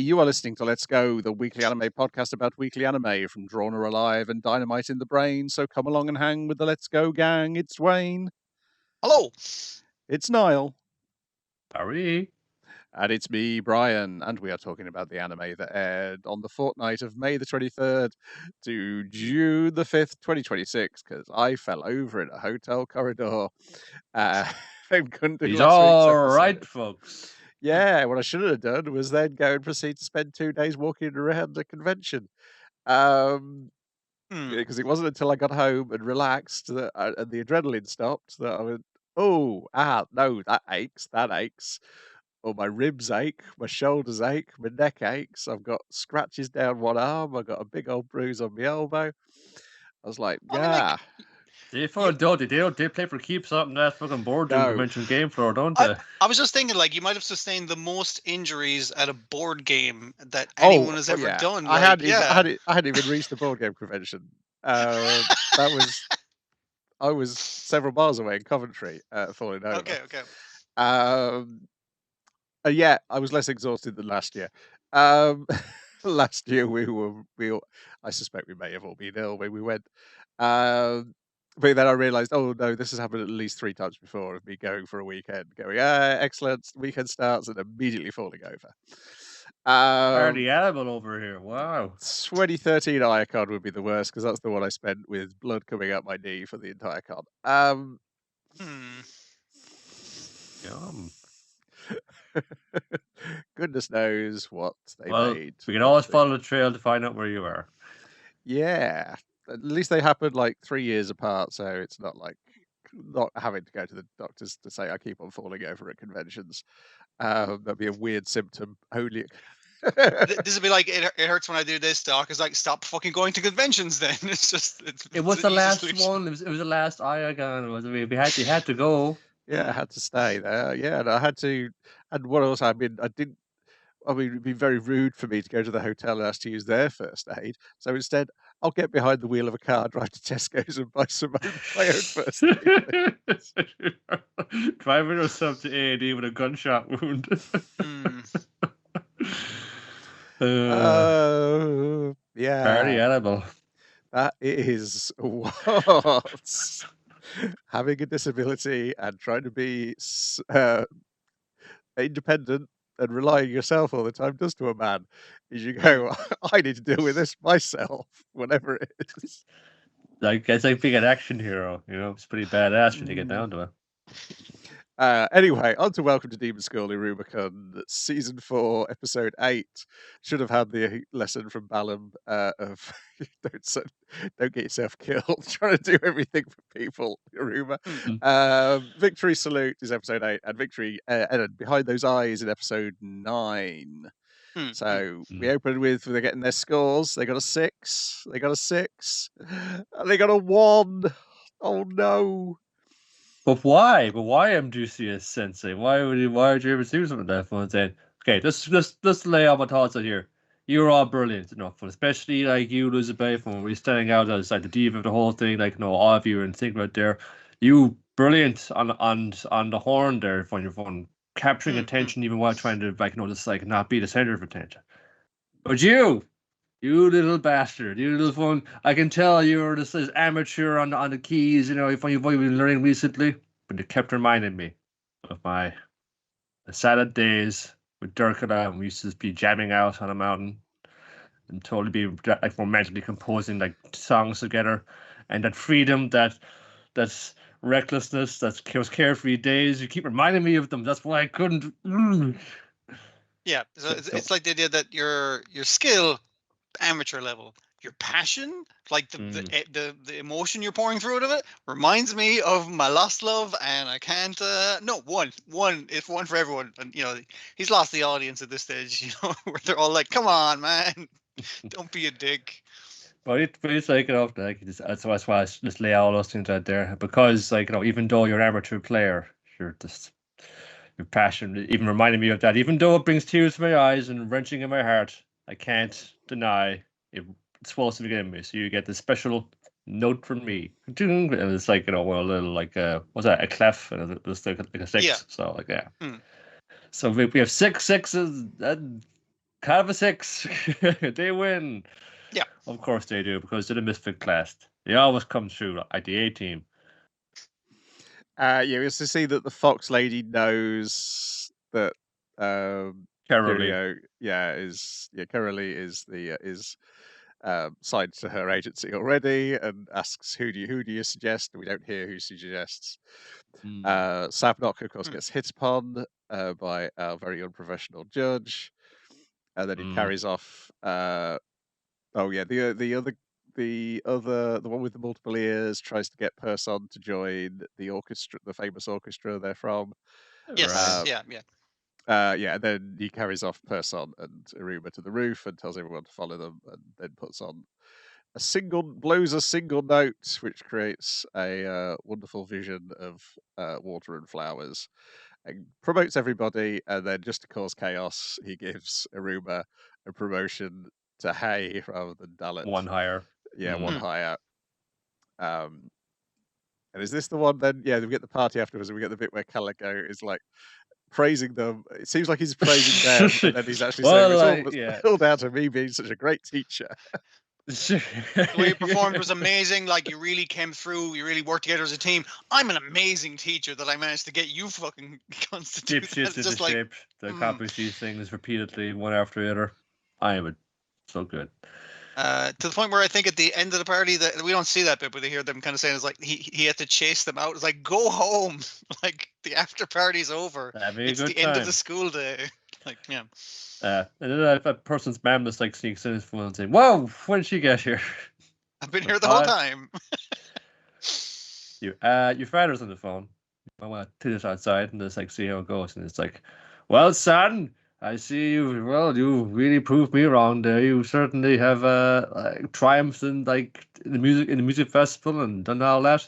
You are listening to Let's Go, the weekly anime podcast about weekly anime from Drawn or Alive and Dynamite in the Brain. So come along and hang with the Let's Go gang. It's Wayne. Hello. It's Niall. Howdy. And it's me, Brian. And we are talking about the anime that aired on the fortnight of May the 23rd to June the 5th, 2026, because I fell over in a hotel corridor and couldn't do He's last week's all episode. right, folks. Yeah, what I should have done was then go and proceed to spend 2 days walking around the convention. Because it wasn't until I got home and relaxed that and the adrenaline stopped that I went, no, that aches. Or my ribs ache, my shoulders ache, my neck aches. I've got scratches down one arm. I've got a big old bruise on my elbow. I was like, yeah. They play for keeps up in that fucking board convention game floor, don't they? I was just thinking, like, you might have sustained the most injuries at a board game that anyone has ever done. I hadn't even reached the board game convention. I was several miles away in Coventry, falling over. Okay. Yeah, I was less exhausted than last year. Last year I suspect we may have all been ill when we went. But then I realised, oh no, this has happened at least 3 times before of me going for a weekend, going, excellent, weekend starts, and immediately falling over. Party animal over here, wow. 2013 Iacon would be the worst, because that's the one I spent with blood coming up my knee for the entire con. Yum. Goodness knows what they made. We can always follow the trail to find out where you are. Yeah. At least they happened like 3 years apart, so it's not like not having to go to the doctors to say I keep on falling over at conventions. That'd be a weird symptom. Only this would be like it hurts when I do this. Doc is like, stop fucking going to conventions. Then it was the last one. It was the last Iacon. We had to go. Yeah, I had to stay there. Yeah, and I had to. And what else? I mean, it'd be very rude for me to go to the hotel and ask to use their first aid. So instead, I'll get behind the wheel of a car, drive to Tesco's and buy my own first aid. Driving yourself to A&E with a gunshot wound. Yeah. Party animal. That is what having a disability and trying to be independent and relying on yourself all the time does to a man. Is you go, I need to deal with this myself, whatever it is. Like, it's like being an action hero, it's pretty badass when you get down to it. Anyway, on to Welcome to Demon School Irumacon, Season 4, Episode 8. Should have had the lesson from Balam of don't get yourself killed, trying to do everything for people, Iruma. Victory Salute is Episode 8, and Victory and Behind Those Eyes in Episode 9. So we opened with they're getting their scores. They got a 6. They got a 6. And they got a 1. Oh no. But why? But why MGCS Sensei? Why would you ever do something like that fun saying, okay, let's lay out my thoughts out here. You're all brilliant enough, especially like you, Elizabeth, when we're standing out as like the diva of the whole thing, like all of you and thinking about there. You brilliant on the horn there when you're fun, capturing attention even while trying to just not be the center of attention. But you little bastard, you little fun. I can tell you're this amateur on the keys, if you've been learning recently, but you kept reminding me of the salad days with Durkala, and we used to be jamming out on a mountain and totally be like romantically composing like songs together, and that freedom, that's recklessness, those carefree days. You keep reminding me of them. That's why I couldn't. Yeah, so it's like the idea that your skill, amateur level, your passion, like the emotion you're pouring through out of it, reminds me of my lost love, and I can't. One. It's one for everyone, and he's lost the audience at this stage. Where they're all like, "Come on, man, don't be a dick." But it's like that's why I just lay all those things out there, because even though you're an amateur player, you're just your passion even reminding me of that. Even though it brings tears to my eyes and wrenching in my heart, I can't deny it's supposed to be getting me. So you get this special note from me, and it's like a little what's that, a clef, and it's like a 6. Yeah. So So we have 6 6s. Cat of a 6. They win. Yeah. Of course they do, because they're the misfit class. They always come through at the A team. You also see that the Fox lady knows that Carolee. Carolee is signed to her agency already, and asks who do you suggest, and we don't hear who she suggests. Savnok, of course, gets hit upon by our very unprofessional judge, and then he carries off. The one with the multiple ears tries to get Person to join the orchestra, the famous orchestra they're from. Yes, and then he carries off Person and Iruma to the roof and tells everyone to follow them, and then blows a single note, which creates a wonderful vision of water and flowers, and promotes everybody. And then, just to cause chaos, he gives Iruma a promotion to Hay rather than Dalit. One higher. Yeah, one higher. And is this the one then? Yeah, we get the party afterwards, and we get the bit where Calico is like praising them. It seems like he's praising them, and then he's actually saying it's all down to me being such a great teacher. The way you performed was amazing. Like, you really came through. You really worked together as a team. I'm an amazing teacher that I managed to get you fucking constitute. Dipshits in the shape to accomplish these things repeatedly, one after the other. I am so good. To the point where I think at the end of the party, that we don't see that bit, but they hear them kind of saying, it's like he had to chase them out. It's like, go home. Like, the after party's over. It's the end of the school day. Like, yeah. And then if a person's mom just like sneaks in his phone and saying, "Whoa, when did she get here?" I've been here the whole time. Your father's on the phone. I want to this outside and just like see how it goes. And it's like, "Well, son, I see you. Well, you really proved me wrong there. You certainly have triumphed in the music festival and done all that.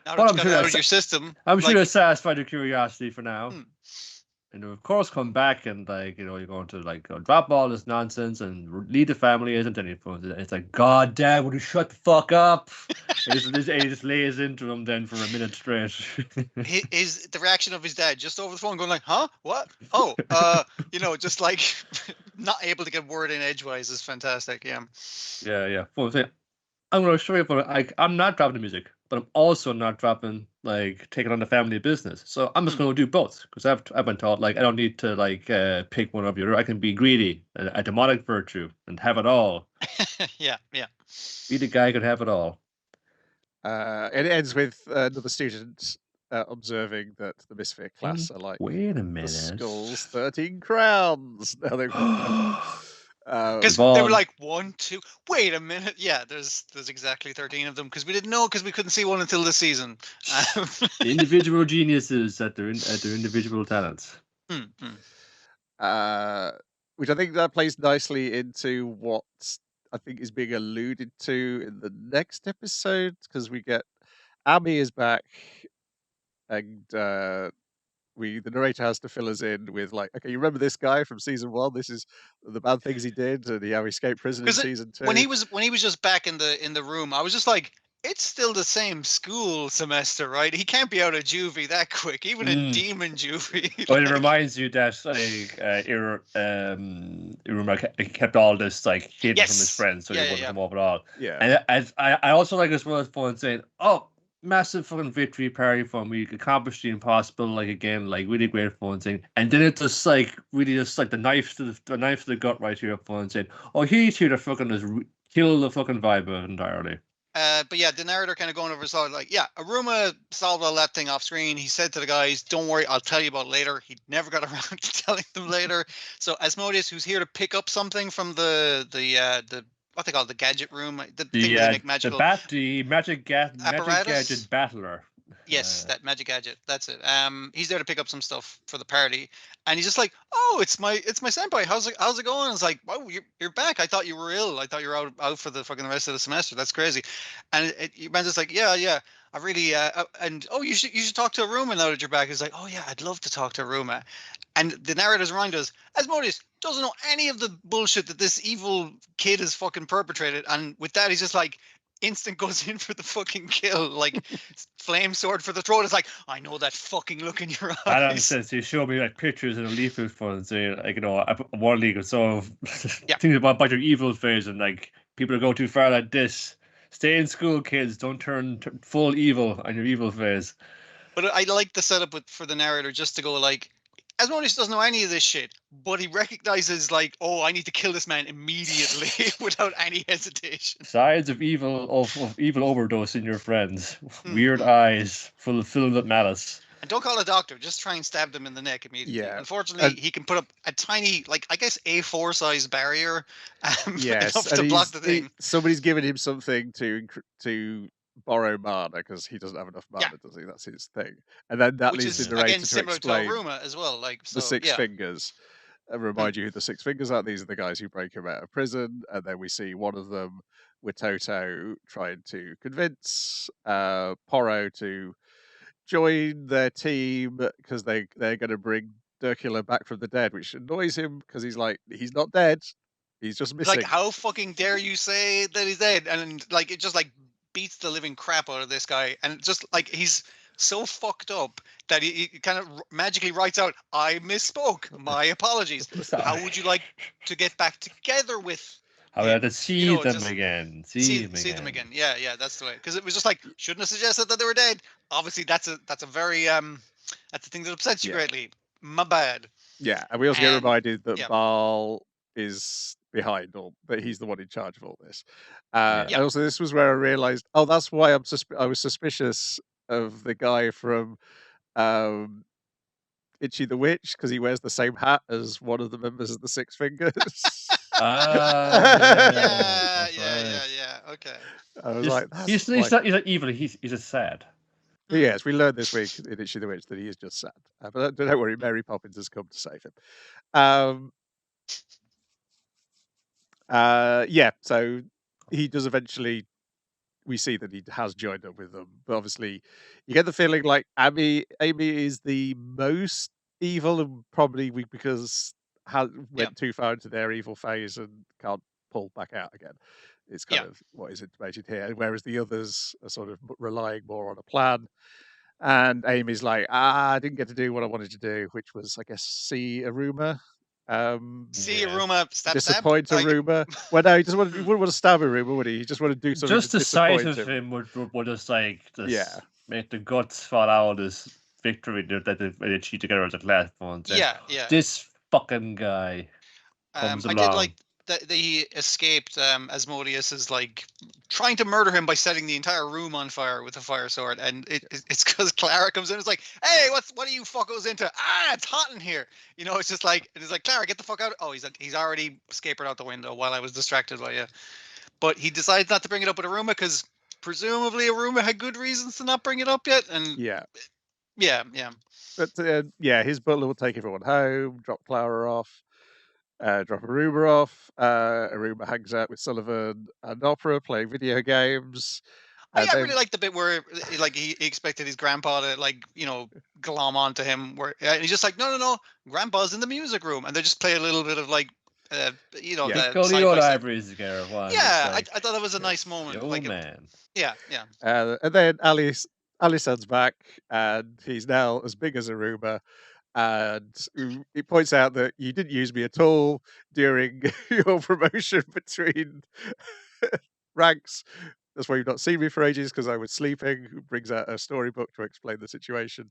Now that you got it out of your system, I'm sure you're satisfied your curiosity for now." And of course, come back and you're going to drop all this nonsense and lead the family. Isn't any fun? It's like, God, Dad, would you shut the fuck up? He just lays into him then for a minute straight. The reaction of his dad just over the phone, going like, "Huh? What? Oh, just like not able to get word in edgewise is fantastic." Yeah. Yeah. Well, I'm going to show you, but I'm not dropping the music, but I'm also not dropping taking on the family business. So I'm just going to do both, because I've been taught I don't need to pick one or the other. I can be greedy, a demonic virtue, and have it all. Yeah. Be the guy who can have it all. And it ends with another student observing that the misfit class are like, wait a minute, the skull's 13 crowns. Because they were like 1, 2. Wait a minute. Yeah, there's exactly 13 of them, because we didn't know, because we couldn't see one until this season. Individual geniuses at their individual talents. Which I think that plays nicely into what I think is being alluded to in the next episode, because we get Ami is back, and the narrator has to fill us in with okay, you remember this guy from season 1? This is the bad things he did, and how he escaped prison in season 2. When he was just back in the room, I was just like, it's still the same school semester, right? He can't be out of juvie that quick, even in demon juvie. But it reminds you that Iruma kept all this hidden from his friends, so he wouldn't come up at all. Yeah. And I also like as well as fun saying, "Oh, massive fucking victory party for me, accomplished the impossible, again, really great fun thing." And then it's just really just the knife to the gut right here, fun saying, "Oh, he's here to fucking just kill the fucking vibe entirely." But yeah, the narrator kind of going over his thought, Iruma solved all that thing off screen. He said to the guys, "Don't worry, I'll tell you about it later." He never got around to telling them later. So Asmodeus, who's here to pick up something from the what they call the gadget room, the thing they make magical, the magic gadget battler. Yes, that magic gadget. That's it. He's there to pick up some stuff for the party, and he's just like, "Oh, it's my senpai. How's it going?" And it's like, "Wow, you're back. I thought you were ill. I thought you were out for the fucking rest of the semester. That's crazy." And man's just like, "Yeah. I really and you should talk to Iruma now that you're back." He's like, "Oh yeah, I'd love to talk to Iruma." And the narrators remind us, Asmodeus doesn't know any of the bullshit that this evil kid has fucking perpetrated. And with that, he's just like, instant goes in for the fucking kill, like flame sword for the throat. It's like, I know that fucking look in your I don't eyes. understand. So you show me like pictures in a leaflet for and say like World League or so Yeah. things about your evil phase and like people are going too far like this. Stay in school, kids. Don't turn full evil on your evil phase. But I like the setup for the narrator just to go like, Asmodeus doesn't know any of this shit, but he recognizes like, oh, I need to kill this man immediately without any hesitation. Signs of evil overdose in your friends. Hmm. Weird eyes, filled with malice. And don't call a doctor. Just try and stab them in the neck immediately. Yeah. Unfortunately, he can put up a tiny, like I guess A4 size barrier. Yes, enough and to block the thing. somebody's given him something to borrow mana because he doesn't have enough mana, Yeah. does he? That's his thing. And then that Which leads is the narrator again to similar explain to Aruma as well. Like so, the Six yeah. Fingers. And remind you who the Six Fingers are. These are the guys who break him out of prison. And then we see one of them with Toto trying to convince Porro to join their team because they're going to bring Dracula back from the dead, which annoys him because he's like, he's not dead. He's just missing. Like, how fucking dare you say that he's dead? And like, it just like beats the living crap out of this guy. And just like, he's so fucked up that he kind of magically writes out, I misspoke. My apologies. How would you like to get back together with How him? to see them again? See them again. Yeah, that's the way. Because it was just like, shouldn't have suggested that they were dead. Obviously, that's a very that's the thing that upsets you greatly. My bad. Yeah, and we also get reminded that Baal is behind all, that he's the one in charge of all this. And also, this was where I realized, oh, that's why I was suspicious of the guy from Itchy the Witch, because he wears the same hat as one of the members of the Six Fingers. Yeah. Okay. I was like, he's not evil. He's just sad. But yes, we learned this week in Itchy the Witch that he is just sad. But don't worry, Mary Poppins has come to save him. So he does eventually. We see that he has joined up with them, but obviously, you get the feeling like Amy is the most evil, and probably because went too far into their evil phase and can't pull back out again. It's kind of what is intimated here, whereas the others are sort of relying more on a plan. And Amy's like, I didn't get to do what I wanted to do, which was, I guess, see Aruma. Aruma, disappoint Aruma. Well, no, he wouldn't want to stab Aruma, would he? He just want to do something. Just the sight of him would just like make the guts fall out of this victory that they achieved together as a last one. This fucking guy comes along. I did like that he escaped Asmodeus is like trying to murder him by setting the entire room on fire with a fire sword, and it's because Clara comes in. It's like, hey, what are you fuckos into? It's hot in here. It's just like Clara, get the fuck out. Oh, he's already scapered out the window while I was distracted by you. But he decides not to bring it up with Aruma because presumably Aruma had good reasons to not bring it up yet. And yeah. But his butler will take everyone home, drop Clara off. Drop Aruma off. Aruma hangs out with Sullivan and Opera playing video games. I really like the bit where like he expected his grandpa to glom onto him, where and he's just like, no, grandpa's in the music room, and they just play a little bit of like the libraries together. I thought that was a nice moment. Man. And then Alison's back, and he's now as big as Aruma. And he points out that you didn't use me at all during your promotion between ranks. That's why you've not seen me for ages, because I was sleeping. Who brings out a storybook to explain the situation.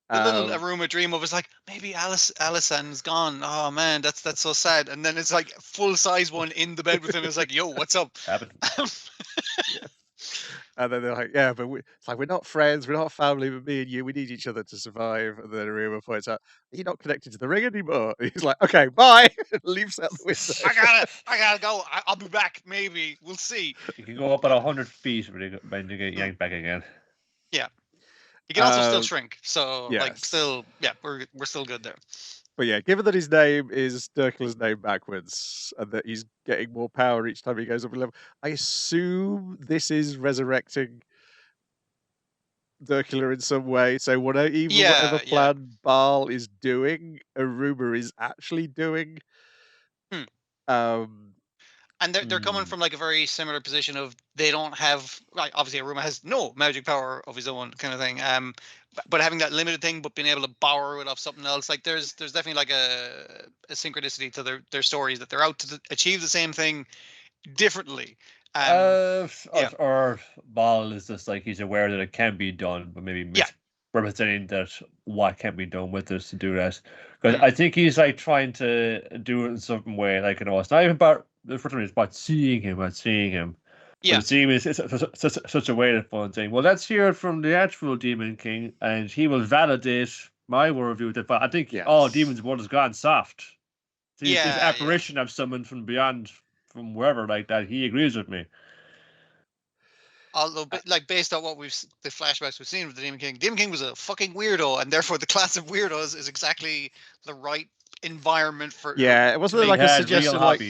The little Aruma dream of is like, maybe Alison's gone. Oh man, that's so sad. And then it's like full size one in the bed with him. It's like, yo, what's up? And then they're like, yeah, but it's like, we're not friends, we're not family, but me and you, we need each other to survive. And then Aruma points out, you're not connected to the ring anymore. And he's like, okay, bye. Leaves out the window. I gotta go. I'll be back. Maybe we'll see. You can go up at 100 feet when you get yanked back again. Yeah, you can also still shrink. So we're still good there. But yeah, given that his name is Dracula's name backwards, and that he's getting more power each time he goes up a level, I assume this is resurrecting Dracula in some way. So whatever plan Baal is doing, Aruma is actually doing. And they're coming from like a very similar position of they don't have, like, obviously Aruma has no magic power of his own kind of thing. But having that limited thing, but being able to borrow it off something else, like there's definitely like a synchronicity to their stories, that they're out to achieve the same thing differently. Or Ball is just like he's aware that it can be done, but maybe misrepresenting that what can be done with this to do that. Because I think he's like trying to do it in some way, like, you know, it's not even about the first one, it's about seeing him. Yeah. But seeing him is such a way of fun saying, well, let's hear it from the actual Demon King, and he will validate my worldview. That, but I think Demon's world has gone soft. This apparition of someone from beyond, from wherever like that, he agrees with me. Although, like, based on what the flashbacks we've seen with the Demon King was a fucking weirdo, and therefore the class of weirdos is exactly the right environment for. Yeah, it wasn't like a suggestion like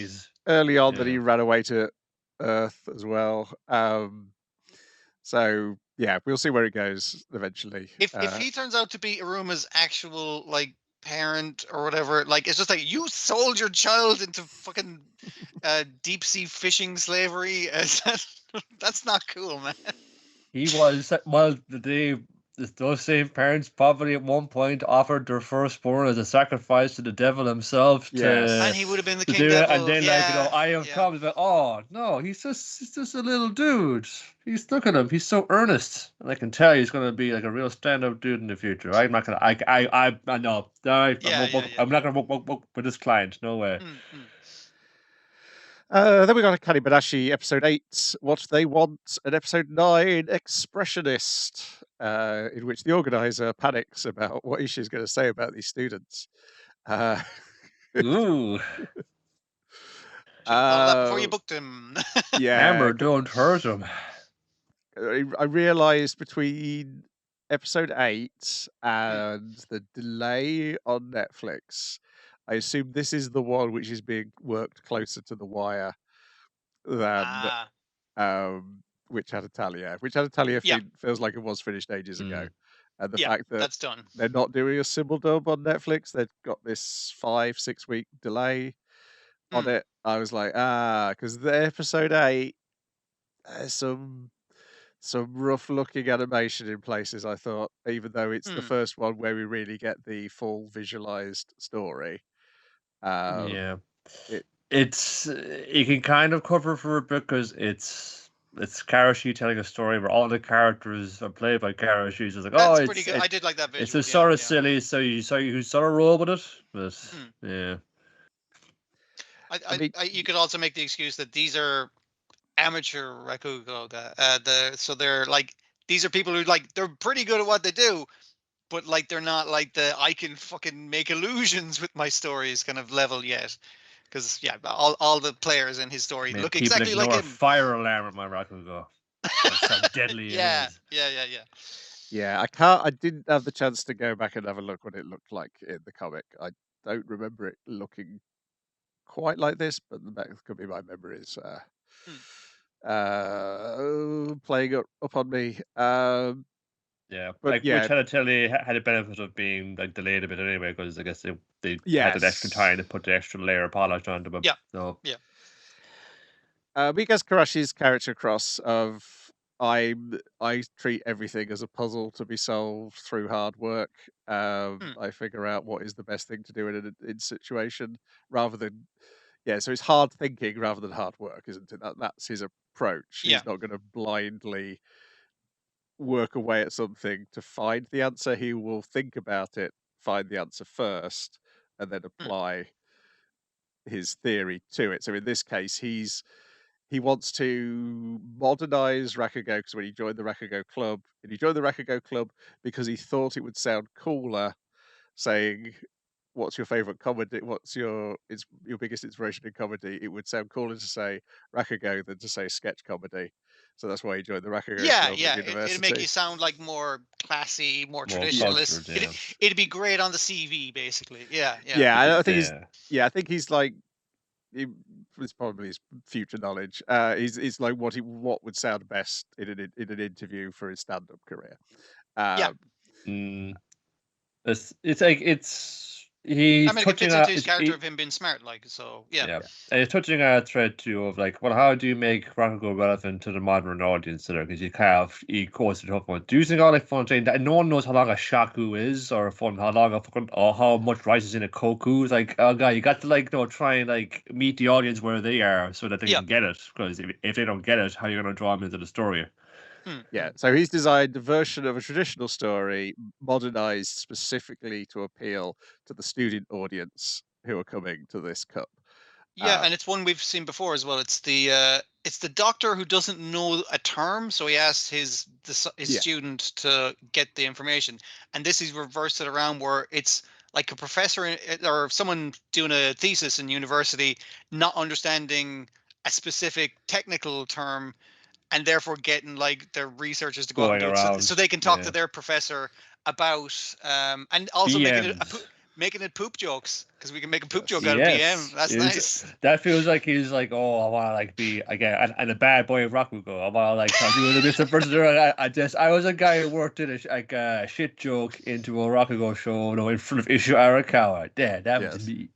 early on that he ran away to Earth as well. So yeah, we'll see where it goes eventually. If he turns out to be Aruma's actual like parent or whatever, like, it's just like, you sold your child into fucking deep sea fishing slavery. That's not cool, man. He was, well, those same parents probably at one point offered their firstborn as a sacrifice to the devil himself. And he would have been the king devil. And then, like, you know, I have problems with, oh no, he's just a little dude. Look at him, he's so earnest, and I can tell he's going to be like a real stand-up dude in the future. I'm not gonna, I know, I'm not gonna work with this client. No way. Then we got a Kanibanashi episode 8, What They Want, and episode 9, Expressionist, in which the organizer panics about what she's going to say about these students. Ooh. Before you booked him. Amber, don't hurt him. I realised between episode 8 and the delay on Netflix, I assume this is the one which is being worked closer to the wire than Witch Hat Italia. Witch Hat Italia feels like it was finished ages ago. And the fact that that's done. They're not doing a simuldub on Netflix, they've got this 5-6 week delay on it. I was like, because the episode 8, there's some rough looking animation in places, I thought, even though it's the first one where we really get the full visualized story. It can kind of cover for a bit because it's Karashi telling a story where all the characters are played by Karashi. It's like, that's pretty good. I did like that visual. It's a sort of silly, so you sort of roll with it, but yeah. You could also make the excuse that these are amateur Rakugo. So they're like, these are people who, like, they're pretty good at what they do, but like they're not like the I can fucking make illusions with my stories kind of level yet. Because all the players in his story look exactly like him. Fire alarm at my Rakugo. That's how deadly it is. Yeah, I didn't have the chance to go back and have a look what it looked like in the comic. I don't remember it looking quite like this, but that could be my memories playing up on me. Yeah, but Witch Hat Italia had a benefit of being like delayed a bit anyway, because I guess they had an extra time to put the extra layer of polish onto them. Because Karashi's character cross of I treat everything as a puzzle to be solved through hard work. I figure out what is the best thing to do in situation rather than so it's hard thinking rather than hard work, isn't it? That's his approach. He's not going to blindly work away at something to find the answer. He will think about it, find the answer first, and then apply his theory to it. So in this case, he wants to modernize Rakugo, because when he joined the Rakugo Club, because he thought it would sound cooler saying, what's your favorite comedy? What's your biggest inspiration in comedy? It would sound cooler to say Rakugo than to say sketch comedy. So that's why he joined the Rakugo Club at university. It'd make you sound like more classy, more traditionalist. It'd be great on the CV, basically. I think he's like, it's probably his future knowledge. He's like what would sound best in an interview for his stand-up career. It's like he's I mean, it touching fits on into his character of him being smart, like, so yeah. yeah, and he's touching on a thread too of like, well, how do you make Rakugo relevant to the modern audience there? Because you kind of he goes to the tough one. Do you think all like fun saying that no one knows how long a shaku is, or fun how long a fucking or how much rice is in a koku? It's like, oh god, you got to like try and like meet the audience where they are so that they can get it. Because if they don't get it, how are you going to draw them into the story? Yeah, so he's designed a version of a traditional story, modernized specifically to appeal to the student audience who are coming to this cup. Yeah, and it's one we've seen before as well. It's the doctor who doesn't know a term, so he asks his student to get the information. And this is reversed it around where it's like a professor or someone doing a thesis in university not understanding a specific technical term, and therefore getting like their researchers to go out and do it, so they can talk to their professor about and also making it poop jokes, because we can make a poop joke out of BM. That's nice. That feels like he's like, oh, I want to like be again and a bad boy of Rakugo. I want to like do a little bit of person. I was a guy who worked in a shit joke into a Rakugo show, in front of Ishu Arakawa. Yeah, that was me.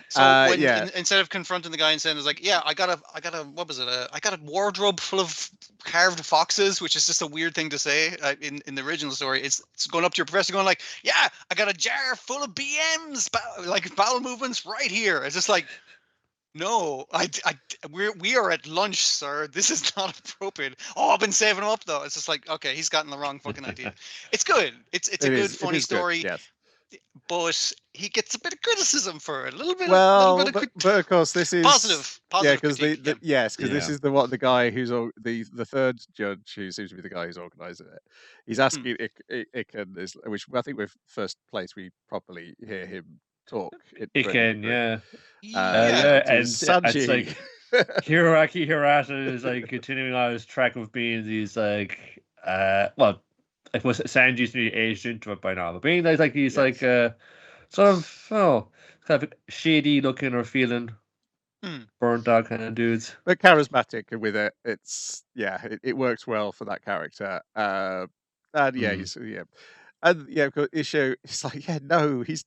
So when instead of confronting the guy and saying, "It's like, yeah, I got a what was it? I got a wardrobe full of carved foxes," which is just a weird thing to say in the original story. It's going up to your professor, going like, "Yeah, I got a jar full of BMs, like bowel movements, right here." It's just like, no, we are at lunch, sir. This is not appropriate. Oh, I've been saving them up though. It's just like, okay, he's gotten the wrong fucking idea. It's good. It's a good, funny story. Good, yes. But he gets a bit of criticism for it, a little bit. But of course, this is positive. Yeah, because this is the guy who's the third judge, who seems to be the guy who's organising it. He's asking Iken, which I think we've first place we properly hear him talk. Iken, and Sanji. It's like Hiroaki Hirata is like continuing on his track of being these like I suppose Sanji's nearly aged into it by now, but being like he's like sort of kind of shady looking or feeling, burnt out kind of dudes, but charismatic with it. It's it works well for that character. And he's and of course Isho. It's like he's.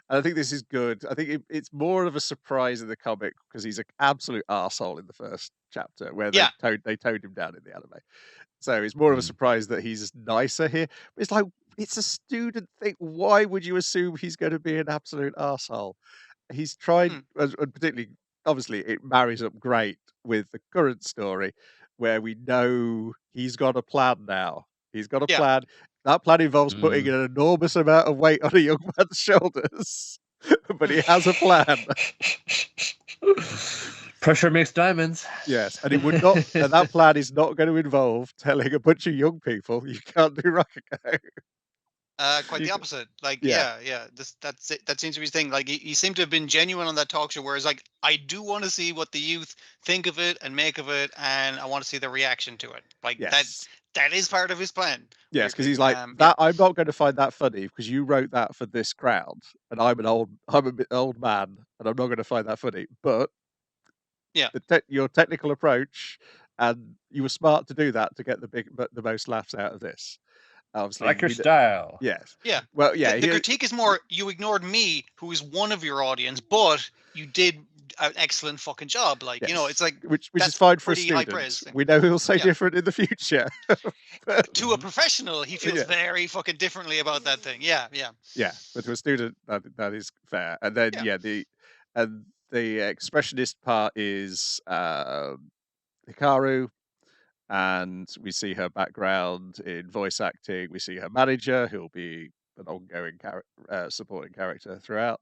And I think this is good. I think it's more of a surprise in the comic because he's an absolute arsehole in the first chapter where they toned him down in the anime. So it's more of a surprise that he's nicer here. But it's like, it's a student thing. Why would you assume he's going to be an absolute arsehole? He's tried, and particularly, obviously, it marries up great with the current story where we know he's got a plan now. He's got a plan. That plan involves putting an enormous amount of weight on a young man's shoulders. But he has a plan. Pressure makes diamonds. Yes, and it would not. And that plan is not going to involve telling a bunch of young people you can't do Rakugo. Quite the opposite. Like, that seems to be his thing. Like, he seemed to have been genuine on that talk show, whereas, like, I do want to see what the youth think of it and make of it, and I want to see the reaction to it. Like, that is part of his plan. Yes, because he's like that. I'm not going to find that funny because you wrote that for this crowd, and I'm a bit old man, and I'm not going to find that funny. But your technical approach, and you were smart to do that to get the most laughs out of this. Obviously, like your style. Yes. Yeah. Well, The critique is more, you ignored me, who is one of your audience, but you did an excellent fucking job. Like, it's like which is fine for a student. We know he'll say different in the future. To a professional, he feels very fucking differently about that thing. Yeah. But to a student, that is fair. And then the expressionist part is Hikaru, and we see her background in voice acting. We see her manager, who'll be an ongoing supporting character throughout.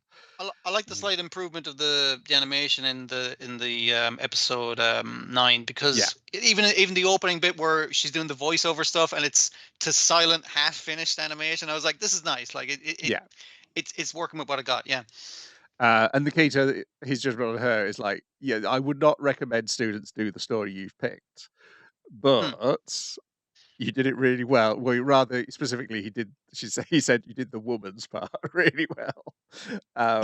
I like the slight improvement of the animation in the episode 9, because even the opening bit where she's doing the voiceover stuff and it's to silent half finished animation, I was like, this is nice. Like it's working with what I got. And the key to his judgment on her is like, I would not recommend students do the story you've picked, but you did it really well. Well, rather specifically, he said you did the woman's part really well.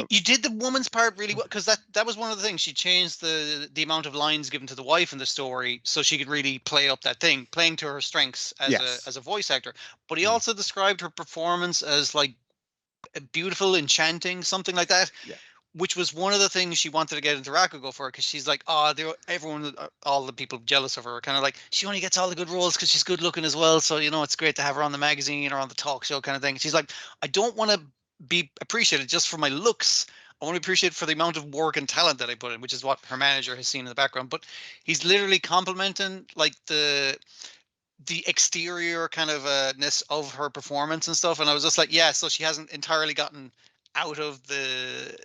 You did the woman's part really well, because that was one of the things. She changed the amount of lines given to the wife in the story so she could really play up that thing, playing to her strengths as a voice actor. But he also described her performance as like beautiful, enchanting, something like that. Yeah. Which was one of the things she wanted to get into Rakugo for, because she's like, oh, everyone, all the people jealous of her, are kind of like, she only gets all the good roles because she's good looking as well. So, you know, it's great to have her on the magazine or on the talk show kind of thing. She's like, I don't want to be appreciated just for my looks. I want to be appreciated for the amount of work and talent that I put in, which is what her manager has seen in the background. But he's literally complimenting like the exterior kind of ness of her performance and stuff. And I was just like, yeah, so she hasn't entirely gotten out of the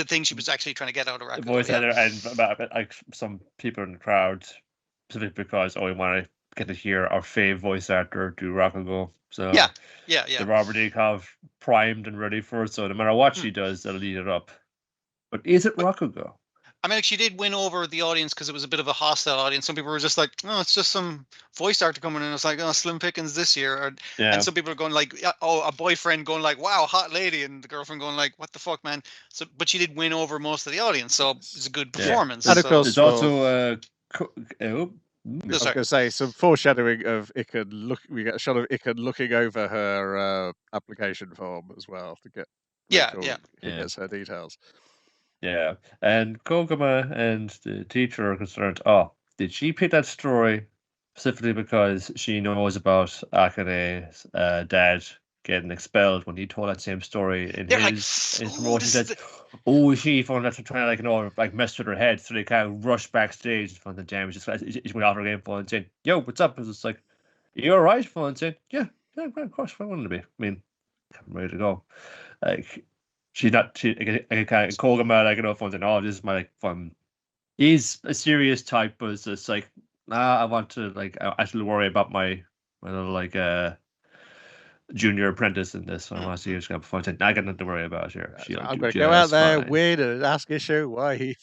thing she was actually trying to get out of The Rakugo. voice Yeah. actor, and about like some people in the crowd, specifically because we want to get to hear our fave voice actor do Rakugo. So Yeah. the Robert Akov primed and ready for it. So no matter what she does, they'll lead it up. But is it Rakugo? I mean, like, she did win over the audience because it was a bit of a hostile audience. Some people were just like, "No, it's just some voice actor coming in." It's like, "Oh, Slim Pickens this year," and some people are going like, "Oh, a boyfriend going like, wow, hot lady," and the girlfriend going like, "What the fuck, man?" So, but she did win over most of the audience, so it's a good performance. And of course, there's also I was going to say some foreshadowing of Ikon. We get a shot of Ikon looking over her application form as well to get he gets her details. Yeah, and Koguma and the teacher are concerned. Oh, did she pick that story specifically because she knows about Akane's dad getting expelled when he told that same story in his promotion? She found that trying to like mess with her head, so they kind of rush backstage in front of the jam. He's going off her game phone and saying, "Yo, what's up?" It's like, "You all right?" Phone saying, "Yeah, of course, I wanted to be. I mean, I'm ready to go." Like. She's not. She kind of Koguma phone saying, "Oh, this is my like fun." He's a serious type, but it's just like, I want to I actually worry about my little junior apprentice in this. I want to see who's going to have fun. I got nothing to worry about here. I'm going to go out there, win, and ask Isho why he.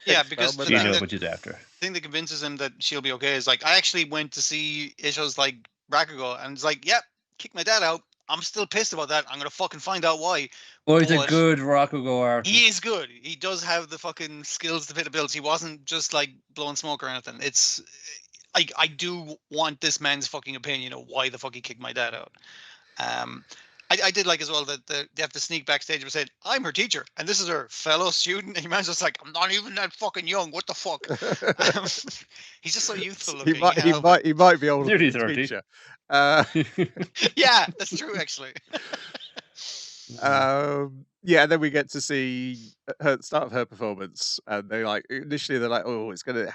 Yeah, because she knows what she's after. The thing that convinces him that she'll be okay is like, I actually went to see Isho's like Rakugo, and it's like, yep, kick my dad out. I'm still pissed about that. I'm gonna fucking find out why. Well, he's a good Rakugo artist. He is good. He does have the fucking skills to pay the bills. He wasn't just like blowing smoke or anything. It's I do want this man's fucking opinion of why the fuck he kicked my dad out. I did like as well that they have to sneak backstage and say, "I'm her teacher, and this is her fellow student." And man's just like, "I'm not even that fucking young. What the fuck?" He's just so youthful looking. He might be older than the teacher. Yeah, that's true actually. Yeah, and then we get to see her start of her performance, and they're like, initially they're like, "Oh, it's gonna."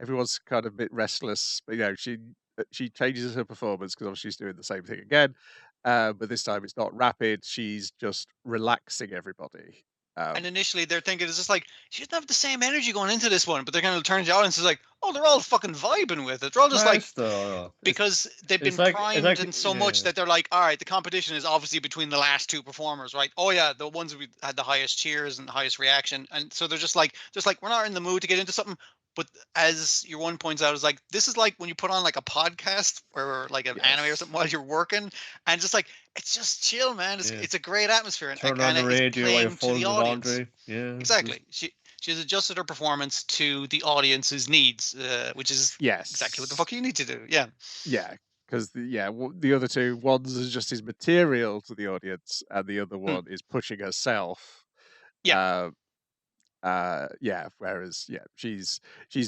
Everyone's kind of a bit restless, but she changes her performance because obviously she's doing the same thing again. But this time it's not rapid. She's just relaxing everybody. And initially they're thinking it's just like, she doesn't have the same energy going into this one, but they're going to turn to the audience and like, oh, they're all fucking vibing with it. They're all just because they've been primed in so much that they're like, all right, the competition is obviously between the last two performers, right? Oh yeah, the ones we had the highest cheers and the highest reaction, and so they're just like we're not in the mood to get into something. But as your one points out, is like, this is like when you put on like a podcast or like an anime or something while you're working, and just like, it's just chill, man. It's a great atmosphere. And turn on the radio while you're folding the laundry. Yeah, exactly. She's adjusted her performance to the audience's needs, which is exactly what the fuck you need to do. Yeah. Yeah. Because the other two, one's is just his material to the audience, and the other one is pushing herself. Yeah. Whereas she's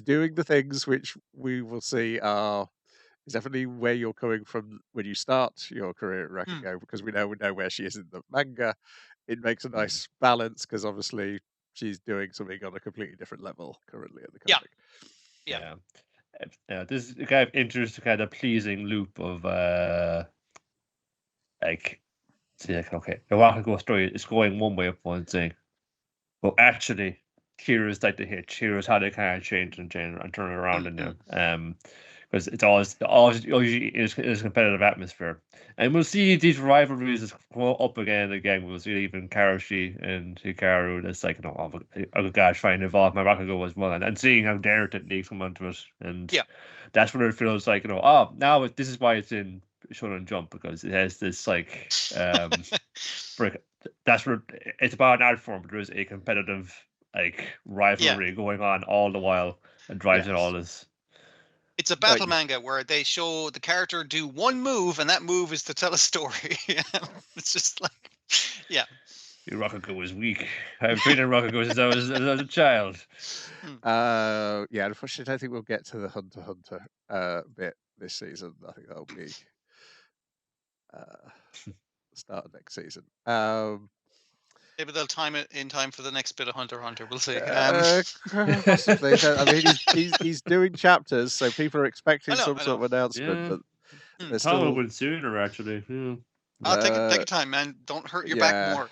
doing the things which we will see is definitely where you're coming from when you start your career at Rakugo, because we know where she is in the manga. It makes a nice balance because obviously she's doing something on a completely different level currently in the comic. Yeah. This is a kind of interesting, kind of pleasing loop of okay, the Rakugo story is going one way of one thing. But actually, here's like the hit. Here's how they kind of change and turn around in them. Because it's always is a competitive atmosphere, and we'll see these rivalries go up again and again. We'll see even Karoshi and Hikaru. That's like, oh gosh, trying to involve my Rakugo as well, and seeing how their techniques come onto it, and that's when it feels like, now this is why it's in Shonen Jump, because it has this like that's what it's about, an art form, but there's a competitive like rivalry going on all the while and drives in all this. It's a battle manga where they show the character do one move, and that move is to tell a story. It's just like, yeah. Rakugo was weak. I've been in Rakugo since I was a child. Yeah, unfortunately, I don't think we'll get to the Hunter x Hunter bit this season. I think that'll be the start of next season. Maybe they'll time it in time for the next bit of Hunter x Hunter. We'll see. Possibly. I mean, he's doing chapters, so people are expecting some sort of announcement. But Tom will sooner, actually. Yeah. I'll take your time, man. Don't hurt your back more.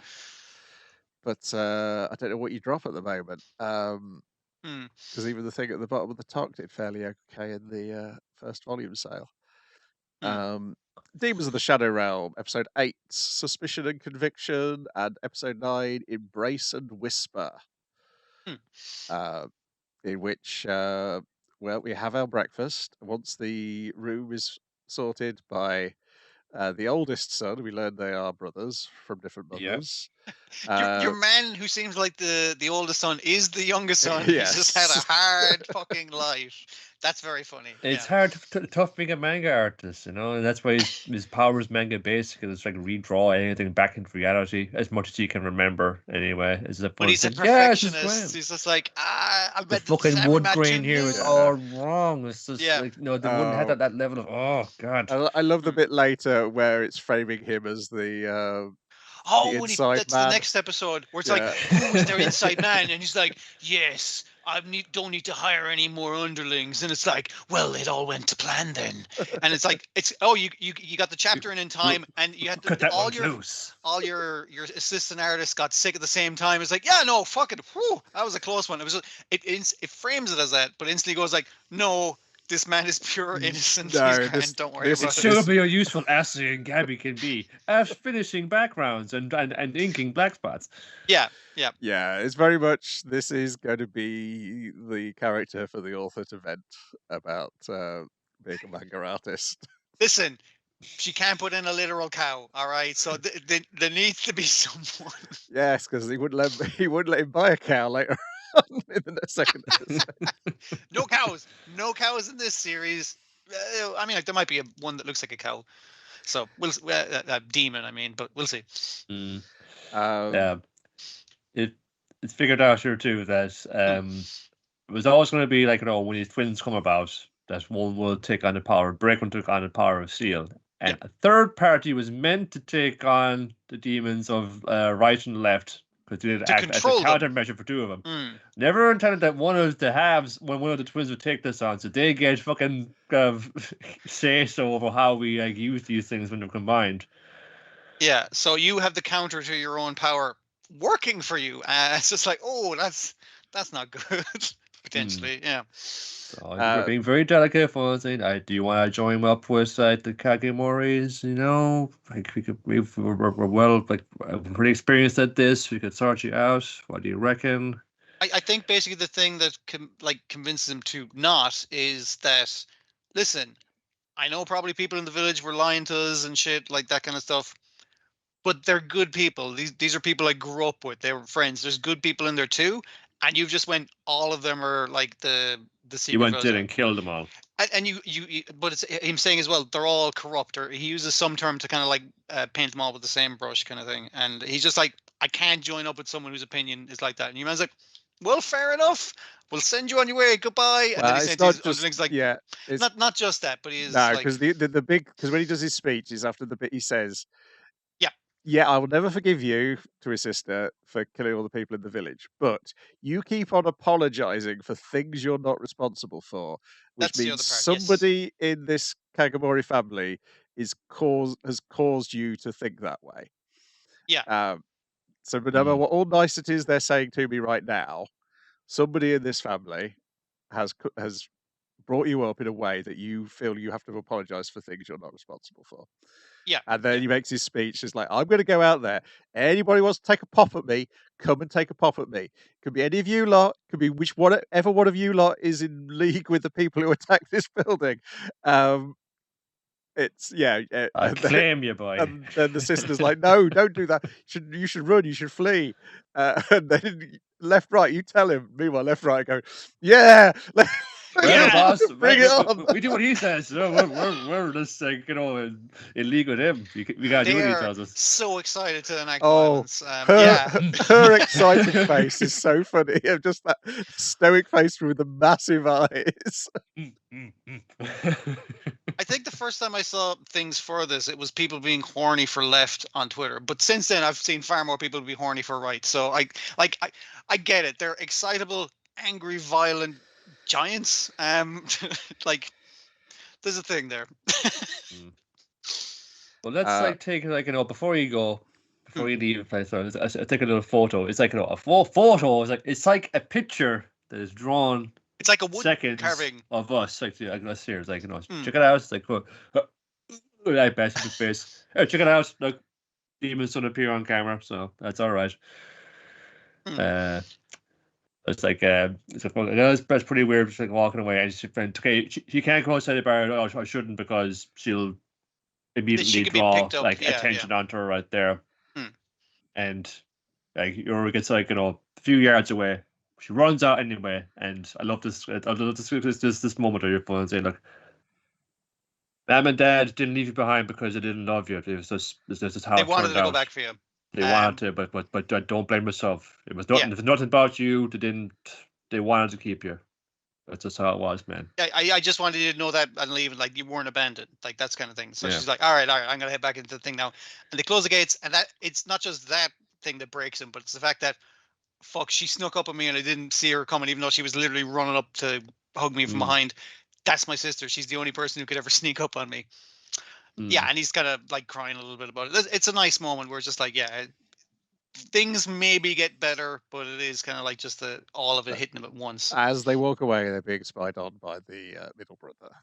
But I don't know what you drop at the moment. Because even the thing at the bottom of the talk did fairly okay in the first volume sale. Demons of the Shadow Realm, episode 8, Suspicion and Conviction, and episode 9, Embrace and Whisper. In which, we have our breakfast. Once the room is sorted by the oldest son, we learn they are brothers from different mothers. Your man who seems like the oldest son is the youngest son. Yes. He's just had a hard fucking life. That's very funny. It's hard, tough being a manga artist, and that's why his power is manga basic. It's like redraw anything back into reality as much as he can remember. Anyway, but he's a perfectionist. He's just like, I bet the fucking wood grain here is all wrong. It's just like, they wouldn't have that level of. Oh God! I love the bit later where it's framing him as the. That's the next episode where it's like, who is their inside man? And he's like, yes, I don't need to hire any more underlings. And it's like, well, it all went to plan then. And it's like, you got the chapter in time, and you had all your assistant artists got sick at the same time. It's like, yeah, no, fuck it. Whew, that was a close one. It frames it as that, but instantly goes like, no. This man is pure innocence. Don't worry about it. It should be how useful Ashley and Gabby can be as finishing backgrounds and inking black spots. Yeah. It's very much, this is going to be the character for the author to vent about being a manga artist. Listen, she can't put in a literal cow, all right? So there needs to be someone. Yes, because he wouldn't let him buy a cow later. In the second no cows in this series. I mean, there might be one that looks like a cow, so we'll a demon. I mean, but we'll see. It's figured out here too that it was always going to be like, when these twins come about, that one will take on the power. Breakman took on the power of Steel, and a third party was meant to take on the demons of right and left. Because they did act as a countermeasure for two of them. Never intended that one of the halves, when one of the twins would take this on, so they get fucking say so over how we use these things when they're combined. Yeah, so you have the counter to your own power working for you. It's just like, that's not good. Potentially, yeah. So we're being very delicate for saying, do you want to join up with the Kagemoris? We're pretty experienced at this. We could sort you out. What do you reckon? I think basically the thing that convinces them to not is that, listen, I know probably people in the village were lying to us and shit, like that kind of stuff, but they're good people. These are people I grew up with. They were friends. There's good people in there too. And you just went, all of them are like the secret. You went in and killed them all. And you but it's him saying as well, they're all corrupt, or he uses some term to kind of like paint them all with the same brush kind of thing. And he's just like, I can't join up with someone whose opinion is like that. And your man's like, well, fair enough. We'll send you on your way. Goodbye. And then he says things like, not just that, but he is because the big, because when he does his speech is after the bit he says, yeah, I will never forgive you, to his sister, for killing all the people in the village. But you keep on apologizing for things you're not responsible for, which means somebody in this Kagemori family has caused you to think that way. Yeah. So no matter what all niceties they're saying to me right now, somebody in this family has brought you up in a way that you feel you have to apologize for things you're not responsible for. Yeah. And then he makes his speech. It's like, I'm going to go out there. Anybody wants to take a pop at me, come and take a pop at me. Could be any of you lot. Could be whatever one of you lot is in league with the people who attack this building. It's I claim you, boy. And then the sister's like, no, don't do that. You should run. You should flee. And then left, right, you tell him. Meanwhile, left, right, go, yeah. Whatever, boss. Bring it on. We do what he says. We're just like, in league with him. We gotta do what he They're tells us. so excited to enact Oh, violence. her, Yeah, her excited face is so funny. Just that stoic face with the massive eyes. I think the first time I saw things for this, it was people being horny for left on Twitter. But since then, I've seen far more people be horny for right. So I get it. They're excitable, angry, violent giants. Like there's a thing there. Well, let's take before you go, before you leave the place. I take a little photo. It's like a photo. It's like a picture that is drawn. It's like a wood seconds carving of us. Like us here. It's like check it out. It's like like best in the face. Hey, check it out. Look, demons don't appear on camera, so that's all right. It's like that's pretty weird. Just like walking away, and she can't go outside the bar. Oh, I shouldn't because she'll immediately draw attention onto her right there. And like Yuri gets a few yards away. She runs out anyway, and I love this. I love this moment of your phone saying, "Look, Mom and Dad didn't leave you behind because they didn't love you. It was just how they it wanted turned to out. go back for you. They wanted to, but I don't blame myself. It was nothing. It was nothing about you. They didn't. They wanted to keep you. That's just how it was, man. I just wanted you to know that and leave, like you weren't abandoned, like that's kind of thing. So she's like, all right, I'm gonna head back into the thing now, and they close the gates, and that it's not just that thing that breaks him, but it's the fact that she snuck up on me and I didn't see her coming, even though she was literally running up to hug me from behind. That's my sister. She's the only person who could ever sneak up on me. Yeah, and he's kind of like crying a little bit about it. It's a nice moment where it's just like, yeah, things maybe get better, but it is kind of like just all of it hitting him at once. As they walk away, they're being spied on by the middle brother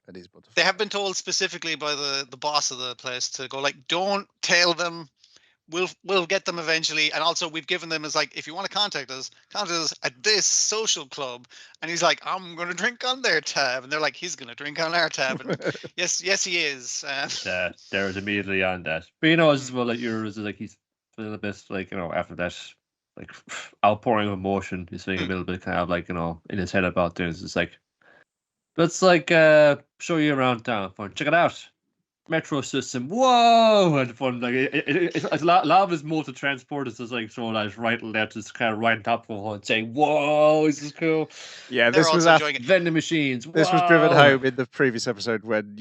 and his butterfly. They have been told specifically by the boss of the place to go like, don't tell them. We'll get them eventually, and also we've given them as like, if you want to contact us at this social club. And he's like, I'm gonna drink on their tab, and they're like, he's gonna drink on our tab, and yes he is. There was immediately on that, but as well that yours is like he's a little bit like after that like outpouring of emotion, he's feeling a little bit kind of like in his head about things. It's like, let's like show you around town, check it out. Metro system, whoa, and fun. Like it's a lot of his mode of transport is just like throwing like right and left, just kind of right on top of one, saying, "Whoa, this is cool." Yeah, this was vending machines. This was driven home in the previous episode when,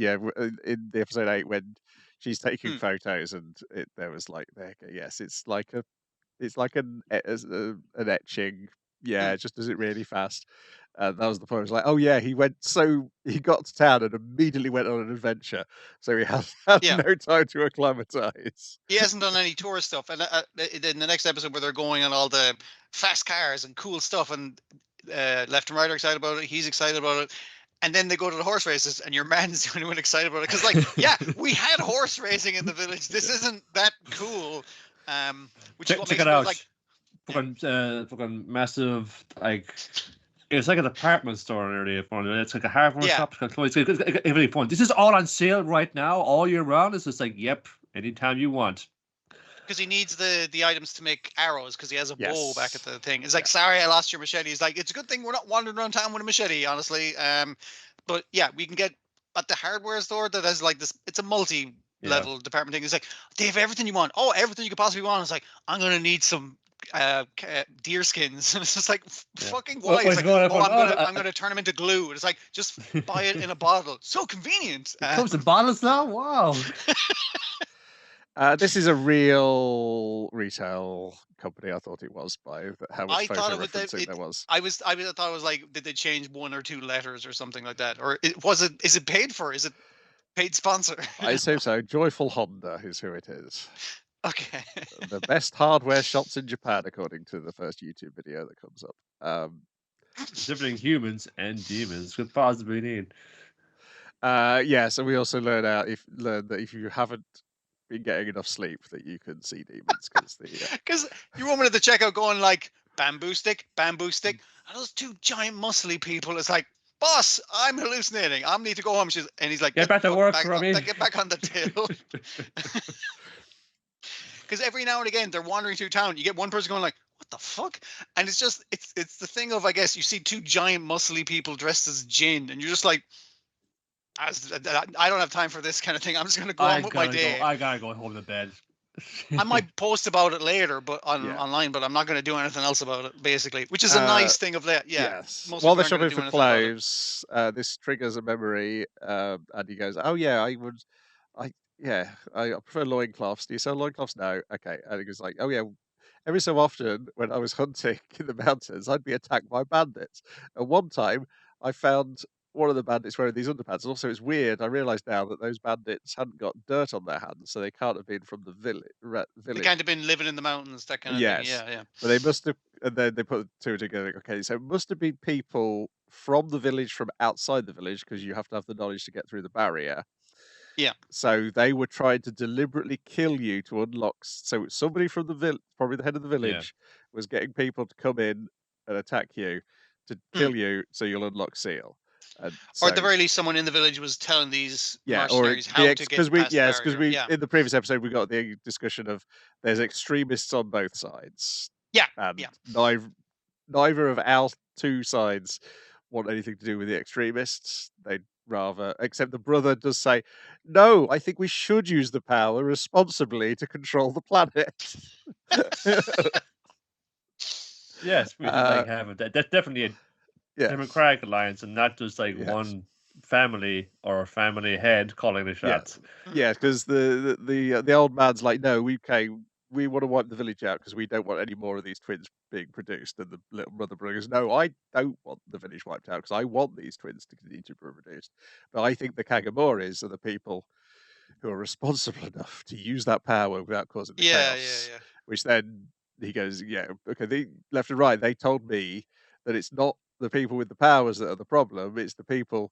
in the episode 8 when she's taking photos, and there was like, yes, it's like an etching. Yeah, just does it really fast. That was the point. I was like, oh yeah, he got to town and immediately went on an adventure, so he had no time to acclimatize. He hasn't done any tourist stuff, and in the next episode where they're going on all the fast cars and cool stuff, and left and right are excited about it. He's excited about it. And then they go to the horse races, and your man's the only one excited about it. Because, like, yeah, we had horse racing in the village. This isn't that cool. Which is what makes it out. Like, fucking massive, like, it's like a department store nearly. It's like a hardware shop. It's every point. This is all on sale right now, all year round. It's just like, yep, anytime you want. Because he needs the items to make arrows, because he has a bow back at the thing. It's like, sorry, I lost your machete. He's like, it's a good thing we're not wandering around town with a machete, honestly. But yeah, we can get at the hardware store that has like this. It's a multi-level department thing. It's like, they have everything you want. Oh, everything you could possibly want. It's like, I'm gonna need some deer skins. And it's just like, fucking why? It's like, I'm gonna turn them into glue. And it's like, just buy it in a bottle. So convenient. It comes in bottles now. Wow. This is a real retail company. I thought it was by how much photo referencing there was. I thought it was like, did they change one or two letters or something like that, or is it paid for? Is it paid sponsor? I assume so. Joyful Honda is who it is. Okay. The best hardware shops in Japan, according to the first YouTube video that comes up. Different humans and demons could possibly need. So we also learned that if you haven't been getting enough sleep, that you can see demons because you want me at the checkout going like, bamboo stick, and those two giant muscly people. It's like, boss, I'm hallucinating. I need to go home. And he's like, get back to work, Robbie. Get back on the till. Because every now and again they're wandering through town. You get one person going like, what the fuck? And it's just it's the thing of, I guess, you see two giant muscly people dressed as Jinn, and you're just like, I don't have time for this kind of thing. I'm just gonna go on with my day. I gotta go home to bed. I might post about it later, but Yeah. online, but I'm not going to do anything else about it, basically, which is a nice thing of that. Yeah. Yes. most While people they're aren't gonna shopping do for anything about it. clothes, this triggers a memory, and he goes, "Oh yeah, I prefer loincloths. Do you sell loincloths? No, okay." And he goes like, "Oh yeah, every so often when I was hunting in the mountains, I'd be attacked by bandits. And one time, I found one of the bandits wearing these underpants. And also, it's weird. I realised now that those bandits hadn't got dirt on their hands, so they can't have been from the village. They kind of been living in the mountains, that kind of thing. Yes, Yeah. but they must have, and then they put two together. Okay, so it must have been people from the village, from outside the village, because you have to have the knowledge to get through the barrier. Yeah. So they were trying to deliberately kill you to unlock. So somebody from the village, probably the head of the village, was getting people to come in and attack you, to kill you, so you'll unlock Seal. And Or at the so- very least, someone in the village was telling these yeah, or mercenaries how to get because past the because barrier. we in the previous episode we got the discussion of there's extremists on both sides. Yeah, and yeah. neither of our two sides want anything to do with the extremists. They'd rather, except the brother does say, "No, I think we should use the power responsibly to control the planet." Yes, we should like have it. That's definitely a Yeah, democratic alliance, and not just like Yes. one family or family head calling the shots. yeah, because the old man's like, "No, we want to wipe the village out because we don't want any more of these twins being produced." And the little brother goes, "No, I don't want the village wiped out because I want these twins to continue to be produced. But I think the Kagamoris are the people who are responsible enough to use that power without causing the chaos." Yeah. Which then he goes, "Yeah, okay, they left and right. They told me that it's not the people with the powers that are the problem; it's the people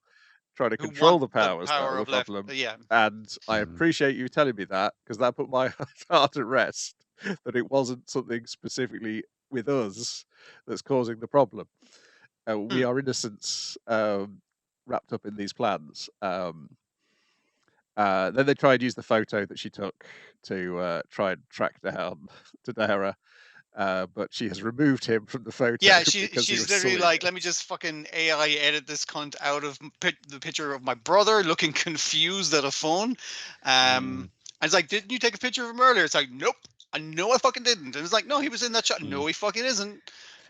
trying to Who control want the powers that power are the of left- problem." Yeah. And I Mhm. appreciate you telling me that, because that put my heart at rest, that it wasn't something specifically with us that's causing the problem. We are innocents wrapped up in these plans. Then they try and use the photo that she took to try and track down Tadera, but she has removed him from the photo. Yeah, because he she's was literally suing like, her. let me just fucking AI edit this cunt out of the picture of my brother looking confused at a phone. And it's like, didn't you take a picture of him earlier? It's like, nope. I know I fucking didn't. And it's like, no, he was in that shot. No, he fucking isn't.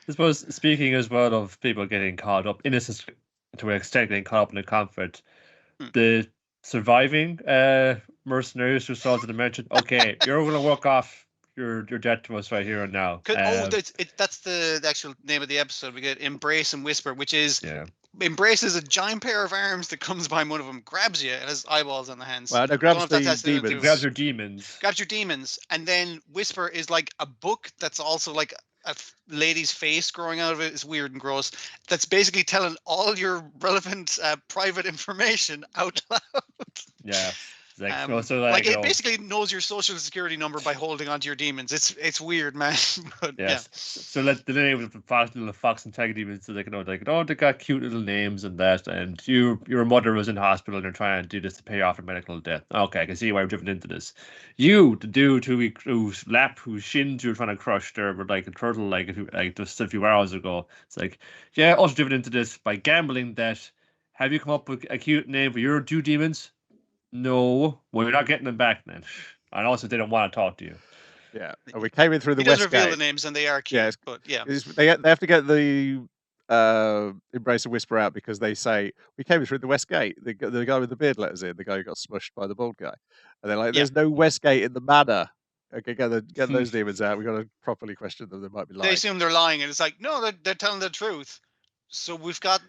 I suppose speaking as well of people getting caught up, innocent to an extent getting caught up in the conflict, the surviving mercenaries who saw the mention, okay, you're going to work off your debt to us right here and now. That's the actual name of the episode. We get Embrace and Whisper, which is Embrace is a giant pair of arms that comes by, and one of them grabs you and has eyeballs on the hands. Well, no, grabs the demons. Grabs your demons. Grabs your demons, and then Whisper is like a book that's also like a lady's face growing out of it. It's weird and gross. That's basically telling all your relevant private information out loud. Yeah. It basically knows your social security number by holding onto your demons. It's weird, man. But, yes. So the name of the fox and tiger demons, so they can they got cute little names and that, and your mother was in hospital and they're trying to do this to pay off her medical debt. Okay, I can see why we're driven into this. You, the dude whose shins you're trying to crush there with like a turtle, just a few hours ago. It's like, yeah, also driven into this by gambling that. Have you come up with a cute name for your two demons? No, well, you're not getting them back then. And also, they don't want to talk to you. Yeah, and we came in through the He west does reveal gate. the names, and they are cute. Yeah, but yeah, they have to get the Embrace and Whisper out because they say we came in through the west gate. The guy with the beard let us in. The guy who got smushed by the bald guy, and they're like, "There's no west gate in the manor." Okay, get those demons out. We got to properly question them. They might be lying. They assume they're lying, and it's like, no, they're telling the truth. So we've got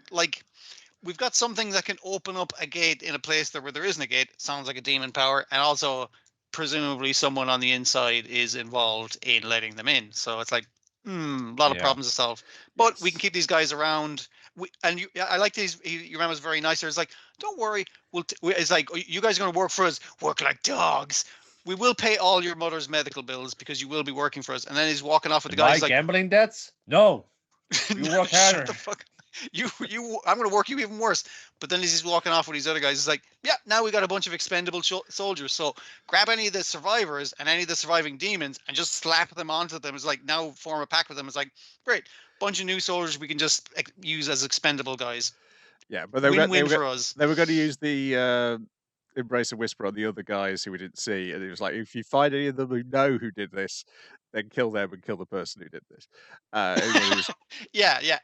something that can open up a gate in a place where there isn't a gate. Sounds like a demon power, and also presumably someone on the inside is involved in letting them in. So it's like, a lot of problems to solve. But we can keep these guys around. I like these. Your man was very nice. It's like, don't worry. It's like, you guys are going to work for us. Work like dogs. We will pay all your mother's medical bills because you will be working for us. And then he's walking off with the guy. He's like, gambling debts? No. You work harder. Shut the fuck. I'm going to work you even worse. But then as he's walking off with these other guys, he's like, yeah, now we got a bunch of expendable soldiers. So grab any of the survivors and any of the surviving demons and just slap them onto them. It's like, now form a pack with them. It's like, great, bunch of new soldiers we can just use as expendable guys. Yeah, but they Win-win for us. were going to use the Embrace and Whisper on the other guys who we didn't see, and it was like, if you find any of them who know who did this, then kill them and kill the person who did this. Yeah.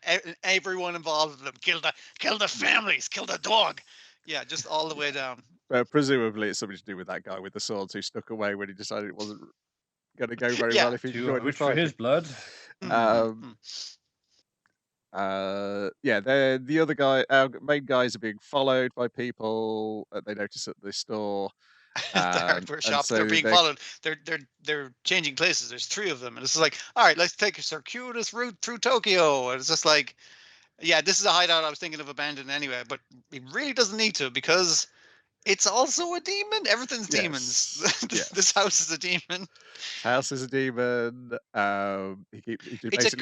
Everyone involved with them. Kill the families. Kill the dog. Yeah, just all the way down. Presumably, it's something to do with that guy with the swords who stuck away when he decided it wasn't going to go very well if he joined for his blood. Yeah, the other guy, our main guys are being followed by people. They notice at the store. The hardware shop, so they're being followed. They're changing places. There's 3 of them, and it's like, all right, let's take a circuitous route through Tokyo. And it's just like, yeah, this is a hideout I was thinking of abandoning anyway, but it really doesn't need to, because it's also a demon. Everything's demons. This house is a demon. House is a demon. It's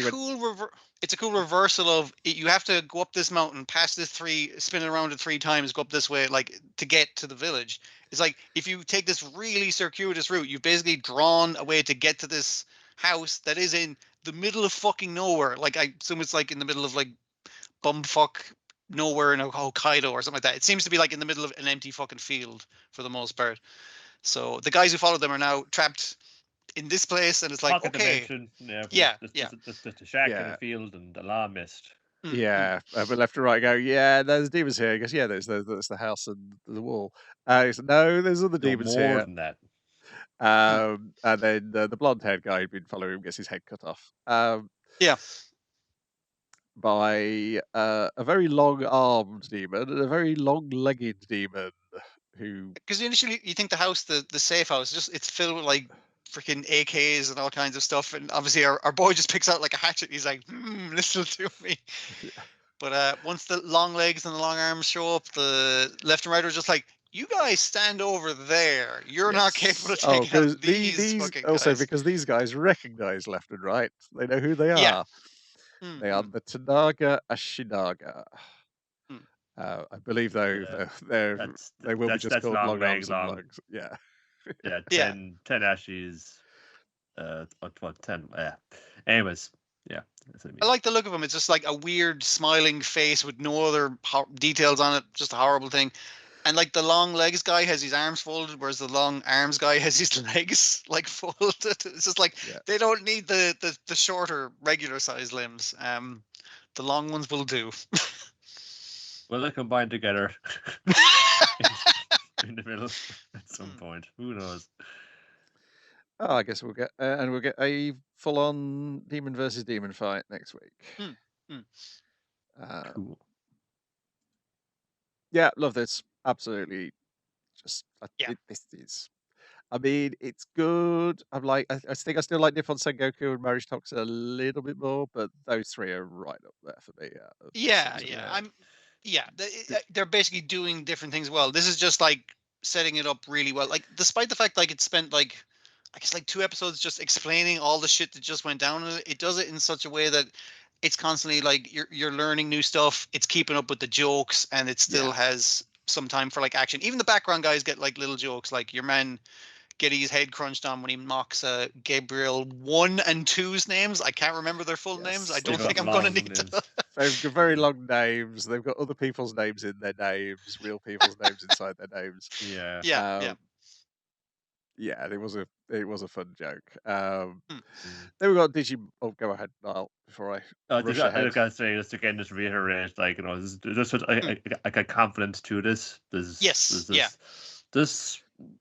a cool reversal of it. You have to go up this mountain, pass this spin around it 3 times, go up this way, like, to get to the village. It's like, if you take this really circuitous route, you've basically drawn a way to get to this house that is in the middle of fucking nowhere. Like, I assume it's like in the middle of like bumfuck nowhere in Hokkaido or something like that. It seems to be like in the middle of an empty fucking field for the most part. So the guys who followed them are now trapped in this place, and it's like, okay, just a shack in a field and the alarm mist. Yeah, but left and right go, yeah, there's demons here. He goes, yeah, there's the house and the wall. He said, no, there's other demons more here. Than that. And then the blonde-haired guy who'd been following him gets his head cut off. By a very long-armed demon and a very long-legged demon who. Because initially you think the house, the safe house, it's filled with like freaking AKs and all kinds of stuff, and obviously our boy just picks out like a hatchet. He's like, this'll do me. But once the long legs and the long arms show up, the left and right are just like, you guys stand over there. You're not capable of taking out these fucking guys. Also, because these guys recognize left and right. They know who they are. Yeah. They are the Tanaga Ashinaga. I believe they will be just called long arms and legs. Yeah. Yeah, 10 ashes. 10. Yeah. Anyways, yeah. I like the look of him. It's just like a weird smiling face with no other details on it. Just a horrible thing. And like the long legs guy has his arms folded, whereas the long arms guy has his legs like folded. It's just like they don't need the shorter regular size limbs. The long ones will do. Well, they combine together in the middle at some point. Who knows? Oh, I guess we'll get a full-on demon versus demon fight next week. Cool. Yeah, love this. Absolutely. Just this is. I mean, it's good. I think I still like Nippon Sengoku and Marriage Toxin a little bit more, but those 3 are right up there for me. They're basically doing different things well. This is just like setting it up really well. Like, despite the fact like it spent like, I guess, like 2 episodes just explaining all the shit that just went down, it does it in such a way that it's constantly like you're learning new stuff. It's keeping up with the jokes, and it still has some time for like action. Even the background guys get like little jokes, like your man getting his head crunched on when he mocks Gabriel 1 and 2's names. I can't remember their full names. I don't think I'm going to need to. They've got very long names. They've got other people's names in their names, real people's names inside their names. Yeah, it was a fun joke. Then we got Digimon. Oh, go ahead, Niall, before I rush ahead. I was gonna say just reiterate, like, there's such a confidence to this.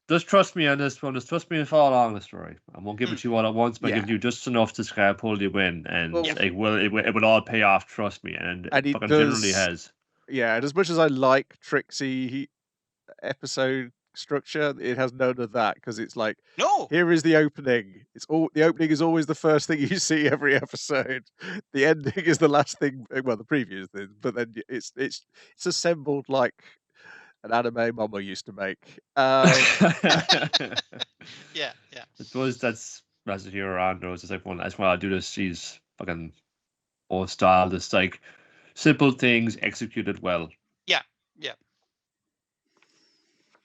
Just trust me on this one. Just trust me and follow along the story. I won't give it to you all at once, but give you just enough to kind of pull you in, and it will all pay off. Trust me, and it fucking generally has. Yeah, and as much as I like Trixie episode structure, it has none of that, because it's like, here is the opening. The opening is always the first thing you see every episode. The ending is the last thing. Well, the preview is the, but then it's assembled like an anime Mama used to make. Yeah. I suppose that's as a hero on knows. It's like, that's why I do this. She's fucking old style. This like Simple things executed well.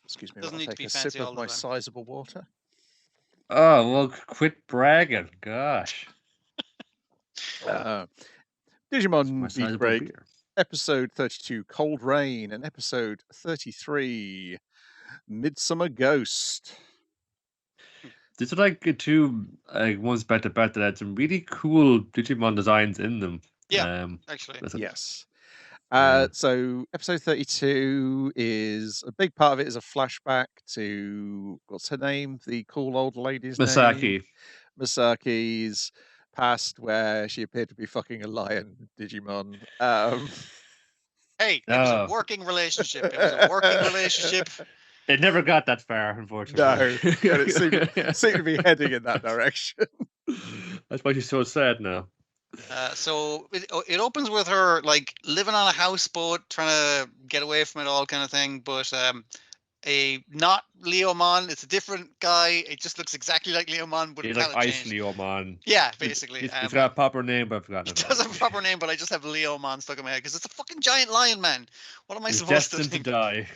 Excuse me, Doesn't while I need to take be a fancy sip all of the my time. sizable water. Oh, well, quit bragging. Gosh. Uh, My Digimon Beat sizable Break, beer. episode 32, Cold Rain, and episode 33, Midsummer Ghost. These are like two ones back to back that had some really cool Digimon designs in them. Yeah, actually. Yes. Yeah. So episode 32 is a big part of it is a flashback to what's her name? The cool old lady's name? Misaki. Misaki's past, where she appeared to be fucking a lion Digimon. Hey, it was a Oh. working relationship. It was a working relationship. It never got that far, unfortunately. No, but it seemed to be heading in that direction. That's why she's so sad now. So it opens with her like living on a houseboat, trying to get away from it all, kind of thing. But a not Leomon, it's a different guy. It just looks exactly like Leomon, but He's it like kind of Ice changed. Leomon. Yeah, basically. He's got a proper name, but I've forgotten He it. does have a proper name, but I just have Leomon stuck in my head because it's a fucking giant lion, man. What am I He's supposed to destined to think? die.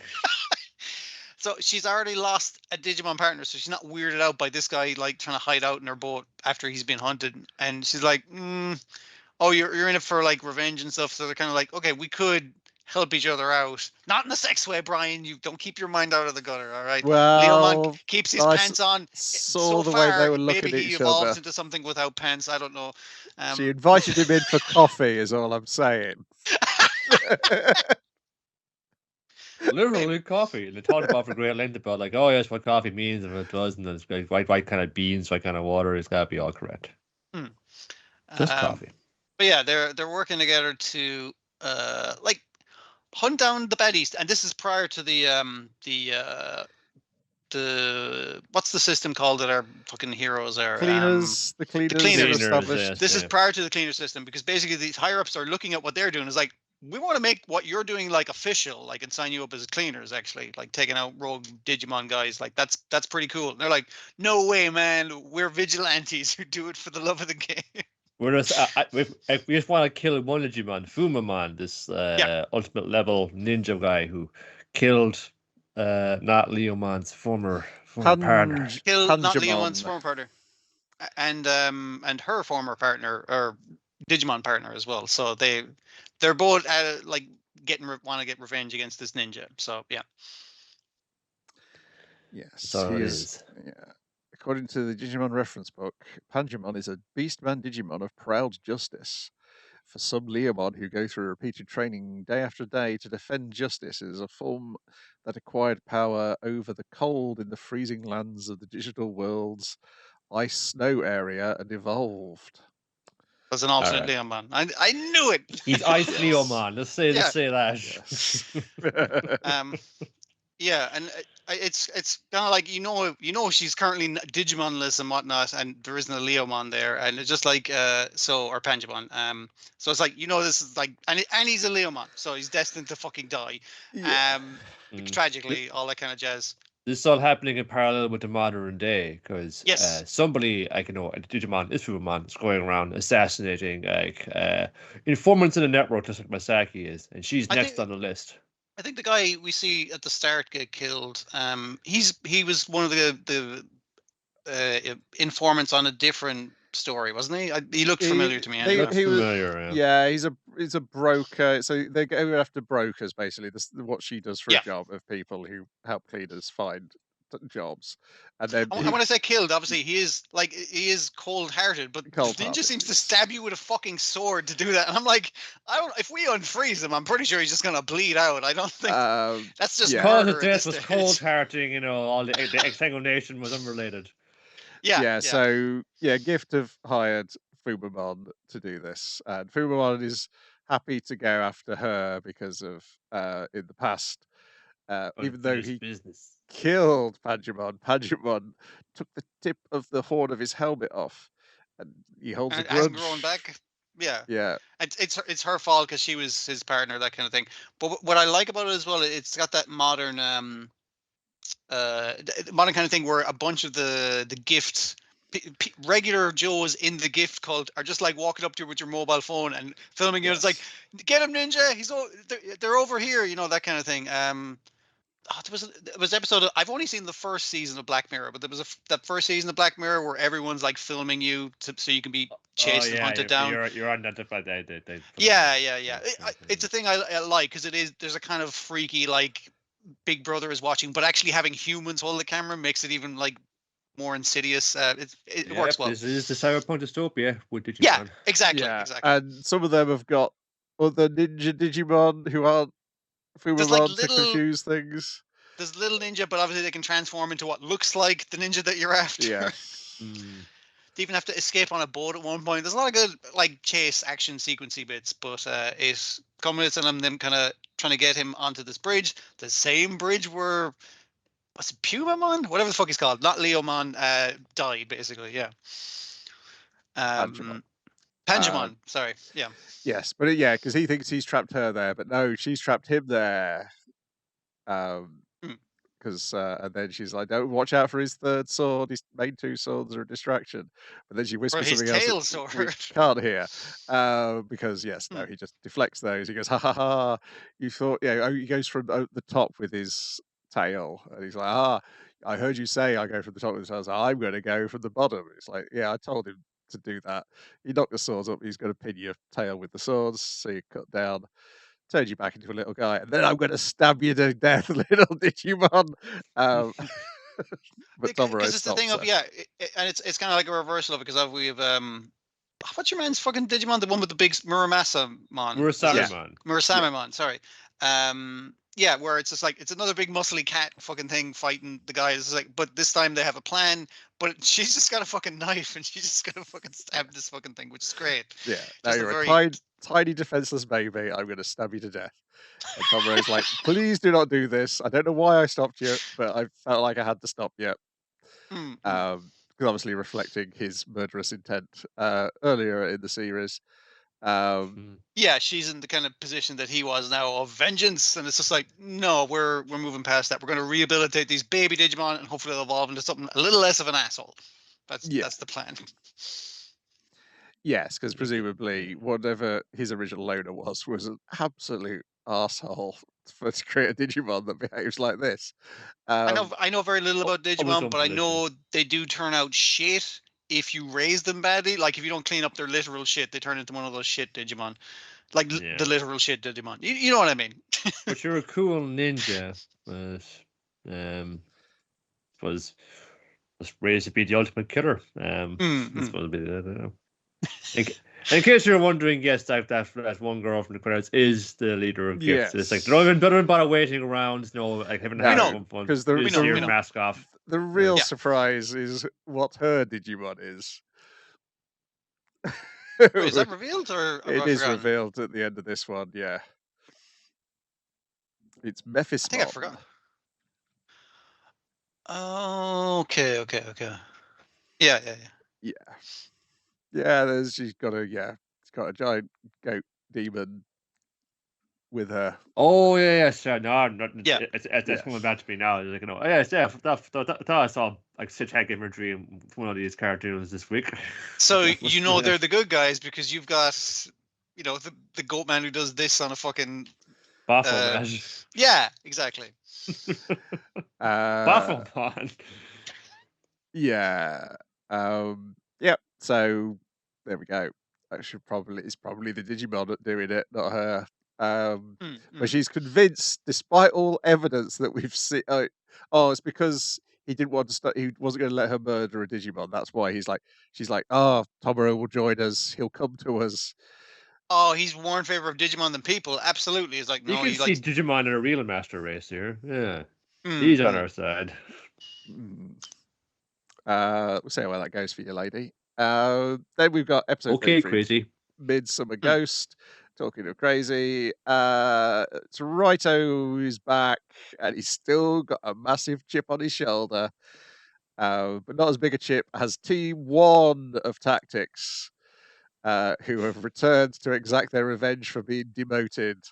So she's already lost a Digimon partner, so she's not weirded out by this guy like trying to hide out in her boat after he's been hunted. And she's like, "Oh, you're in it for like revenge and stuff." So they're kind of like, "Okay, we could help each other out, not in a sex way, Brian. You don't keep your mind out of the gutter, all right?" Well, Leomon keeps his I pants on. saw So the far, way they were looking maybe at he each evolves other. into something without pants. I don't know. She invited him in for coffee, is all I'm saying. Literally coffee. And they talked about for great length about like, oh yes, what coffee means and what it doesn't. And it's like white kind of beans, white kind of water. It's gotta be all correct. Just coffee. But yeah, they're working together to like hunt down the baddies, and this is prior to the what's the system called that our fucking heroes are? Cleaners, the cleaners. Established. Yes, This is prior to the cleaner system, because basically these higher ups are looking at what they're doing. Is like, we want to make what you're doing like official, like, and sign you up as cleaners, actually, like taking out rogue Digimon guys. Like that's pretty cool. And they're like, no way, man, we're vigilantes who do it for the love of the game. We're just, if we just want to kill one Digimon, Fumamon, this ultimate level ninja guy who killed not Leomon's former partner. Killed not Leomon's former partner, and her former partner or Digimon partner as well. So they're both like want to get revenge against this ninja. So yeah. Yes, So he it is. Yeah. According to the Digimon reference book, Panjamon is a beastman Digimon of proud justice. For some Leomon who go through repeated training day after day to defend justice, it is a form that acquired power over the cold in the freezing lands of the digital world's ice snow area and evolved. As an alternate Leomon. I knew it. He's Ice Leomon. Let's say that. Yes. Yeah, and it's kind of like she's currently Digimonless and whatnot, and there isn't a Leomon there, and it's just like or Panjamon. So it's like, this is like, and he's a Leomon, so he's destined to fucking die. Tragically, all that kind of jazz. This is all happening in parallel with the modern day, because somebody, a Digimon, Fumamon, is going around assassinating informants in the network, just like Misaki is, and she's next on the list. I think the guy we see at the start get killed. He was one of the informants on a different story, wasn't he? He looked familiar to me. Anyway. He was familiar. Yeah, he's a broker. So they go after brokers, basically. This what she does for a job of people who help cleaners find jobs. And then when I say killed, obviously he is cold-hearted, but Ninja seems to stab you with a fucking sword to do that. And I'm like, if we unfreeze him, I'm pretty sure he's just gonna bleed out. I don't think that's just because his death was cold-hearted. All the Extangle Nation was unrelated. So Gift have hired Fumamon to do this, and Fumamon is happy to go after her because of in the past, even though he killed Panjamon, Panjamon took the tip of the horn of his helmet off, and he holds a grudge. Hasn't grown back. Yeah. It's her fault because she was his partner, that kind of thing. But what I like about it as well, it's got that modern kind of thing where a bunch of the Gift regular Joes in the gift cult are just like walking up to you with your mobile phone and filming you. It's like, get him, Ninja. They're over here. You know, that kind of thing. There was an episode. I've only seen the first season of Black Mirror, but there was that first season of Black Mirror where everyone's like filming you so you can be chased and hunted down. You're identified. Yeah. It's a thing I like because there's a kind of freaky like Big Brother is watching, but actually having humans hold the camera makes it even like more insidious. It works well. This is the cyberpunk dystopia with Digimon. Yeah, exactly. And some of them have got other ninja Digimon who aren't Fumamon to confuse things. There's little ninja, but obviously they can transform into what looks like the ninja that you're after. Yeah. They even have to escape on a boat at one point. There's a lot of good like chase action sequency bits, but it culminates on them kind of trying to get him onto this bridge, the same bridge where what's it, Pumamon, whatever the fuck he's called, not Leomon, died basically. Yeah. Panjamon, sorry. Yeah. Yes, but because he thinks he's trapped her there, but no, she's trapped him there. Because and then she's like, "Don't watch out for his third sword. His main two swords are a distraction." But then she whispers something else that we can't hear. Because no, he just deflects those. He goes, "Ha ha ha! You thought, he goes from the top with his tail, and he's like, I heard you say I go from the top with the tail. So I'm going to go from the bottom." It's like, I told him to do that. You knock the swords up, he's going to pin your tail with the swords, so you cut down. Turns you back into a little guy, and then I'm going to stab you to death, little Digimon. But Tomura it's the thing of and it's kind of like a reversal of it because we have what's your man's fucking Digimon, the one with the big Murasamon? Murasamon, sorry. Where it's just like it's another big muscly cat fucking thing fighting the guys. It's like, but this time they have a plan. But she's just got a fucking knife and she's just gonna fucking stab this fucking thing, which is great. Yeah, now you're a tiny defenseless baby. I'm gonna stab you to death. And Tomura's like, please do not do this. I don't know why I stopped you, but I felt like I had to stop you. Because obviously reflecting his murderous intent earlier in the series. She's in the kind of position that he was now of vengeance, and it's just like, no, we're moving past that. We're going to rehabilitate these baby Digimon, and hopefully they'll evolve into something a little less of an asshole. That's the plan. Yes, because presumably whatever his original owner was an absolute arsehole to create a Digimon that behaves like this. I know very little about Digimon, but I know they do turn out shit if you raise them badly. Like if you don't clean up their literal shit, they turn into one of those shit Digimon. Like the literal shit Digimon. You know what I mean? But you're a cool ninja. Was raised to be the ultimate killer. That's supposed to be the in case you're wondering, yes, that one girl from the crowds is the leader of Gifts. It's like they're even better about waiting around, like having fun because the mask off. The real surprise is what her Digimon is. Wait, is that revealed or it is revealed at the end of this one? Yeah, it's Mephismon. I think I forgot. Oh, okay. Yeah. She's got a giant goat demon with her. Oh yes, it's coming back to me now. Like, that I saw like such heck imagery in one of these cartoons this week. So they're the good guys because you've got the goat man who does this on a fucking Baphomet. Yeah, exactly. Baphomet. Yeah. Yep. So there we go. It's probably the Digimon doing it, not her. But she's convinced, despite all evidence that we've seen. It's because he didn't want to. He wasn't going to let her murder a Digimon. That's why she's like, Tomura will join us. He'll come to us. Oh, he's more in favor of Digimon than people. Absolutely, he's like, no. You can see Digimon in a real master race here. Yeah, he's on our side. We'll see how well that goes for you, lady. Then we've got episode. Okay, crazy. Midsummer Ghost. Talking of crazy, Raito is back, and he's still got a massive chip on his shoulder, but not as big a chip as Team 1 of Tactics, who have returned to exact their revenge for being demoted.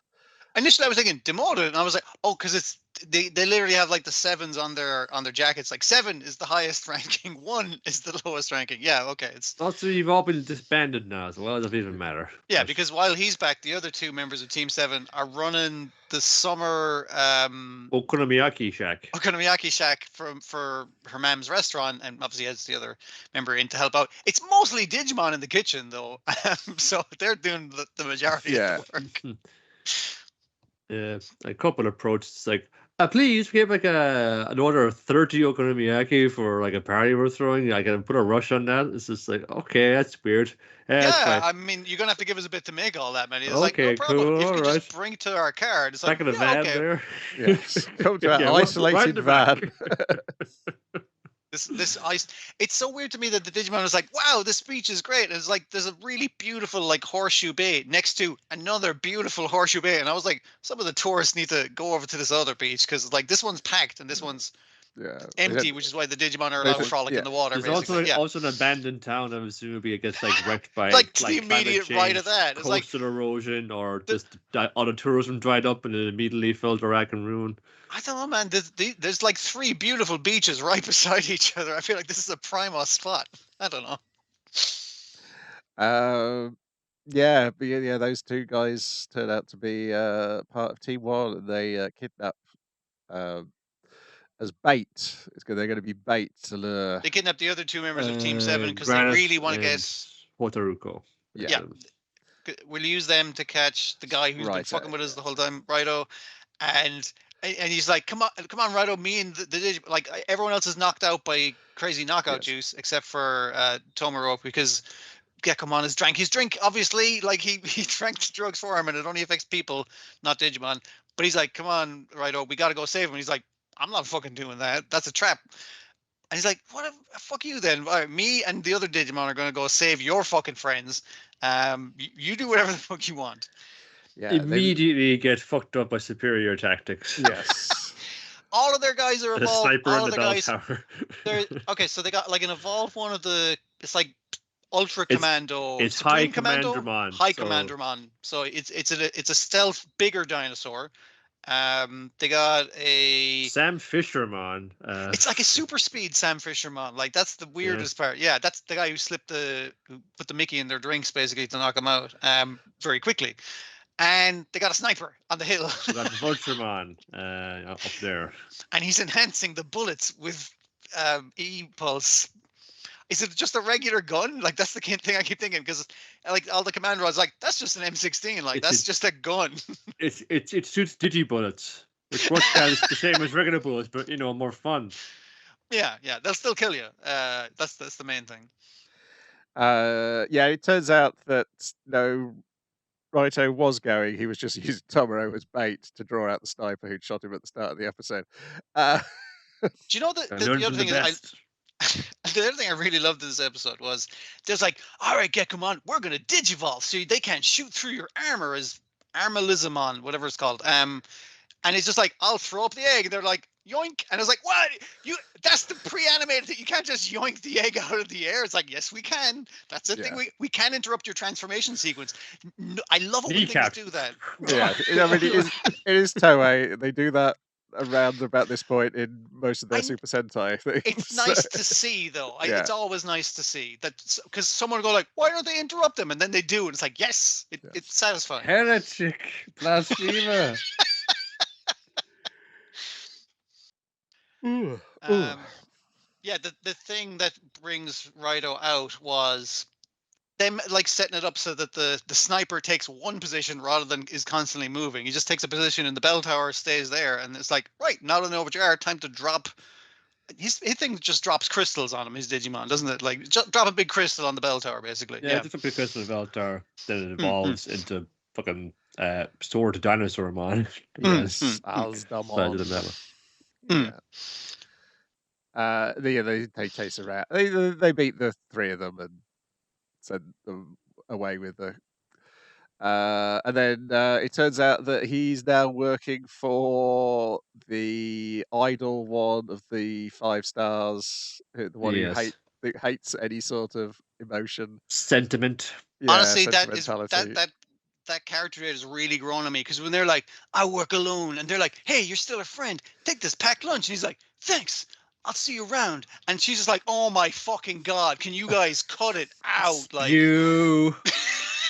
Initially, I was thinking demoted, and I was like, oh, because it's they literally have like the 7s on their jackets. Like 7 is the highest ranking, 1 is the lowest ranking. Yeah, okay. It's Also, you've all been disbanded now, so well, it doesn't even matter. yeah, But because while he's back, the other 2 members of Team 7 are running the summer Okonomiyaki Shack. Okonomiyaki Shack for her mom's restaurant, and obviously has the other member in to help out. It's mostly Digimon in the kitchen though, so they're doing the majority of the work. Yeah, a couple approaches like, please give like another 30 okonomiyaki for like a party we're throwing. I can put a rush on that. It's just like, okay, that's weird. Yeah, I mean, you're gonna have to give us a bit to make all that, man. It's like, no Okay, problem. cool, If you could alright. just bring it to our card, it's Back like, in the yeah, van okay. there. Yes, come to our Yeah, right in isolated the back. van. This ice. It's so weird to me that the Digimon is like, wow, this beach is great. And it's like there's a really beautiful like horseshoe bay next to another beautiful horseshoe bay, and I was like, some of the tourists need to go over to this other beach because like this one's packed and this one's empty, which is why the Digimon are allowed to frolic in the water. There's basically. also an abandoned town that presumably gets like wrecked by like like the immediate right of that. It's like coastal erosion, or just all the tourism dried up and it immediately fell to rack and ruin. I don't know, man. There's like 3 beautiful beaches right beside each other. I feel like this is a prima spot. I don't know. Yeah, but yeah, those 2 guys turned out to be part of Team 1, and they kidnap as bait. They're going to be bait to lure. They kidnapped the other 2 members of Team 7 because they really want to get Hotaruko. Yeah. We'll use them to catch the guy who's been fucking with us the whole time, Raito. And he's like, come on, Raito, me and the like everyone else is knocked out by crazy knockout juice except for Tomoro, because Gekomon has drank his drink, obviously. Like he drank the drugs for him, and it only affects people, not Digimon. But he's like, come on, Raito, we gotta go save him. And he's like, I'm not fucking doing that. That's a trap. And he's like, what? Fuck you then. Me and the other Digimon are gonna go save your fucking friends. You do whatever the fuck you want. Yeah, immediately get fucked up by superior tactics. Yes. All of their guys are evolved. Sniper all in of the their bell guys. Tower. Okay, so they got like an evolved one of the. It's like Ultra Commando. It's Supreme High Commando. Commandermon. High Commandermon. So it's a stealth bigger dinosaur. They got a Sam Fisherman. It's like a super speed Sam Fisherman. Like that's the weirdest part. Yeah, that's the guy who put the Mickey in their drinks basically to knock them out very quickly. And they got a sniper on the hill. They got Vultureman up there. And he's enhancing the bullets with E-Pulse. Is it just a regular gun? Like that's the thing I keep thinking, because like all the commander was like, that's just an M16. Like that's just a gun. It shoots digi-bullets, which works as the same as regular bullets, but more fun. Yeah, they'll still kill you. That's the main thing. Yeah, it turns out that Raito was going. He was just using Tomoro as bait to draw out the sniper who'd shot him at the start of the episode. Do you know that the other thing is the other thing I really loved in this episode was there's like, all right, Gekomon, we're gonna digivolve so they can't shoot through your armor as Armalizamon, whatever it's called. And it's just like, I'll throw up the egg, and they're like, yoink, and it's like, what? That's the pre-animated thing. You can't just yoink the egg out of the air. It's like, yes, we can. That's the thing. We can interrupt your transformation sequence. No, I love it when things do that. Yeah, I mean, it is Toei. They do that around about this point in most of their Super Sentai things. It's nice to see, though. It's always nice to see that, because someone will go like, why don't they interrupt them? And then they do, and it's like, yes, it's satisfying. Heretic, blasphemer. Yeah, the thing that brings Raito out was them like setting it up so that the sniper takes one position rather than is constantly moving. He just takes a position in the bell tower, stays there, and it's like, right, now that I know what you are, time to drop. His thing just drops crystals on him, his Digimon, doesn't it? Like, just drop a big crystal on the bell tower, basically. Yeah, just a big crystal on the bell tower. Then it evolves into fucking Sword Dinosaur Mon. Yes, they chase around. They beat the 3 of them and send them away with the. And then it turns out that he's now working for the idol one of the 5 stars, the one who hates any sort of emotion, sentiment. Honestly, that that character trait has really grown on me, because when they're like, I work alone, and they're like, hey, you're still a friend, take this packed lunch, and he's like, thanks, I'll see you around, and she's just like, oh my fucking god, can you guys cut it out? Like, you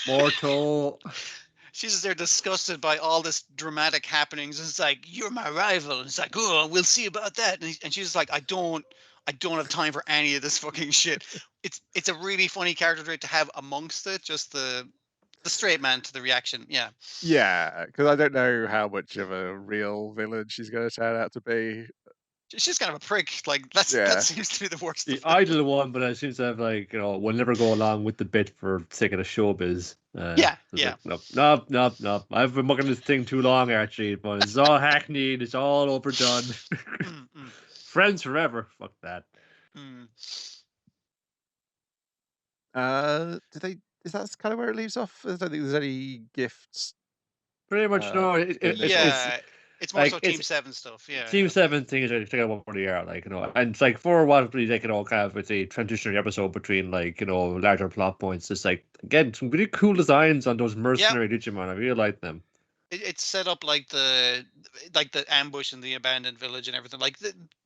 mortal. she's just there disgusted by all this dramatic happenings. It's like, you're my rival, and it's like, oh, we'll see about that, and she's just like, I don't have time for any of this fucking shit. It's a really funny character trait to have amongst it, just the straight man to the reaction. Yeah. Yeah, because I don't know how much of a real villain she's going to turn out to be. She's kind of a prick. Like, that seems to be the worst. The idle one, but it seems to have, like, will never go along with the bit for sake of the showbiz. Yeah. Like, no. I've been mucking this thing too long, Archie, but it's all hackneyed, it's all overdone. Friends forever. Fuck that. Is that kind of where it leaves off? I don't think there's any gifts. Pretty much, no. It's more like, so Team 7 stuff. Yeah. Team 7 thing is like, check out what they are, like, and it's like for what it's like, kind of, it's a transitionary episode between, like, larger plot points. It's like, again, some really cool designs on those mercenary Digimon. I really like them. It's set up like the ambush in the abandoned village and everything. Like,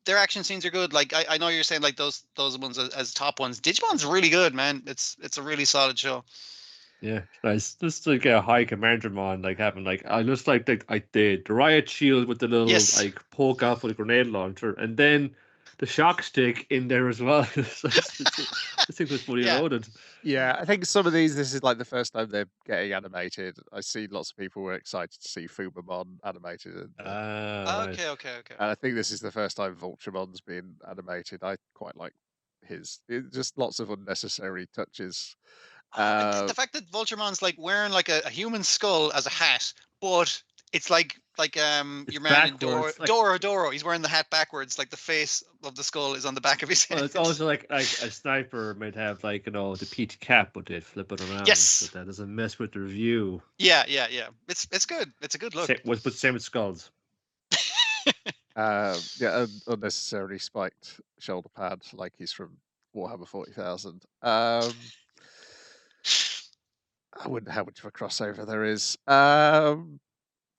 their action scenes are good. Like, I know you're saying like those ones as top ones. Digimon's really good, man. It's a really solid show. Yeah, nice. Just like a high Commandramon, like having like I just like the riot shield with the little like poke off with a grenade launcher, and then the shock stick in there as well. I think was fully loaded. Yeah, I think some of these, this is like the first time they're getting animated. I see lots of people were excited to see Fumamon animated. Okay. And I think this is the first time Vulturemon's been animated. I quite like just lots of unnecessary touches. The fact that Vulturemon's like wearing like a human skull as a hat, but it's like your man in Doro. He's wearing the hat backwards, like the face of the skull is on the back of his head. Well, it's also like a sniper might have like the peach cap, but they flip it around. Yes, so that doesn't mess with their view. Yeah. It's good. It's a good look. Same with skulls. Unnecessarily spiked shoulder pad, like he's from Warhammer 40,000. I wouldn't know how much of a crossover there is.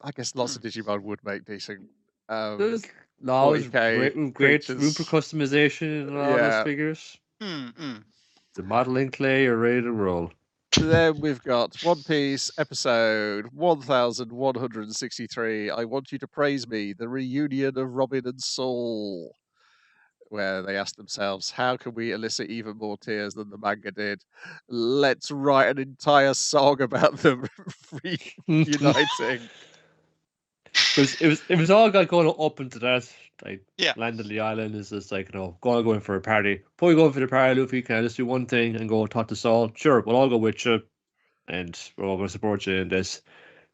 I guess lots of Digimon would make decent. There's great room for customization in all those figures. The modeling clay are ready to roll. Then we've got One Piece episode 1163. I Want You to Praise Me, the reunion of Robin and Soul, where they ask themselves, how can we elicit even more tears than the manga did? Let's write an entire song about them reuniting. It was all going up into that. Like, land on the island is just like, going for a party. Before we go for the party, Luffy, can I just do one thing and go talk to Saul? Sure, we'll all go with you, and we're all going to support you in this.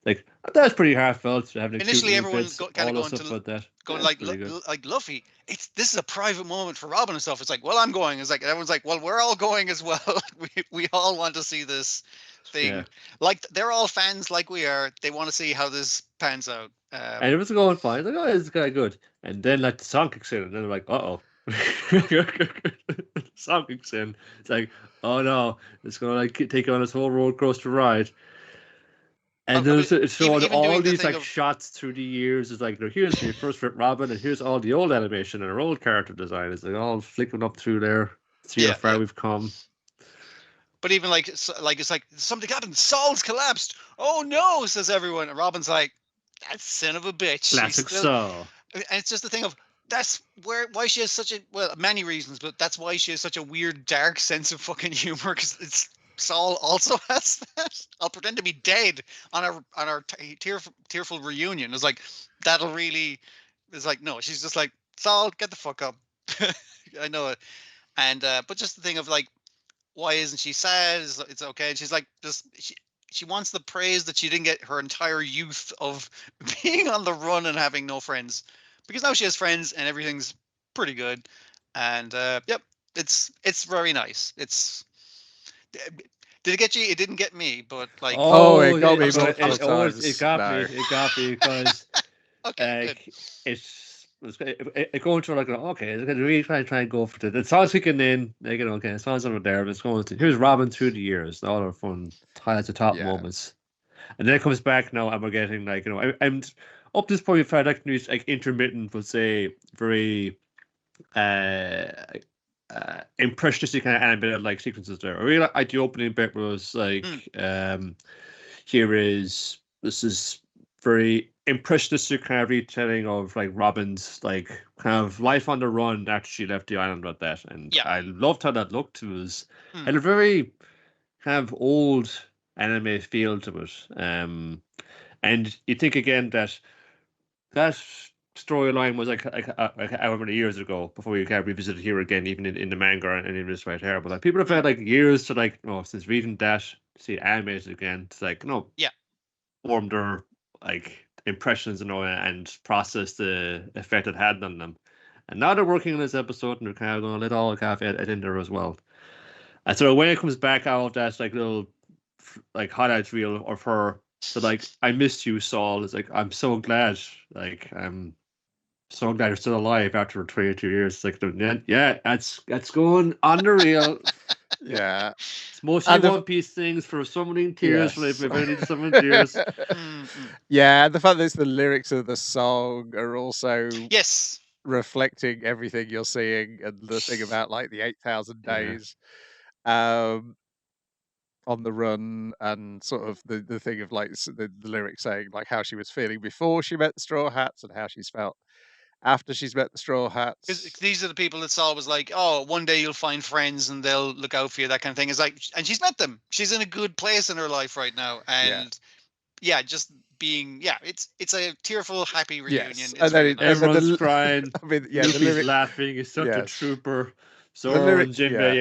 Like, that's pretty heartfelt. Having initially, everyone kind of going like Luffy. This is a private moment for Robin and stuff. It's like, well, I'm going. It's like everyone's like, well, we're all going as well. we all want to see this thing. Yeah. Like, they're all fans, like we are. They want to see how this pans out. And it was going fine. Like, it's kind of good. And then like the song kicks in, and then they're like, uh-oh. The song kicks in. It's like, oh no, it's gonna like take on this whole roller coaster ride. And then it's showing all these like shots through the years. It's like, here's your first Robin, and here's all the old animation and our old character design. It's like all flicking up through there. See how far we've come. But even like it's like something happened. Saul's collapsed. Oh no, says everyone. And Robin's like, that son of a bitch. Classic Saul. And it's just the thing of that's why she has such many reasons, but that's why she has such a weird, dark sense of fucking humor, because Saul also has that. I'll pretend to be dead on our tearful reunion. It's like that'll really. It's like no, she's just like Saul, get the fuck up. I know it, and but just the thing of like, why isn't she sad? It's okay. And she's like she wants the praise that she didn't get her entire youth of being on the run and having no friends, because now she has friends and everything's pretty good. And it's very nice. Did it get you? It didn't get me, but like it got me. It got me because okay, it's going through like, okay, it's going to really try and go for the songs kicking in, like, okay, songs over there, but it's going to, here's Robin through the years, all our fun highlights the top moments. And then it comes back now, and we're getting like and up to this point we've had like these like intermittent, we'll say, very impressionistic kind of animated like sequences there. I really like the opening bit was like this is very impressionistic kind of retelling of like Robin's like kind of life on the run after she left the island with that. And I loved how that looked. It was had a very kind of old anime feel to it. And you think again that storyline was like however many years ago before we kind of revisited here again, even in the manga and in this right here. But like people have had like years to like since reading that, see it animated again, to like form their like impressions and process the effect it had on them. And now they're working on this episode and they're kind of going to let all kind of it in there as well. And so when it comes back out of that like little like highlights reel of her, so like I missed you, Saul. It's like I'm so glad, like I'm so glad you're still alive after 22 years. It's like yeah, that's going on the reel. Yeah, it's mostly One Piece things for summoning tears. Yes. If I need to summon tears. Yeah, the fact that the lyrics of the song are also reflecting everything you're seeing, and the thing about like the 8,000 days on the run, and sort of the thing of like the lyrics saying like how she was feeling before she met the Straw Hats and how she's felt after she's met the Straw Hats. Because these are the people that Saul was like, oh, one day you'll find friends and they'll look out for you, that kind of thing. It's like, and she's met them. She's in a good place in her life right now, and just being it's a tearful, happy reunion. Yes. And then everyone's crying. I mean, Luffy's laughing. He's such a trooper. Zoro and Jinbei,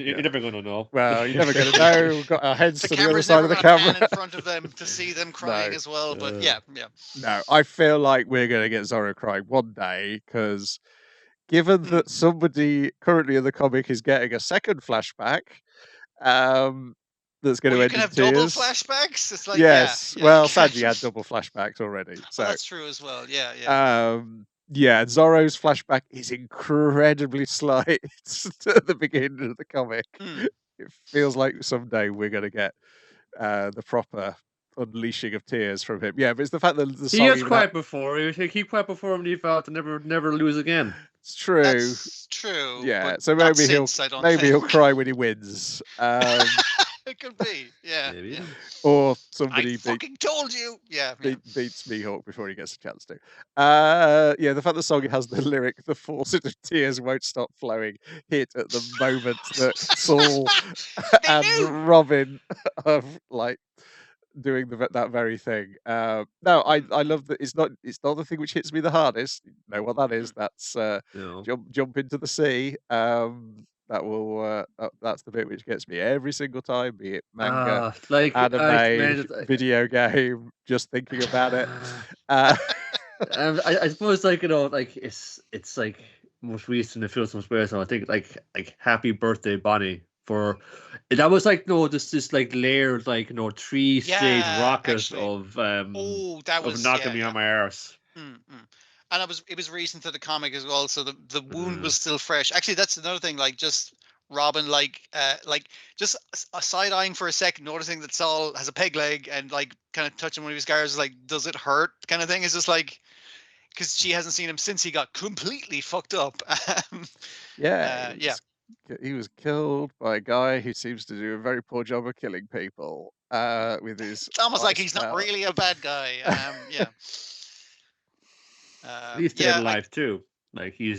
you're never going to know. Well, you're never going to know. We've got our heads to the other side of the camera in front of them to see them crying as well. But no, I feel like we're going to get Zoro crying one day, because given that somebody currently in the comic is getting a second flashback, that's going to end in tears. Double flashbacks. It's like well, Sanji had double flashbacks already, so that's true as well. Zoro's flashback is incredibly slight at the beginning of the comic. It feels like someday we're going to get the proper unleashing of tears from him. Yeah, but it's the fact that the song he has cried before. He cried before him. He vowed to never lose again. It's true. That's true. Yeah, so maybe he'll cry when he wins. It could be, Maybe. Or somebody fucking told you. Beats Mihawk before he gets a chance to. The fact the song has the lyric, "The faucet of tears won't stop flowing," hit at the moment that Saul and Robin are like doing that very thing. No, I love that. It's not the thing which hits me the hardest. You know what that is? That's jump into the sea. That will that's the bit which gets me every single time, be it manga, anime, video game, just thinking about it. I suppose it's like most recent, it feels so much better. So I think like Happy Birthday Bonnie, for that was like this like layered 3-stage rocket of knocking me on my arse. And it was recent to the comic as well, so the wound was still fresh. Actually, that's another thing. Like just Robin, just side eyeing for a second, noticing that Saul has a peg leg, and like kind of touching one of his scars, like, does it hurt? Kind of thing. It's just like, because she hasn't seen him since he got completely fucked up. He was killed by a guy who seems to do a very poor job of killing people. With his, it's almost like he's not really a bad guy. He's stayed alive too. Like he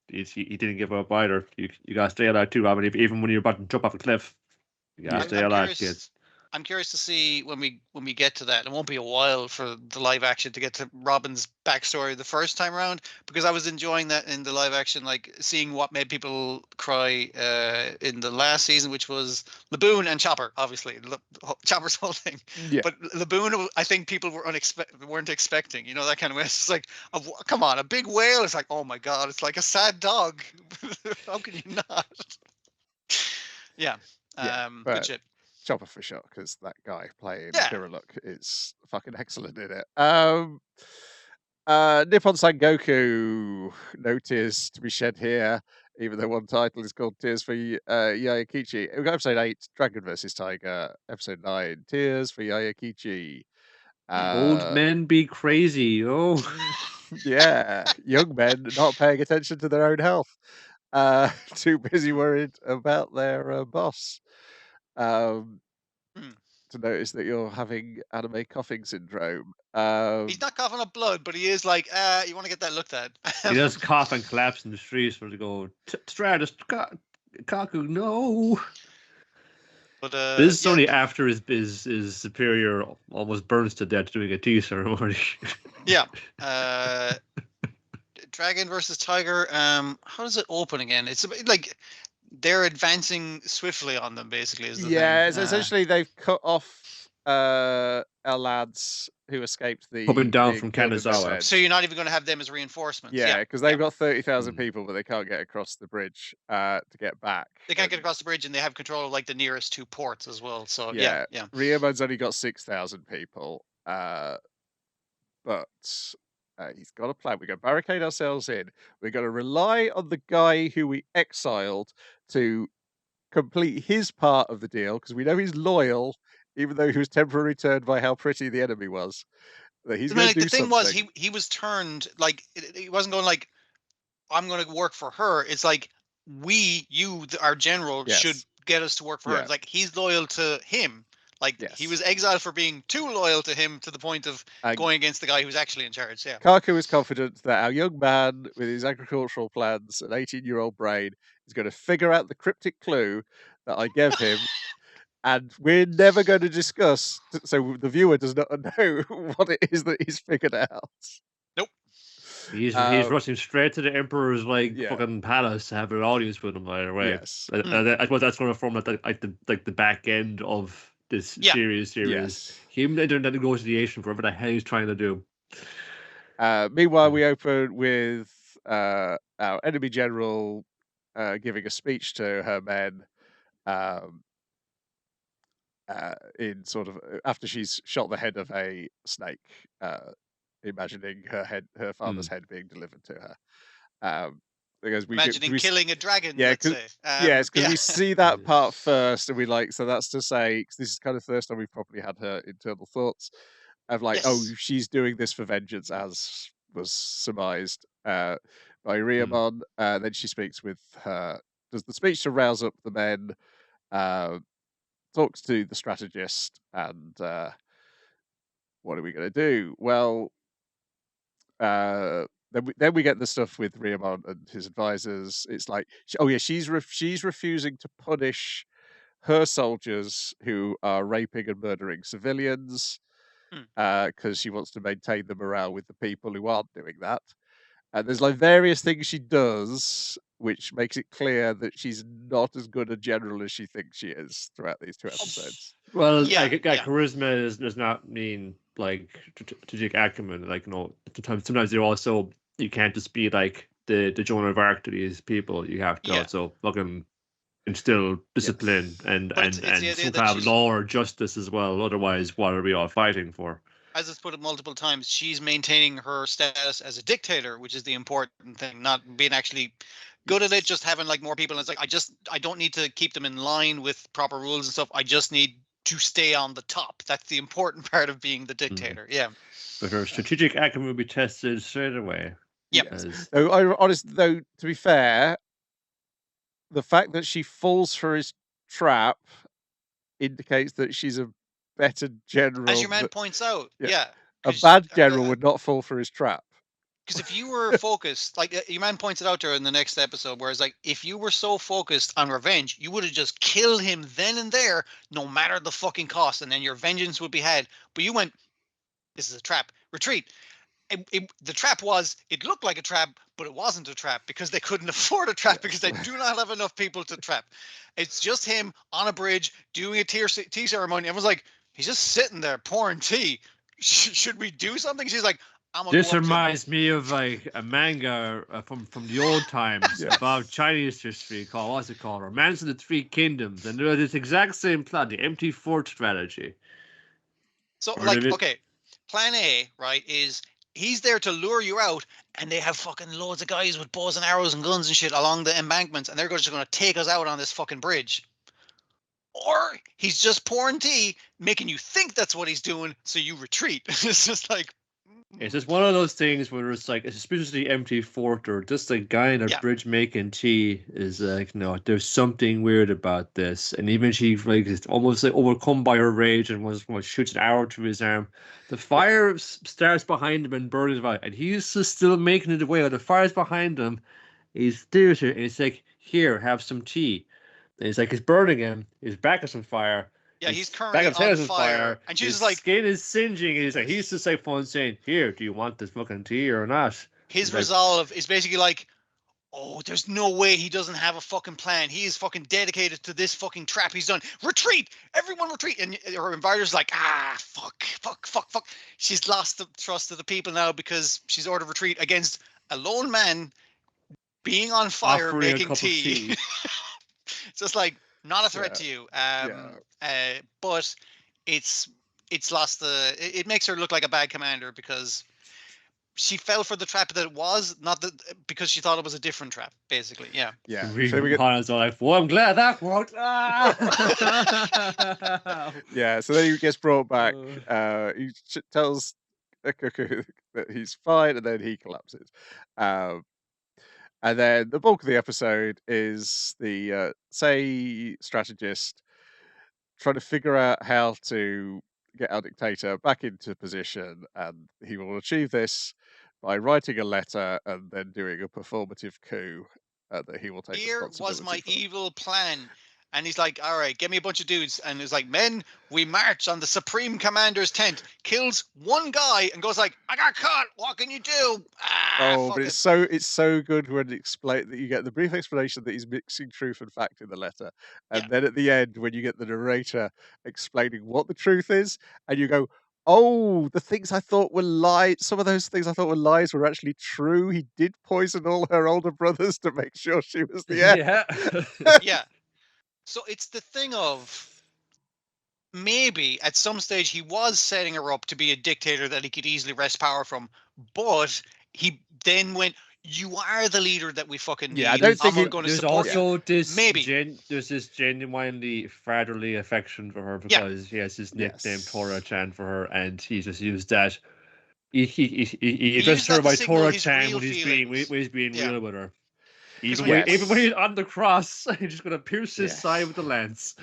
didn't give up either. You gotta stay alive too, Robin. Even when you're about to jump off a cliff, you gotta stay alive, kids. I'm curious to see when we get to that. It won't be a while for the live action to get to Robin's backstory the first time around, because I was enjoying that in the live action, like seeing what made people cry in the last season, which was Laboon and Chopper, obviously. Chopper's whole thing. Yeah. But Laboon, I think people weren't expecting, that kind of way. It's just like, come on, a big whale. It's like, oh my God, it's like a sad dog. How can you not? Good shit. Chopper for sure, because that guy playing Kirilluk is fucking excellent in it. Nippon Sangoku, no tears to be shed here. even though one title is called Tears for Yayakichi. We've got episode 8, Dragon vs. Tiger. Episode 9, Tears for Yayakichi. Old men be crazy, oh. Yeah, young men not paying attention to their own health. Too busy worried about their boss. To notice that you're having anime coughing syndrome. He's not coughing up blood, but he is like, you want to get that looked at. He does cough and collapse in the streets where they go, Stratus, Kaku, no. But this is only after his superior almost burns to death doing a tea ceremony. Yeah. Dragon versus Tiger. How does it open again? It's like they're advancing swiftly on them, basically. Is the thing. So essentially they've cut off our lads who escaped the coming down from killed in their Kanazawa. bed. So you're not even going to have them as reinforcements. Yeah, because they've got 30,000 Mm. people, but they can't get across the bridge to get back. They can't get across the bridge, and they have control of like the nearest 2 ports as well. So yeah. Ryomon's only got 6,000 people, but he's got a plan. We're going to barricade ourselves in. We're going to rely on the guy who we exiled to complete his part of the deal, because we know he's loyal, even though he was temporarily turned by how pretty the enemy was. That he's going to do the thing something. was, he was turned, like, he wasn't going like, I'm going to work for her. It's like, our general should get us to work for her. It's like, he's loyal to him. Like, he was exiled for being too loyal to him, to the point of going against the guy who was actually in charge. Yeah. Kaku is confident that our young man with his agricultural plans, an 18-year-old brain, is going to figure out the cryptic clue that I gave him. And we're never going to discuss, so the viewer does not know what it is that he's figured out. Nope. He's rushing straight to the Emperor's fucking palace to have an audience with him right away. Yes. I suppose that's going to form like the back end of this series. Yes. Him entering that negotiation for whatever the hell he's trying to do. Meanwhile, we open with our enemy general giving a speech to her men. In sort of after she's shot the head of a snake, imagining her father's head being delivered to her. Because imagining killing a dragon. Because we see that part first, and we so that's to say, cause this is kind of the first time we've probably had her internal thoughts of oh, she's doing this for vengeance, as was surmised by Ryomon. Then she speaks with her, does the speech to rouse up the men. Talks to the strategist, and what are we going to do? Well, then we get the stuff with Ryomon and his advisors. It's like, she's refusing to punish her soldiers who are raping and murdering civilians, because she wants to maintain the morale with the people who aren't doing that. And there's various things she does, which makes it clear that she's not as good a general as she thinks she is throughout these 2 episodes. Well, charisma does not mean strategic acumen. Sometimes you're also, you can't just be like the Joan of Arc to these people. You have to also fucking instill discipline and some kind of law or justice as well. Otherwise, what are we all fighting for? As it's put it multiple times, she's maintaining her status as a dictator, which is the important thing, not being actually good at it, just having more people. And it's I don't need to keep them in line with proper rules and stuff. I just need to stay on the top. That's the important part of being the dictator. Yeah. But her strategic acumen will be tested straight away. Yep. Though, to be fair, the fact that she falls for his trap indicates that she's a better general. As your man points out, a bad general would not fall for his trap. Because if you were focused, your man points it out to her in the next episode, whereas if you were so focused on revenge, you would have just killed him then and there, no matter the fucking cost, and then your vengeance would be had. But you went, this is a trap, retreat. The trap it looked like a trap, but it wasn't a trap, because they couldn't afford a trap, because they do not have enough people to trap. It's just him on a bridge doing a tea ceremony. Everyone's like, he's just sitting there pouring tea. Should we do something? She's like, this reminds me of a manga from the old times about Chinese history called, what's it called? Romance of the Three Kingdoms. And they're this exact same plot, the empty fort strategy. So, okay, plan A, right, is he's there to lure you out, and they have fucking loads of guys with bows and arrows and guns and shit along the embankments, and they're just going to take us out on this fucking bridge. Or he's just pouring tea, making you think that's what he's doing, so you retreat. It's just like, It's just one of those things where it's like a suspiciously empty fort, or just a guy in a Yeah. bridge making tea is like, no, there's something weird about this. And even she like is almost like overcome by her rage and was shoots an arrow to his arm. The fire starts behind him and burns him out, and he's just still making it away. The fire's behind him. He's stares at it, and he's like, "Here, have some tea." And he's like, it's burning him. His back is on fire. yeah, his he's back currently of his head on is fire, and she's his just like, skin is singeing. And he's just like phone saying, "Here, do you want this fucking tea or not?" his He's like, resolve is basically like, oh, there's no way he doesn't have a fucking plan. He is fucking dedicated to this fucking trap he's done. Retreat! Everyone retreat! And her invitor's like, fuck. She's lost the trust of the people now because she's ordered retreat against a lone man being on fire offering a making cup of tea. tea. It's just like, not a threat Yeah. to you. But it's lost it makes her look like a bad commander because she fell for the trap that it was, not that because she thought it was a different trap, basically. Yeah. Yeah. Really, So we get, Hana's all like, "Well, I'm glad that worked." yeah. So then he gets brought back. Uh, He tells Cuckoo that he's fine, and then he collapses. And then the bulk of the episode is the Sei strategist trying to figure out how to get our dictator back into position, and he will achieve this by writing a letter and then doing a performative coup that he will take Here responsibility was my for. evil plan. And he's like, all right, get me a bunch of dudes. And he's like, men, we march on the Supreme Commander's tent. Kills one guy and goes like, I got caught. What can you do? Oh, Fuck but it. it's so good when explain that you get the brief explanation that he's mixing truth and fact in the letter, and Yeah. then at the end when you get the narrator explaining what the truth is, and you go, "Oh, the things I thought were lies. Some of those things I thought were lies were actually true. He did poison all her older brothers to make sure she was the heir." yeah. Yeah. So it's the thing of maybe at some stage he was setting her up to be a dictator that he could easily wrest power from, but he then went, you are the leader that we fucking need. Yeah, I don't think I'm he- going to There's support you. also this Maybe. there's this genuinely fatherly affection for her because he has his nickname Yes. Tora Chan for her, and he just used that. He used addressed that her to by signal Tora his Chan real when he's being feelings. Yeah. real with her. 'Cause Even when- when he's on the cross, he's just gonna pierce his Yes. side with the lance.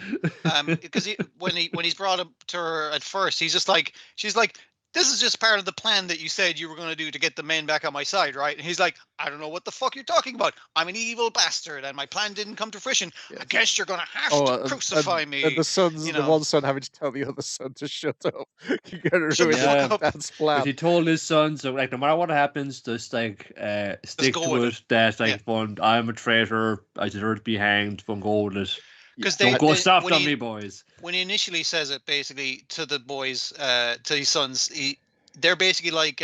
Because when he's brought up to her at first, he's just like, she's like, this is just part of the plan that you said you were going to do to get the men back on my side, right? And he's like, I don't know what the fuck you're talking about. I'm an evil bastard, and my plan didn't come to fruition. I Yes. guess you're going to have Oh, to crucify me. and the sons, you the know. one son having to tell the other son to shut up. You're going to Shut ruin the fuck his up. dad's But plan. he told his son, so like no matter what happens, just like stick go to with it. That like Yeah. fun, I'm a traitor. I deserve to be hanged. But go with it. Because Don't go soft when on he- me, boys. when he initially says it basically to the boys, to his sons, they're basically like,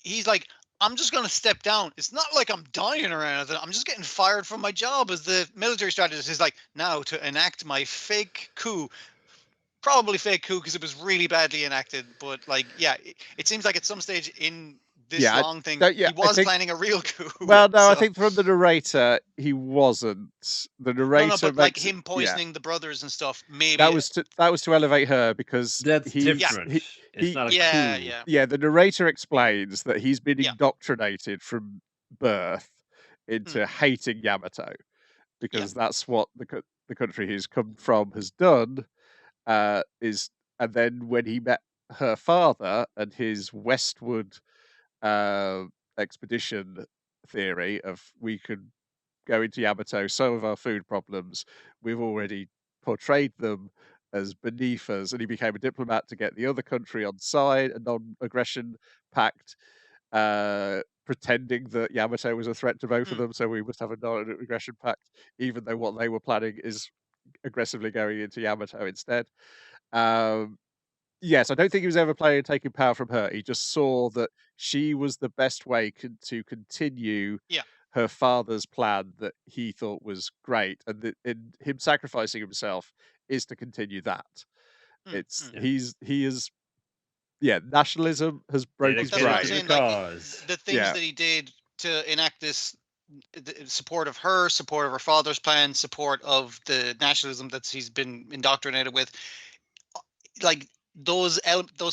he's like, I'm just going to step down. It's not like I'm dying or anything. I'm just getting fired from my job as the military strategist. He's like, now to enact my fake coup. Probably fake coup because it was really badly enacted. But like, yeah, it seems like at some stage in this Yeah, long thing, yeah, he I was think- planning a real coup. Well, no, I So- think from the narrator, he wasn't. The narrator no, but like makes it- him poisoning the brothers and stuff. Maybe that was to elevate her because That's he, different. he- It's not a yeah, coup. yeah. yeah, the narrator explains that he's been Yeah. indoctrinated from birth into hating Yamato because that's what the country he's come from has done. And then when he met her father and his westward expedition theory of we could go into Yamato, solve our food problems, we've already portrayed them as beneath us, and he became a diplomat to get the other country on side, a non-aggression pact, pretending that Yamato was a threat to both of them, so we must have a non-aggression pact, even though what they were planning is aggressively going into Yamato instead. Yes, I don't think he was ever planning on taking power from her. He just saw that she was the best way to continue her father's plan that he thought was great, and him sacrificing himself is to continue that. He nationalism has broke his That's what I'm brain. saying, Cause. the things Yeah. that he did to enact this support of her father's plan, support of the nationalism that he's been indoctrinated with, like those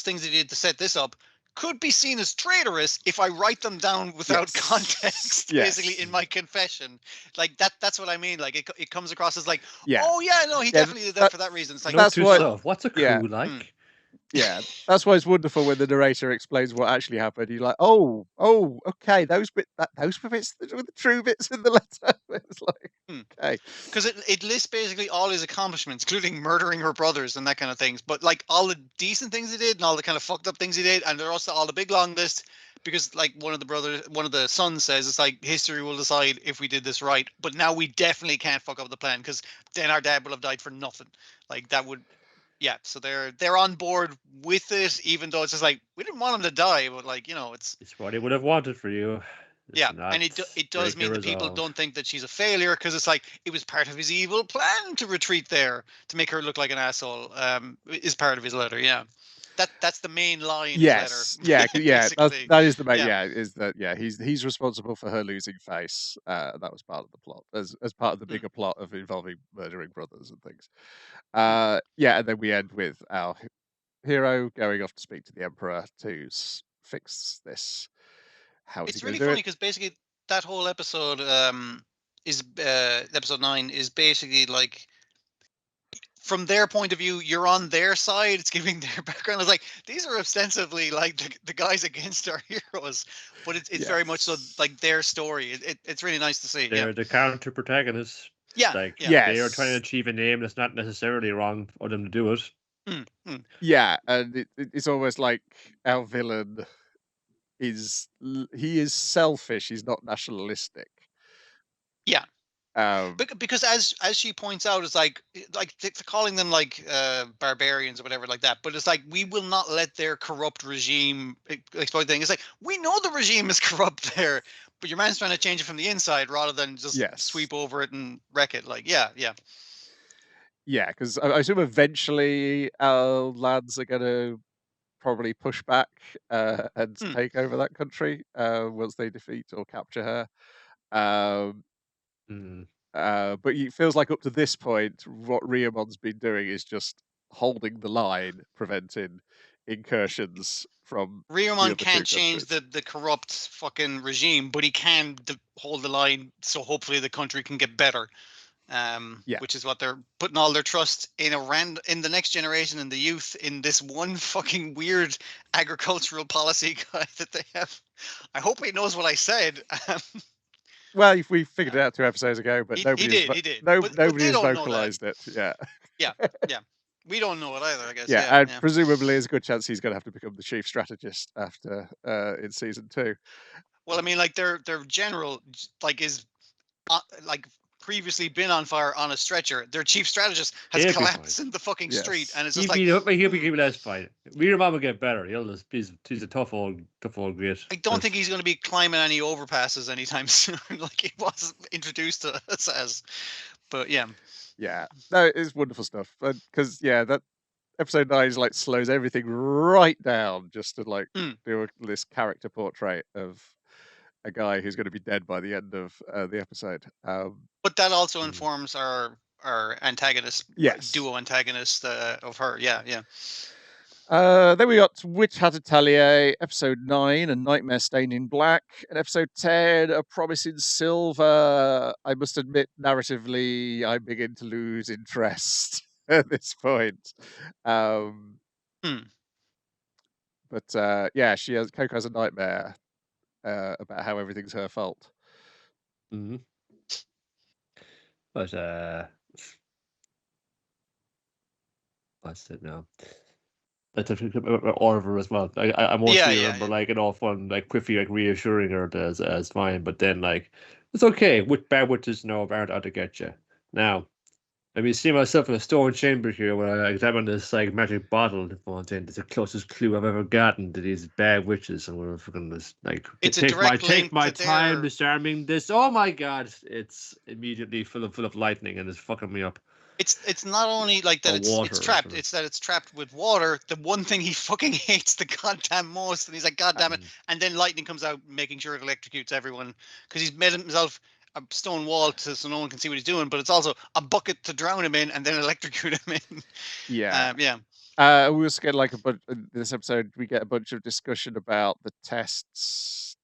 things that he did to set this up could be seen as traitorous if I write them down without Yes. context, Yes. basically in my confession. Like that's what I mean. Like it comes across as like, Yeah. oh yeah, no, he Yeah, definitely did that for that reason. It's like, Note that's to why- self, what's a coup yeah. like? Yeah, that's why it's wonderful when the narrator explains what actually happened. You're like, oh, okay, those bits were the true bits in the letter. It's like, okay, because it lists basically all his accomplishments, including murdering her brothers and that kind of things. But like all the decent things he did and all the kind of fucked up things he did, and there are also all the big long list. Because like one of the sons says, it's like history will decide if we did this right. But now we definitely can't fuck up the plan because then our dad will have died for nothing. Like that would. Yeah, so they're on board with it, even though it's just like we didn't want him to die, but like it's what he would have wanted for you. yeah, and it does mean that people don't think that she's a failure because it's like it was part of his evil plan to retreat there to make her look like an asshole. Is part of his letter, yeah. That's the main line. yes, in his letter, yeah, basically. that is the main. Yeah. Is that he's responsible for her losing face. That was part of the plot, as part of the bigger plot of involving murdering brothers and things. Yeah, and then we end with our hero going off to speak to the Emperor to fix this. How is It's he really going to do funny it? because basically that whole episode is episode 9 is basically like from their point of view, you're on their side. It's giving their background. It's like these are ostensibly like the guys against our heroes, but it's very much so like their story. It's really nice to see. They're the counter protagonists. Yeah, like yeah. they are trying to achieve a name that's not necessarily wrong for them to do it. Yeah, and it's almost like our villain is selfish. He's not nationalistic. Yeah. But because as she points out, it's like calling them like barbarians or whatever like that. But it's like we will not let their corrupt regime exploit things. It's like we know the regime is corrupt there, but your man's trying to change it from the inside rather than just sweep over it and wreck it. Like yeah. Yeah, because I assume eventually our lads are going to probably push back and take over that country once they defeat or capture her. But it feels like up to this point, what Riemon's been doing is just holding the line, preventing incursions from. Riemon can't change the corrupt fucking regime, but he can hold the line, so hopefully the country can get better. Which is what they're putting all their trust in in the next generation and the youth in this one fucking weird agricultural policy guy that they have. I hope he knows what I said. Well, if we figured it out 2 episodes ago, but he nobody did. Nobody has vocalized it. Yeah. Yeah. We don't know it either, I guess. Yeah, and presumably there's a good chance he's going to have to become the chief strategist after in season 2. Well, I mean, like their general like is like previously been on fire on a stretcher. Their chief strategist has collapsed in the fucking street, and it's just he'll be less fight. Riemon will get better. He's a tough old grit. I don't think he's going to be climbing any overpasses anytime soon, like he was introduced to us as. But yeah, no, it's wonderful stuff. Because that episode 9 is like slows everything right down just to like do this character portrait of a guy who's going to be dead by the end of the episode. But that also informs our antagonist, duo antagonist of her. Yeah. Then we got Witch Hat Atelier, episode 9, A Nightmare Stained in Black, and episode 10, A Promise in Silver. I must admit, narratively, I begin to lose interest at this point. But Coco has a nightmare about how everything's her fault. But what's it now? Orville as well. I mostly remember like fun, like Quiffy like reassuring her as fine, but then like it's okay. Bad witches aren't out to get you. Now, let me see myself in a stone chamber here where I examine this like magic bottle. It's the closest clue I've ever gotten to these bad witches, and we're fucking just like take my time disarming this. Oh my god! It's immediately full of lightning and it's fucking me up. It's not only like that Or it's water or trapped. whatever. It's that it's trapped with water. The one thing he fucking hates the goddamn most, and he's like, God damn it! And then lightning comes out, making sure it electrocutes everyone because he's made himself a stone wall so no one can see what he's doing. But it's also a bucket to drown him in and then electrocute him in. Yeah. Yeah. We also get like a bunch in this episode. We get a bunch of discussion about the tests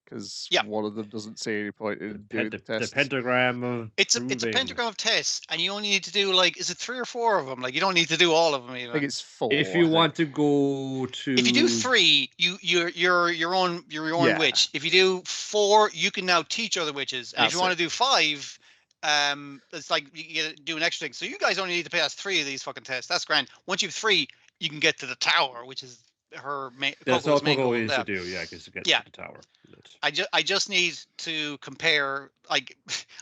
because Yeah. one of them doesn't see any point in doing the tests. The pentagram of It's a pentagram of tests, and you only need to do like, is it 3 or 4 of them? Like, you don't need to do all of them even. I think it's 4. If you want to go to, if you do 3, you're your own Yeah. witch. If you do 4, you can now teach other witches. And if you want to do 5, it's like you do an extra thing. So you guys only need to pass 3 of these fucking tests. That's grand. Once you have 3, you can get to the tower, which is her main. That's all main goal. Coco needs to do. Yeah, because to get to the tower. I just need to compare, like,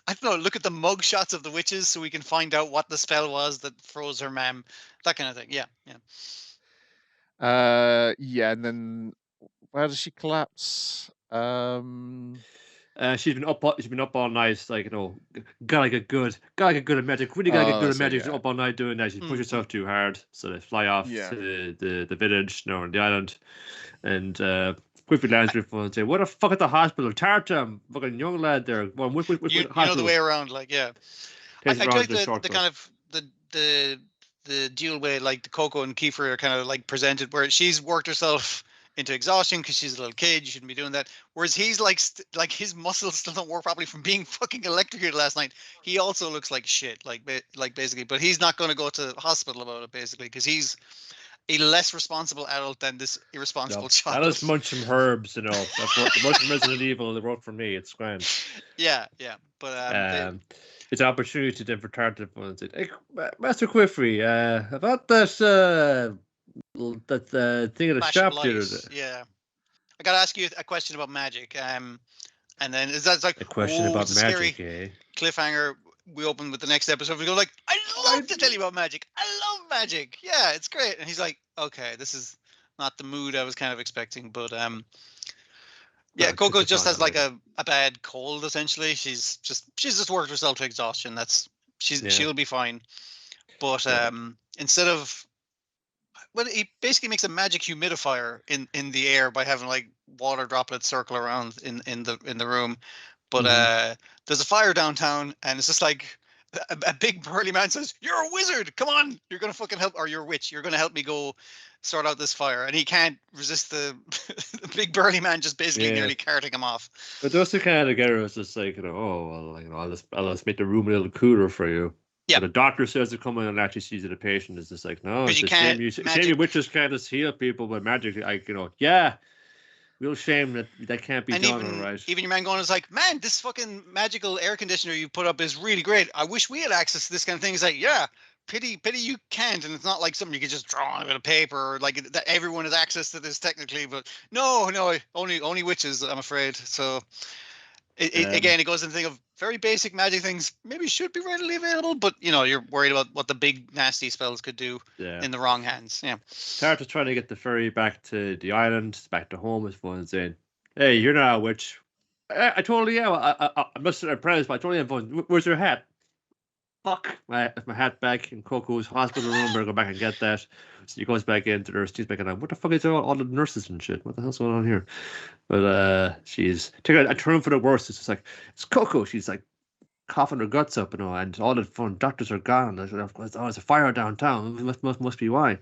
I don't know, look at the mug shots of the witches so we can find out what the spell was that froze her mem, that kind of thing. Yeah. Yeah, and then where does she collapse? She's been up all night, like, you know, gotta get good at magic. Really gotta get good at magic. She's up all night doing that. She's pushed herself too hard, so they fly off to the village, you know, on the island, and quickly lands with and say, "What the fuck at the hospital? Tartan, fucking young lad there." Well, you know the way around, like, yeah. I like the kind of the dual way, like the Coco and Kiefer are kind of like presented, where she's worked herself into exhaustion because she's a little kid. You shouldn't be doing that. Whereas he's like his muscles still don't work properly from being fucking electrocuted last night. He also looks like shit, like basically, but he's not going to go to hospital about it basically because he's a less responsible adult than this irresponsible child. I just munch some herbs, you know. That's what the from Resident Evil. They work for me. It's grand. Yeah, but it's an opportunity then for Tartan to say, "Hey, Master Quiffrey, about that thing at the shop the other day." Yeah, I gotta ask you a question about magic. And then that's like a question about magic, cliffhanger. We open with the next episode. We go like, I love to tell you about magic. I love magic. Yeah, it's great. And he's like, okay, this is not the mood I was kind of expecting, but yeah, Coco just has like a bad cold essentially. She's just worked herself to exhaustion. She'll be fine. But instead of, well, he basically makes a magic humidifier in the air by having like water droplets circle around in the room. But there's a fire downtown, and it's just like a big burly man says, "You're a wizard. Come on, you're gonna fucking help, or you're a witch. You're gonna help me go sort out this fire." And he can't resist the big burly man just basically nearly carting him off. But those two kind of together is just like, you know, oh well, you know, I'll just make the room a little cooler for you. Yeah. But the doctor says to come in and actually sees the patient is just like, no, it's a shame you witches can't just heal people with magic. Like, you know, real shame that can't be done, all right. Even your man going is like, man, this fucking magical air conditioner you put up is really great. I wish we had access to this kind of thing. It's like, yeah, pity you can't. And it's not like something you could just draw on a bit of paper, or like that everyone has access to this technically. But no, only witches, I'm afraid. So again, it goes into the thing of very basic magic things maybe should be readily available, but you know, you're worried about what the big nasty spells could do in the wrong hands. Yeah. Tarta's trying to get the ferry back to the island, back to home, as fun saying, "Hey, you're not a witch." I totally am. I must have apprentice, but I totally am fun. Where's your hat? Fuck. My hat back in Coco's hospital room. Better go back and get that. So he goes back into the nurse. She's back and what the fuck is all the nurses and shit? What the hell's going on here? But she's taking a turn for the worse. It's just like, it's Coco. She's like coughing her guts up, you know, and all the fun doctors are gone. There's a fire downtown. Must be why.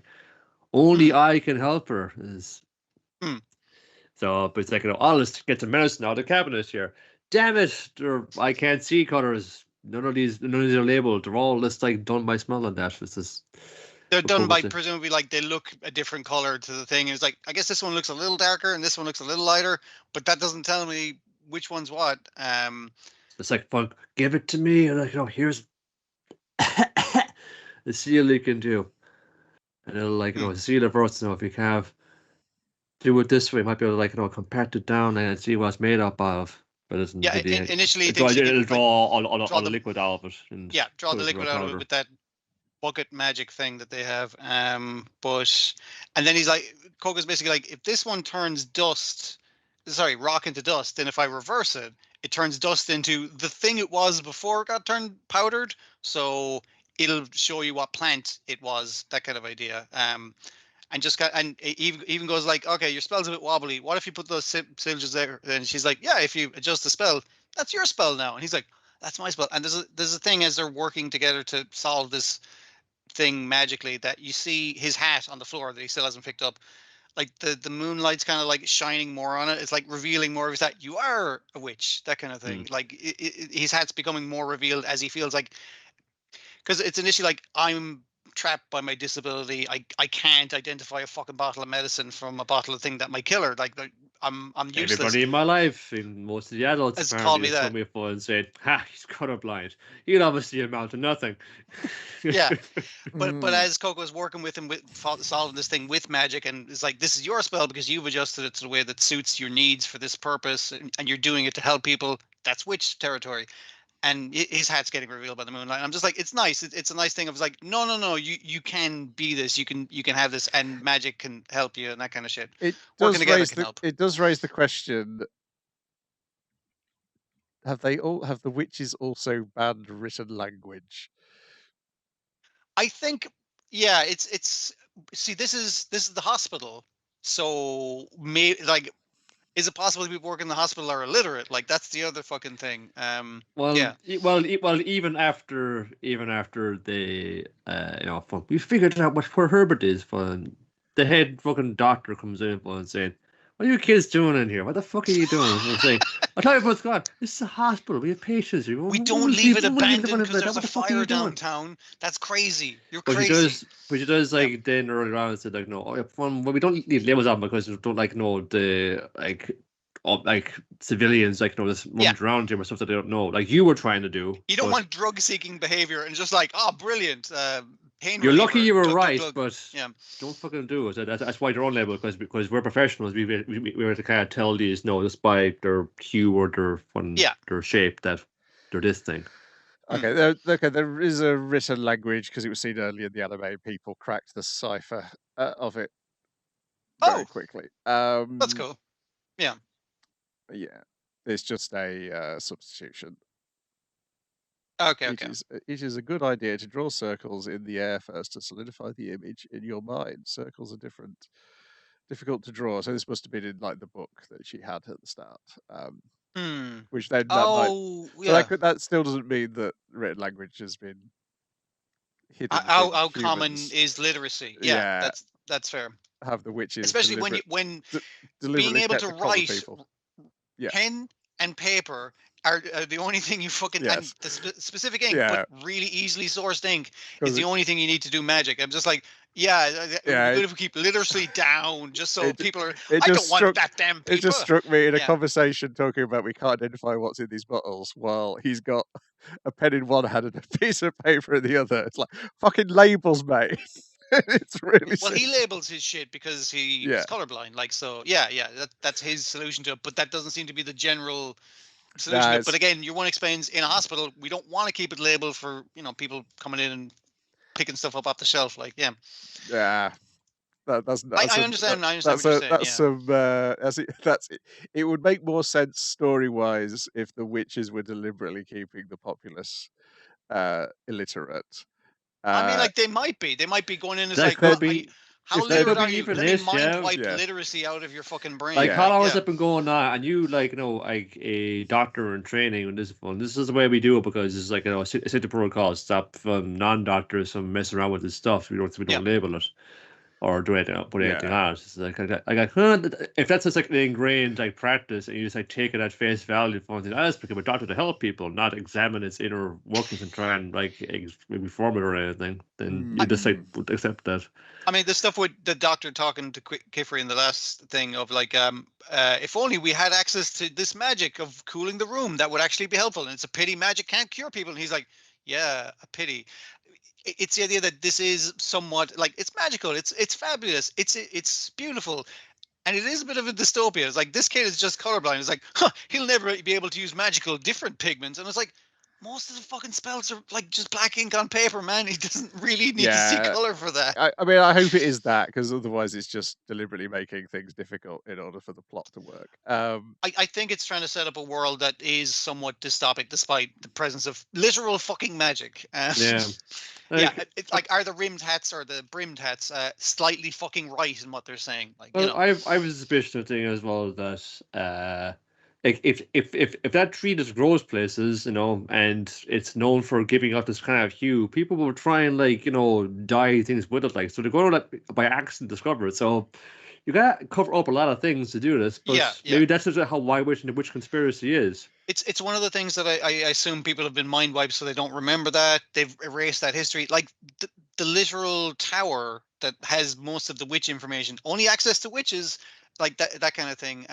Only I can help her. So, but it's like, you know, all this gets a medicine out of the cabinet here. Damn it! I can't see colors. None of these are labeled. They're all just like done by smell and that. It's just, they're done by presumably like they look a different color to the thing. And it's like, I guess this one looks a little darker and this one looks a little lighter, but that doesn't tell me which one's what. It's like, fuck, give it to me. And like, you know, here's the seal you can do. And it'll like, you know, seal the verse, you know, if you can do it this way, you might be able to like, you know, compact it down and see what it's made up of. But it's initially it'll draw all the liquid out of it. Draw the liquid out of it with that bucket magic thing that they have. But and then he's like, Coco's basically like, if this one turns rock into dust, then if I reverse it, it turns dust into the thing it was before it got turned powdered. So it'll show you what plant it was, that kind of idea. And just got, and it even goes like, okay, your spell's a bit wobbly. What if you put those sigils there? And she's like, yeah, if you adjust the spell, that's your spell now. And he's like, that's my spell. And there's a thing as they're working together to solve this thing magically, that you see his hat on the floor that he still hasn't picked up. Like the moonlight's kind of like shining more on it. It's like revealing more of his hat. You are a witch, that kind of thing. Like his hat's becoming more revealed as he feels like, because it's initially like, I'm trapped by my disability. I can't identify a fucking bottle of medicine from a bottle of thing that might kill her. Like I'm useless. Everybody in my life, in most of the adults, has apparently, called me has that. told me a phone and said, "Ha, he's colorblind. He'll obviously amount to nothing." Yeah. But Mm. as Coco's working with him with solving this thing with magic, and it's like, this is your spell because you've adjusted it to the way that suits your needs for this purpose, and you're doing it to help people. That's witch territory. And his hat's getting revealed by the moonlight. I'm just like, it's nice. It's a nice thing. I was like, no, you can be this. You can have this, and magic can help you, and that kind of shit. It Working does together raise can the help. it does raise the question: have the witches also banned written language? I think, yeah, it's see, this is the hospital, so like, is it possible people working in the hospital are illiterate? Like, that's the other fucking thing. Well, yeah. well, even after they, we figured out where Herbert is. Fun. The head fucking doctor comes in and saying, "What are you kids doing in here? What the fuck are you doing?" I'm saying, "I'll tell you what's going on. This is a hospital. We have patients here. We don't leave it abandoned because there's a fire downtown. That's crazy. You're crazy." But she does like then earlier on said like, no, well, we don't leave labels on because we don't the civilians this runs around him or stuff that they don't know, like you were trying to do. You don't want drug seeking behavior and just like, oh, brilliant. Pain You're lucky you were drug, right, drug. but yeah, don't fucking do it. That's why they're on label, because we're professionals. We were to kind of tell these just by their hue or their shape that they're this thing. Okay, there is a written language because it was seen earlier in the anime. People cracked the cipher of it very quickly. That's cool. Yeah. Yeah, it's just a substitution. Okay. It is a good idea to draw circles in the air first to solidify the image in your mind. Circles are difficult to draw. So this must have been in like the book that she had at the start. Which then that still doesn't mean that written language has been hidden. How common is literacy? Yeah, that's fair. Have the witches, especially when being able to write pen and paper are the only thing you fucking and the specific ink, but really easily sourced ink is the only thing you need to do magic. I'm just like, good if we keep literacy down, just so people are. I don't want that damn paper. It just struck me in a conversation talking about we can't identify what's in these bottles while he's got a pen in one hand and a piece of paper in the other. It's like fucking labels, mate. It's really well. He labels his shit because he is colorblind. Like, so, that's his solution to it. But that doesn't seem to be the general solution. But again, your one explains in a hospital, we don't want to keep it labeled for people coming in and picking stuff up off the shelf. Like, I understand. It would make more sense story wise if the witches were deliberately keeping the populace illiterate. I mean, like, they might be going in as like, how literate are you? Let me mind wipe literacy out of your fucking brain. Like, how long has it been going on? And you, like, like a doctor in training, and this is the way we do it because it's like, set the protocol, stop non-doctors from messing around with this stuff. We don't label it or do anything, put anything on it. It's like, if that's just like an ingrained like practice, and you just like take it at face value for something, I just become a doctor to help people, not examine its inner workings and try and like maybe form it or anything, then you just like would accept that. I mean, the stuff with the doctor talking to Kifri in the last thing of like, if only we had access to this magic of cooling the room, that would actually be helpful. And it's a pity magic can't cure people. And he's like, yeah, a pity. It's the idea that this is somewhat like, it's magical, it's fabulous, it's beautiful, and it is a bit of a dystopia. It's like, this kid is just colorblind. It's like, he'll never be able to use magical different pigments, and it's like, most of the fucking spells are like just black ink on paper, man. He doesn't really need to see Yeah. color for that. I mean, I hope it is that, because otherwise it's just deliberately making things difficult in order for the plot to work. I think it's trying to set up a world that is somewhat dystopic despite the presence of literal fucking magic. Yeah. Yeah, it's like, are the rimmed hats or the brimmed hats slightly fucking right in what they're saying? Like, you Well, know, I have a suspicion of thing as well that like if that tree just grows places, you know, and it's known for giving out this kind of hue, people will try and like, you know, dye things with it, like, so they're going to like by accident discover it. So you gotta cover up a lot of things to do this, but Yeah, yeah. maybe that's just how White Witch and the Witch Conspiracy is. It's one of the things that I assume people have been mind wiped, so they don't remember that. They've erased that history. Like the literal tower that has most of the witch information, only access to witches, like that kind of thing.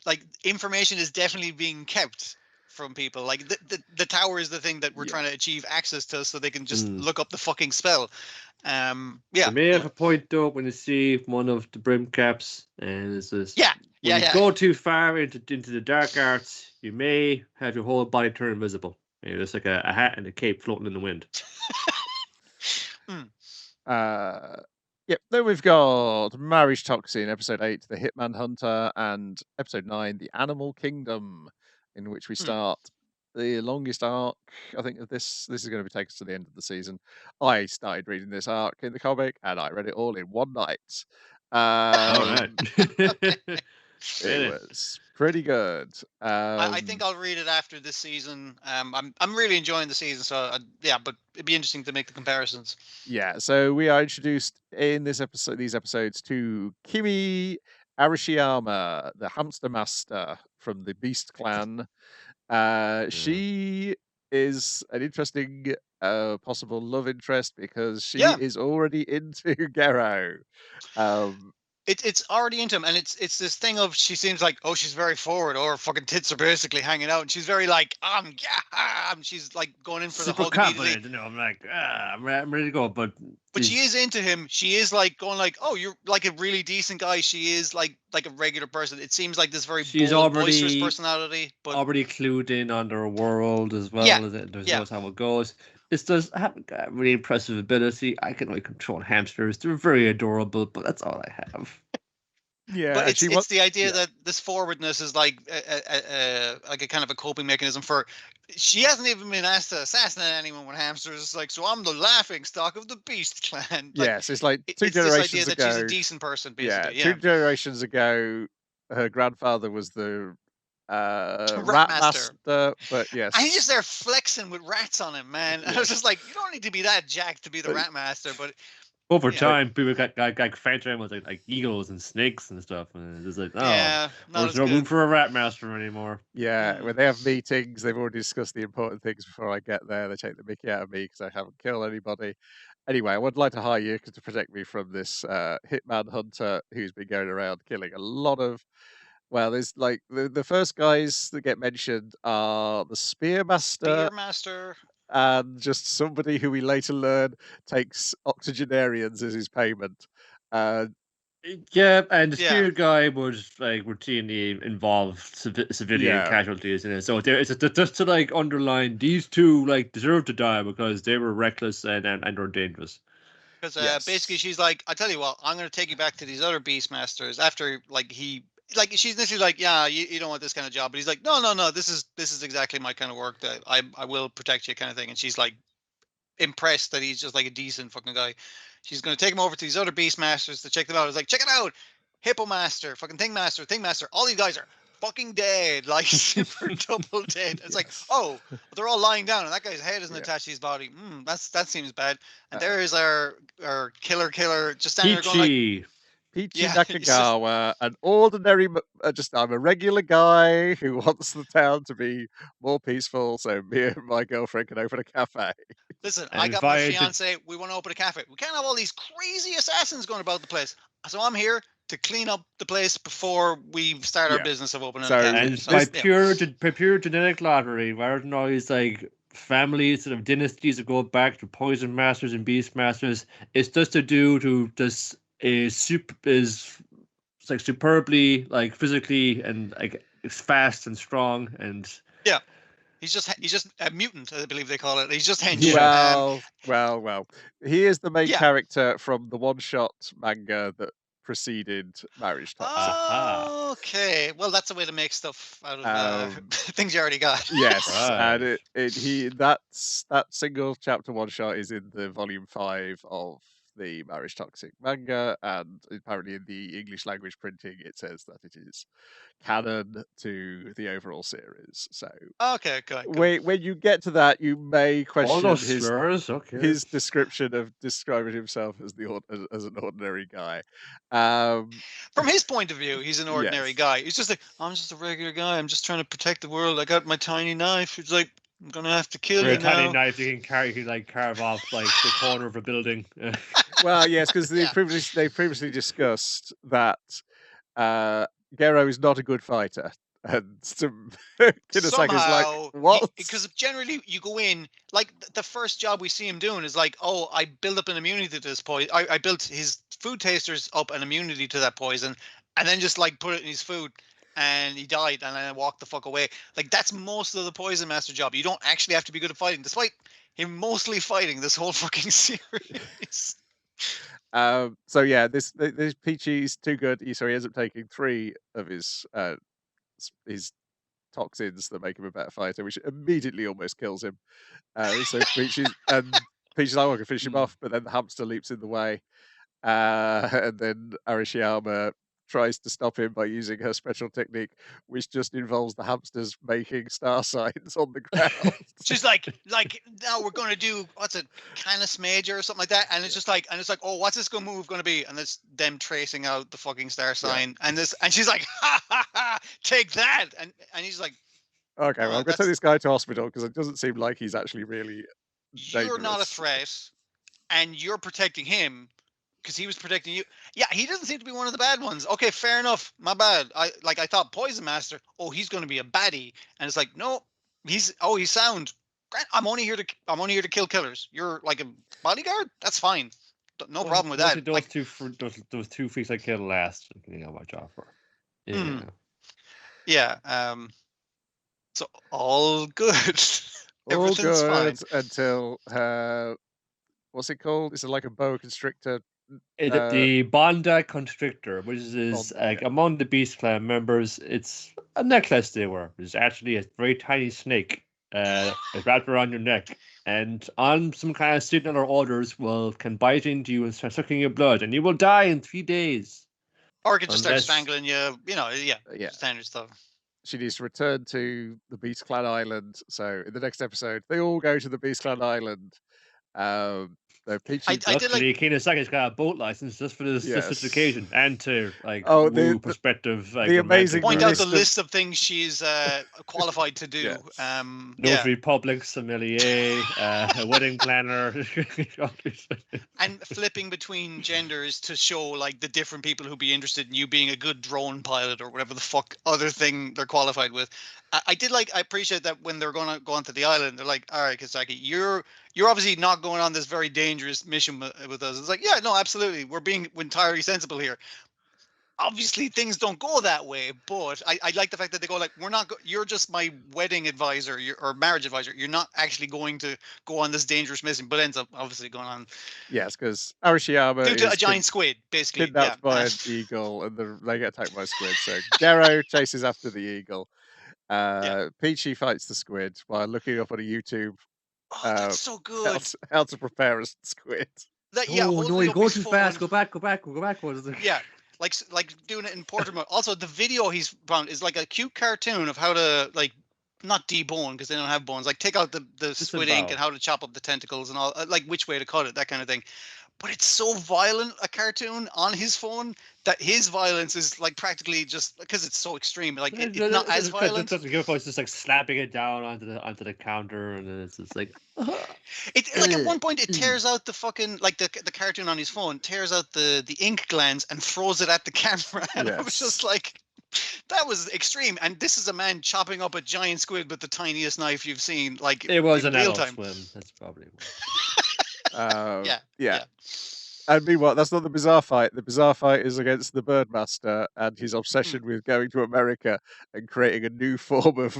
Like information is definitely being kept from people. Like the tower is the thing that we're Yeah. trying to achieve access to, so they can just Mm. look up the fucking spell. Yeah. You may have a point though when you see one of the brim caps, and it's just Yeah. when you Yeah. go too far into the dark arts, you may have your whole body turn invisible. You know, it's like a hat and a cape floating in the wind. Yep. Then we've got Marriage Toxin, episode 8, The Hitman Hunter, and episode 9, The Animal Kingdom, in which we start the longest arc, I think, of this. This is going to take us to the end of the season. I started reading this arc in the comic, and I read it all in one night. All right. Really? It was pretty good. I think I'll read it after this season. I'm really enjoying the season, so yeah, but it'd be interesting to make the comparisons. Yeah, so we are introduced in these episodes to Kimi Arashiyama, the hamster master from the Beast Clan. She is an interesting possible love interest because she Yeah. is already into Gero. It's already into him, and it's this thing of, she seems like, oh, she's very forward, or her fucking tits are basically hanging out, and she's very like, yeah, she's like going in for super the hug immediately. confident, you know. I'm like, I'm ready to go, but she is into him. She is like going like, oh, you're like a really decent guy. She is like a regular person. It seems like this very bold, boisterous personality, but already clued in on their world as well. Yeah, There's yeah. knows how it goes. This does have a really impressive ability. I can only control hamsters. They're very adorable, but that's all I have. Yeah, but it's the idea yeah. that this forwardness is like a kind of a coping mechanism for. She hasn't even been asked to assassinate anyone with hamsters. It's like, so I'm the laughing stock of the Beast Clan. Like, yes, it's like two it's generations this idea ago. that she's a decent person, basically. Yeah, 2 generations ago, her grandfather was the rat master. But yes, and he's just there flexing with rats on him, man. And I was just like, you don't need to be that jacked to be the rat master, but over time, people got fancy animals like eagles and snakes and stuff, and it's just like, oh, yeah, there's no room for a rat master anymore. Yeah, when they have meetings, they've already discussed the important things before I get there. They take the mickey out of me because I haven't killed anybody. Anyway, I would like to hire you to protect me from this hitman hunter who's been going around killing a lot of. Well, there's like the first guys that get mentioned are the Spearmaster, and just somebody who we later learn takes octogenarians as his payment. Yeah, and the spear guy was like routinely involve civilian casualties in it. So it's just to like underline these two like deserve to die because they were reckless and are dangerous. Because basically she's like, I tell you what, I'm going to take you back to these other Beastmasters after she's initially like, yeah, you don't want this kind of job, but he's like, no, this is exactly my kind of work, that I will protect you kind of thing. And she's like impressed that he's just like a decent fucking guy. She's going to take him over to these other Beastmasters to check them out. It's like, check it out, Hippo Master, fucking Thing Master, all these guys are fucking dead, like super double dead. It's like, oh, they're all lying down and that guy's head isn't attached to his body. That seems bad. And there is our killer just standing there going like, Peachy Nakagawa, an ordinary, I'm a regular guy who wants the town to be more peaceful, so me and my girlfriend can open a cafe. Listen, I got my fiance, we want to open a cafe. We can't have all these crazy assassins going about the place. So I'm here to clean up the place before we start our business of opening a cafe. And by pure genetic lottery, rather than all these like families sort of dynasties that go back to Poison Masters and Beast Masters, it's just a dude who just is like superbly like physically and like it's fast and strong and He's just a mutant, I believe they call it. He's just hench. Yeah. Well. He is the main Yeah. character from the one-shot manga that preceded Marriage Toxic. Aha. Okay. Well, that's a way to make stuff out of things you already got. Yes, Right. and that single chapter one-shot is in the volume 5 of the Marriage Toxic manga, and apparently in the English language printing it says that it is canon to the overall series. So Okay, cool. when you get to that, you may All question those his slurs. Okay. his description of describing himself as as an ordinary guy. From his point of view, he's an ordinary Yes. guy. He's just like, I'm just a regular guy. I'm just trying to protect the world. I got my tiny knife. It's like, I'm gonna have to kill With you a tiny now. knife, you can like carve off like the corner of a building. Well, yes, because they Yeah. previously discussed that Gero is not a good fighter, and Kinosaki's like, Somehow, what? because generally you go in, like the first job we see him doing is like, oh, I build up an immunity to this poison. I built his food tasters up an immunity to that poison, and then just like put it in his food, and he died, and then I walked the fuck away. Like that's most of the poison master job. You don't actually have to be good at fighting, despite him mostly fighting this whole fucking series. So yeah, this Peachy's too good. So he ends up taking 3 of his toxins that make him a better fighter, which immediately almost kills him. So Peachy's like, I can finish him off, but then the hamster leaps in the way, and then Arashiyama tries to stop him by using her special technique, which just involves the hamsters making star signs on the ground. She's like now we're gonna do what's it, Canis Major or something like that, and it's just like, oh, what's this move gonna be? And it's them tracing out the fucking star sign, and she's like, ha ha ha, take that, and he's like, okay, well, I'm gonna take this guy to hospital because it doesn't seem like he's actually really dangerous. You're not a threat, and you're protecting him because he was protecting you. Yeah, he doesn't seem to be one of the bad ones. Okay, fair enough. My bad. I thought Poison Master. Oh, he's going to be a baddie, and it's like, no, he's sound. I'm only here to kill killers. You're like a bodyguard. That's fine. No problem with that. Those two freaks I killed last. You know, watch out for. Yeah. Yeah. So all good. All Everything's good fine until what's it called? It's like a boa constrictor. The Bonda Constrictor, which is like among the Beast Clan members, it's a necklace they wear. It's actually a very tiny snake. It's wrapped around your neck, and on some kind of signal or orders, can bite into you and start sucking your blood, and you will die in 3 days. Or it can just start strangling you. You know, yeah, standard stuff. She needs to return to the Beast Clan Island. So in the next episode, they all go to the Beast Clan Island. Peachy, luckily, Kinosaki's got a boat license just for this occasion, and to the perspective. The amazing point out the list of things she's qualified to do. Notary public, sommelier, a wedding planner, and flipping between genders to show like the different people who'd be interested in you being a good drone pilot or whatever the fuck other thing they're qualified with. I appreciate that when they're going to go onto the island, they're like, all right, Kisaki, you're obviously not going on this very dangerous mission with us. It's like, yeah, no, absolutely. We're being entirely sensible here. Obviously, things don't go that way, but I like the fact that they go like, we're not. You're just my wedding advisor or marriage advisor. You're not actually going to go on this dangerous mission, but ends up obviously going on. Yes, because Arashiyama due to a giant squid, basically kidnapped by an eagle, and they get attacked by a squid. So Gero chases after the eagle. Peachy fights the squid while looking up on a YouTube. That's so good. How to prepare a squid. No, you go too fast. Go back. Yeah, like doing it in portrait mode. Also, the video he's found is like a cute cartoon of how to not debone because they don't have bones. Like take out the squid ink and how to chop up the tentacles and all. Like which way to cut it, that kind of thing. But it's so violent, a cartoon on his phone, that his violence is like practically just because it's so extreme. Like it's not as violent. It's just like slapping it down onto the counter, and then it's just like. It like at one point it tears out the fucking like the cartoon on his phone tears out the ink glands and throws it at the camera, and I was just like. That was extreme, and this is a man chopping up a giant squid with the tiniest knife you've seen. Like it was an Adult Swim. That's probably. Yeah. And meanwhile, that's not the bizarre fight. The bizarre fight is against the Birdmaster and his obsession with going to America and creating a new form of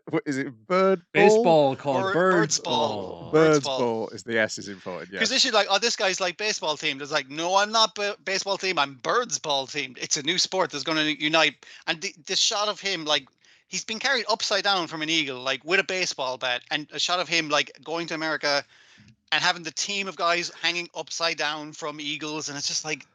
what is it? Bird ball? Baseball called Bird's birds. ball. Oh. Bird's ball. ball is the S is important. Because Yes. they should like, oh, this guy's like baseball themed. It's like, no, I'm not baseball themed. I'm birds ball themed. It's a new sport that's going to unite. And the shot of him, like, he's been carried upside down from an eagle, like with a baseball bat, and a shot of him like going to America and having the team of guys hanging upside down from eagles, and it's just like,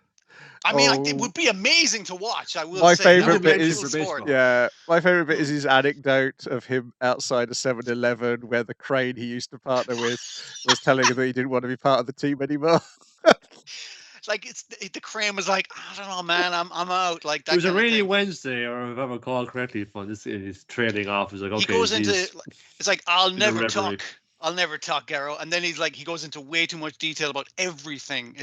I mean, like, it Oh. would be amazing to watch. I will My say that favourite would be a bit cool is- for sport. baseball. Yeah, my favourite bit is his anecdote of him outside a 7-Eleven where the crane he used to partner with was telling him that he didn't want to be part of the team anymore. Like, the crane was like, I don't know, man, I'm out. Like that. It was a kind of rainy thing. Wednesday, or if I recall correctly, from this is trailing off. It's like, okay, He goes into, he's- it's like, I'll a never reverie. talk. I'll never talk, Garrow. And then he's like, he goes into way too much detail about everything.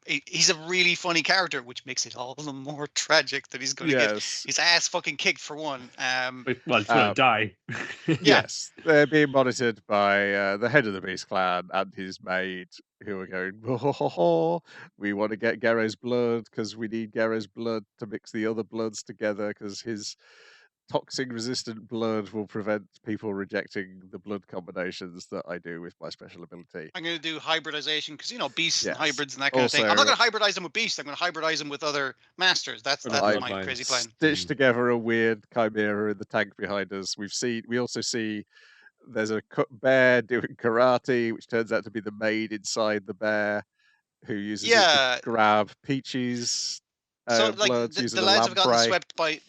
He's a really funny character, which makes it all the more tragic that he's going to get Yes. his ass fucking kicked for one. well, he's gonna die. Yeah. Yes, they're being monitored by the head of the Beast Clan and his maid, who are going, "Oh, we want to get Garrow's blood because we need Garrow's blood to mix the other bloods together because his toxin-resistant blood will prevent people rejecting the blood combinations that I do with my special ability." I'm going to do hybridization because, you know, beasts and Yes. hybrids and that kind of thing. I'm not Also- going to hybridize them with beasts. I'm going to hybridize them with other masters. That's Or I- my bloodlines. crazy plan. Stitched together a weird chimera in the tank behind us. We also see there's a bear doing karate, which turns out to be the maid inside the bear, who uses it Yeah. to grab Peach's So like bloods the using a lads have gotten lamprey. swept by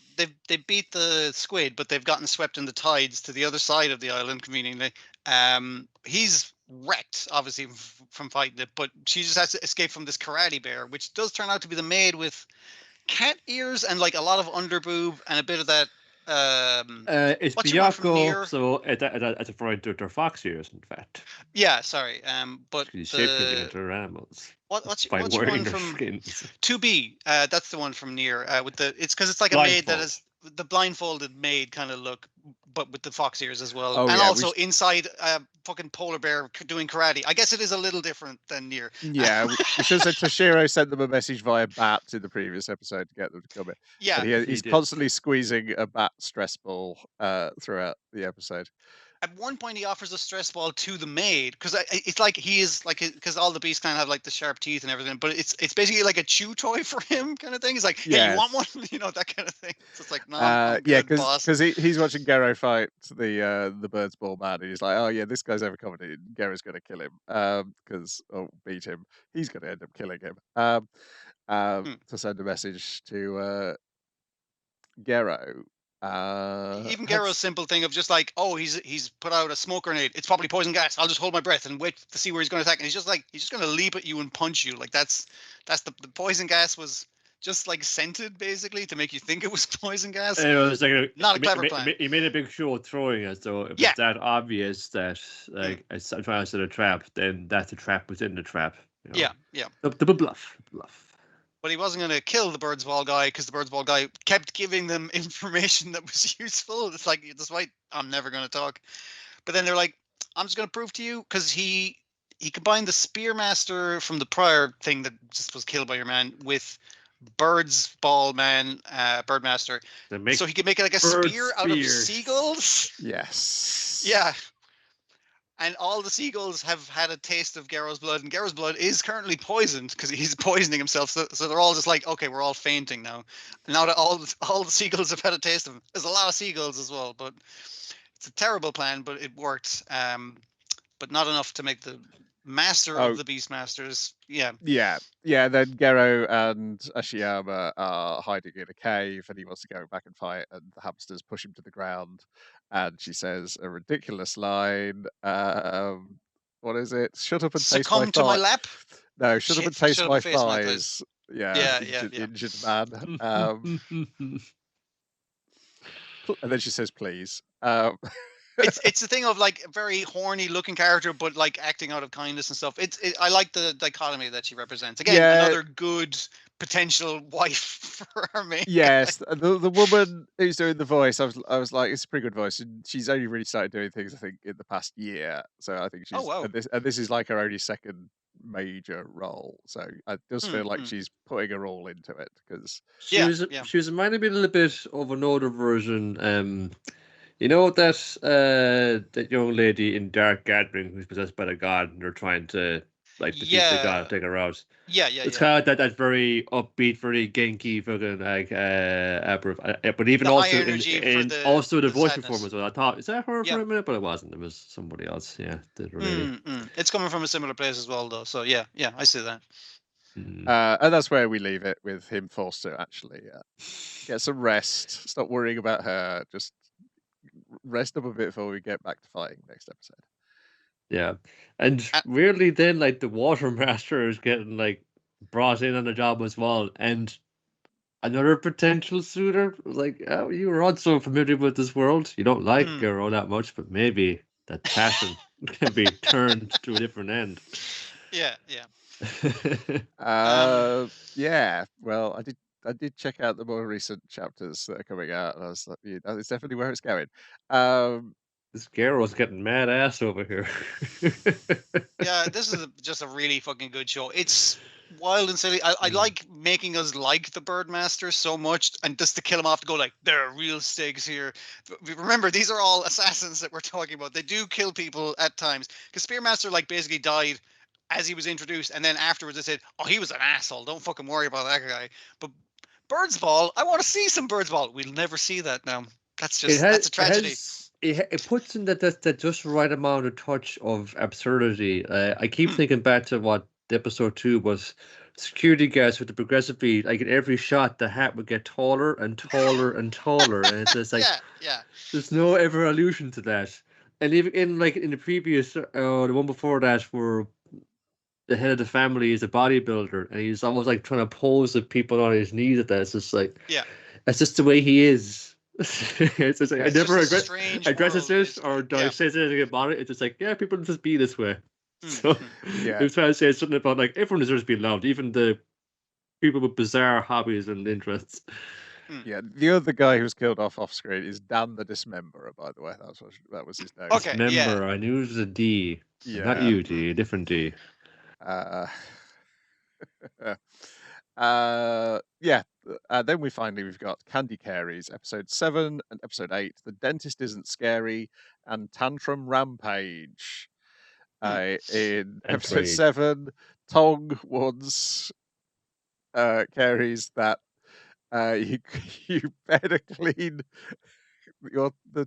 they beat the squid, but they've gotten swept in the tides to the other side of the island conveniently. He's wrecked obviously from fighting it, but she just has to escape from this karate bear, which does turn out to be the maid with cat ears and like a lot of underboob and a bit of that. It's What's your one from Nier? Byakuo, so at the front they're fox ears, in fact. Yeah, sorry. But He's shaped the, into animals. what's By your wearing one their from skins. 2B? That's the one from Nier. With the it's because it's like a maid that is the blindfolded maid kind of look, but with the fox ears as well, Oh, and yeah, we also inside a fucking polar bear doing karate. I guess it is a little different than Nier. Yeah, we should say Toshiro sent them a message via bat in the previous episode to get them to come in. Yeah, But he he's did. constantly squeezing a bat stress ball throughout the episode. at one point he offers a stress ball to the maid because it's like he is like because all the beasts kind of have like the sharp teeth and everything, but it's basically like a chew toy for him kind of thing. He's like, hey, Yes. you want one? You know, that kind of thing. So it's like, no, Yeah, I'm good, boss. because he's watching Garrow fight the Bird's Ball man, and he's like, oh yeah, this guy's overconfident. And Garrow's going to kill him beat him. He's going to end up killing him. To send a message to Garrow. Even Garrow's simple thing of just like, oh, he's put out a smoke grenade. It's probably poison gas. I'll just hold my breath and wait to see where he's going to attack. And he's just going to leap at you and punch you. Like that's the poison gas was just like scented basically to make you think it was poison gas. It was like Not a clever plan. He made a big show of throwing it, so it was Yeah. that obvious that like I'm trying to set a trap, then that's a trap within the trap. You know? Yeah. The bluff. But he wasn't going to kill the Bird's Ball guy because the Bird's Ball guy kept giving them information that was useful. It's like, despite I'm never going to talk. But then they're like, I'm just going to prove to you because he combined the Spearmaster from the prior thing that just was killed by your man with Bird's Ball man, Birdmaster. So he could make like a bird spear out of spears. seagulls. Yes. Yeah. And all the seagulls have had a taste of Garrow's blood, and Garrow's blood is currently poisoned because he's poisoning himself. So they're all just like, okay, we're all fainting now. Now that all the seagulls have had a taste of him. There's a lot of seagulls as well, but it's a terrible plan, but it worked. But not enough to make the master of the Beastmasters. Yeah. Yeah. Then Garrow and Ashiyama are hiding in a cave, and he wants to go back and fight, and the hamsters push him to the ground. And she says a ridiculous line. What is it? Shut up and taste my Succumb to my thigh. lap. No, shut up Shit, and taste shut up my and face my thighs. Yeah, Yeah. injured man. And then she says, "Please." It's the thing of like a very horny looking character, but like acting out of kindness and stuff. I like the dichotomy that she represents. Again, Yeah. another good potential wife for her main. Yes, the woman who's doing the voice, I was like, it's a pretty good voice, and she's only really started doing things I think in the past year. So I think she's wow. and this is like her only second major role. So it does feel like she's putting her all into it because She was might have been a little bit of an older version. You know that young lady in Dark Gathering who's possessed by the god, and they're trying to like defeat the god, Yeah, and take her out. yeah. It's kind of that very upbeat, very Genki fucking like but even The high also energy for in also the voice sadness. performance. I thought, is that her Yeah. for a minute? But it wasn't. It was somebody else. Yeah, the lady. It's coming from a similar place as well, though. So yeah, I see that. And that's where we leave it, with him forced to actually get some rest, stop worrying about her, just rest up a bit before we get back to fighting next episode. Yeah, and weirdly, then like the water master is getting like brought in on the job as well, and another potential suitor was like, oh, you were also familiar with this world. You don't like Garo that much, but maybe that passion can be turned to a different end. Yeah. Yeah. Well, I did check out the more recent chapters that are coming out, and I was like, yeah, that's definitely where it's going. This Garo's getting mad ass over here. Yeah, this is just a really fucking good show. It's wild and silly. I like making us like the Birdmaster so much, and just to kill him off to go like, there are real stakes here. Remember, these are all assassins that we're talking about. They do kill people at times. Because Spearmaster like basically died as he was introduced, and then afterwards they said, oh, he was an asshole. Don't fucking worry about that guy. But Birdsball, I want to see some Birdsball. We'll never see that now. That's just that's a tragedy. It puts in that just right amount of touch of absurdity. I keep thinking back to what episode 2 was. Security guards with the progressive beat, like in every shot, the hat would get taller and taller and taller, and it's just like, there's no ever allusion to that. And even in the previous, the one before that, where the head of the family is a bodybuilder, and he's almost like trying to pose with people on his knees at that. It's just like, that's just the way he is. It's just like, I never address this or do I say anything about it. It's just like, yeah, people just be this way. So yeah, he was trying to say something about like everyone deserves to be loved, even the people with bizarre hobbies and interests. Yeah, the other guy who was killed off screen is Dan the Dismemberer, by the way. That was his name. Okay, Dismemberer, I knew it was a D. Yeah, not you, D, a different D. Then we've got Candy Caries, episode 7 and episode 8. The Dentist Isn't Scary and Tantrum Rampage. In episode 7, Tong warns Caries that you better clean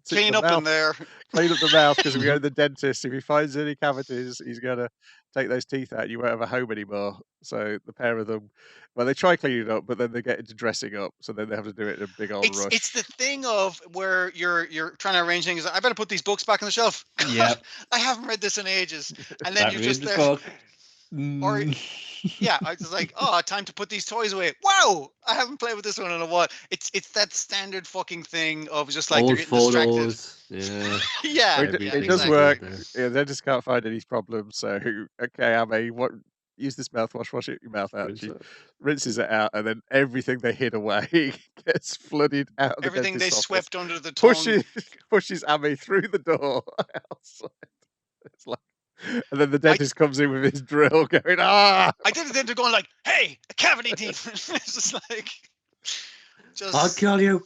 clean up mouth. In there. Clean up the mouth, because if you go to the dentist, if he finds any cavities, he's going to take those teeth out. You won't have a home anymore. So the pair of them, well, they try cleaning it up, but then they get into dressing up. So then they have to do it in a big old rush. It's the thing of where you're trying to arrange things. I better put these books back on the shelf. Yeah, I haven't read this in ages. And then you're just there. Or I was like, oh, time to put these toys away. Wow, I haven't played with this one in a while. It's that standard fucking thing of just like old they're getting photos. distracted. It does work. Yeah, they just can't find any problems. So okay, Amy, use this mouthwash, wash your mouth out. She rinses it out, and then everything they hid away gets flooded out. Everything they swept under the tongue pushes Amy through the door outside. It's like. And then the dentist comes in with his drill going, I did it then to going like, hey, a cavity teeth. It's just like, I'll kill you.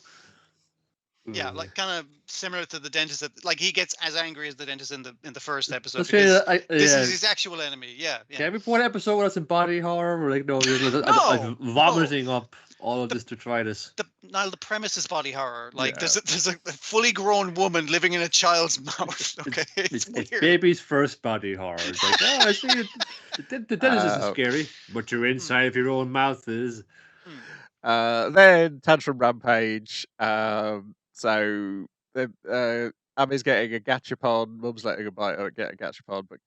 Yeah, like kind of similar to the dentist. Like he gets as angry as the dentist in the first episode. Because this is his actual enemy. Yeah. Every one episode where it's in body horror, we're like, no, I'm vomiting up all of this to try this. Niall, the premise is body horror. Like there's a fully grown woman living in a child's mouth. Okay, it's weird. It's baby's first body horror. It's like, I see it. The dentist isn't scary, but your inside of your own mouth is. Then Tantrum Rampage. So Ami's getting a gachapon. Mum's letting her buy or get a gachapon, but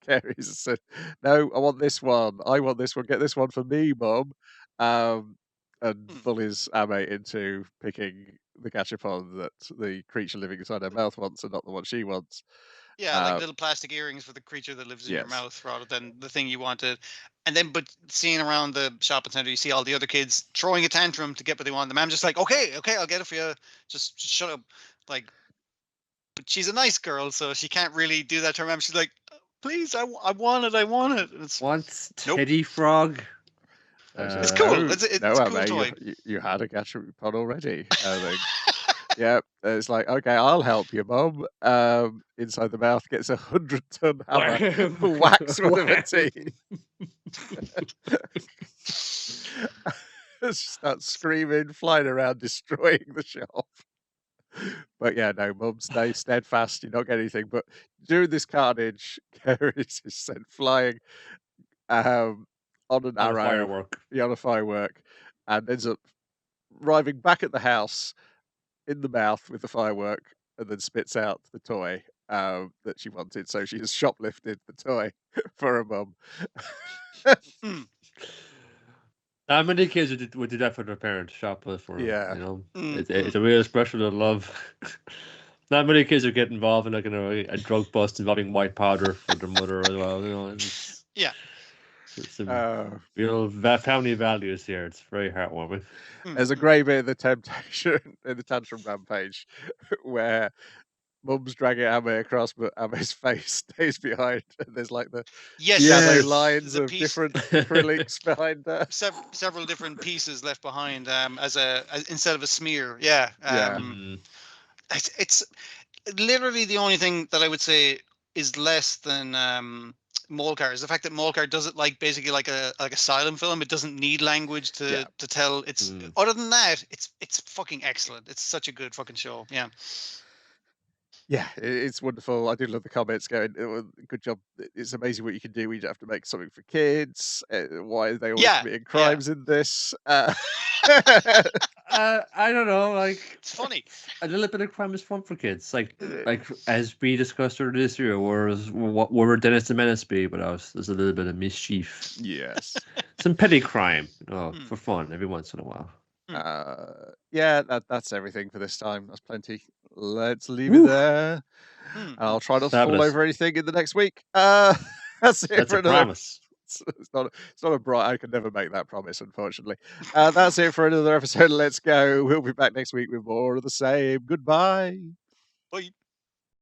Carrie's said, "No, I want this one. I want this one. Get this one for me, Mum." And bullies Ame into picking the gachapon that the creature living inside her mouth wants, and not the one she wants. Yeah, like little plastic earrings for the creature that lives in your mouth, rather than the thing you wanted. And then, but seeing around the shopping center, you see all the other kids throwing a tantrum to get what they want. The mom's just like, okay, I'll get it for you. Just shut up. Like, but she's a nice girl, so she can't really do that to her mom. She's like, please, I want it. It's wants Teddy Frog. It's cool. It's a cool toy. You had a gachapon already. Yeah, it's like, okay, I'll help you, Mum. Inside the mouth gets 100-ton hammer, whacks one of her teeth. Starts screaming, flying around, destroying the shop. But yeah, no, Mum, stay steadfast. You're not getting anything. But during this carnage, Keris is sent flying on an On a arrow, firework. on a firework, and ends up arriving back at the house in the mouth with the firework, and then spits out the toy that she wanted. So she has shoplifted the toy for her mum. Not many kids would do that for their parents, shoplift for them. Yeah. You know, it's a real expression of love. Not many kids would get involved in like a drug bust involving white powder for their mother as well. You know, Yeah. some real family values here. It's very heartwarming. There's a great bit of the temptation in the Tantrum Rampage where Mum's dragging Ame across, but Ame's face stays behind, and there's like the shadow lines of different acrylics behind her. Several different pieces left behind as instead of a smear. Yeah. It's literally the only thing that I would say is less than Molcar is the fact that Molcar does it like basically like a silent film. It doesn't need language to tell. It's other than that, it's fucking excellent. It's such a good fucking show. Yeah. Yeah, it's wonderful. I do love the comments going, good job. It's amazing what you can do. We don't have to make something for kids. Why are they always committing crimes in this? I don't know. Like, it's funny. A little bit of crime is fun for kids. Like as we discussed earlier this year, where Dennis the Menace be, but there's a little bit of mischief. Yes. Some petty crime, for fun every once in a while. Yeah, that's everything for this time. That's plenty. Let's leave it there. And I'll try not to fall over anything in the next week. That's it. That's for a another promise. It's not a bright. I can never make that promise, unfortunately. That's it for another episode of Let's Go. We'll be back next week with more of the same. Goodbye. Bye.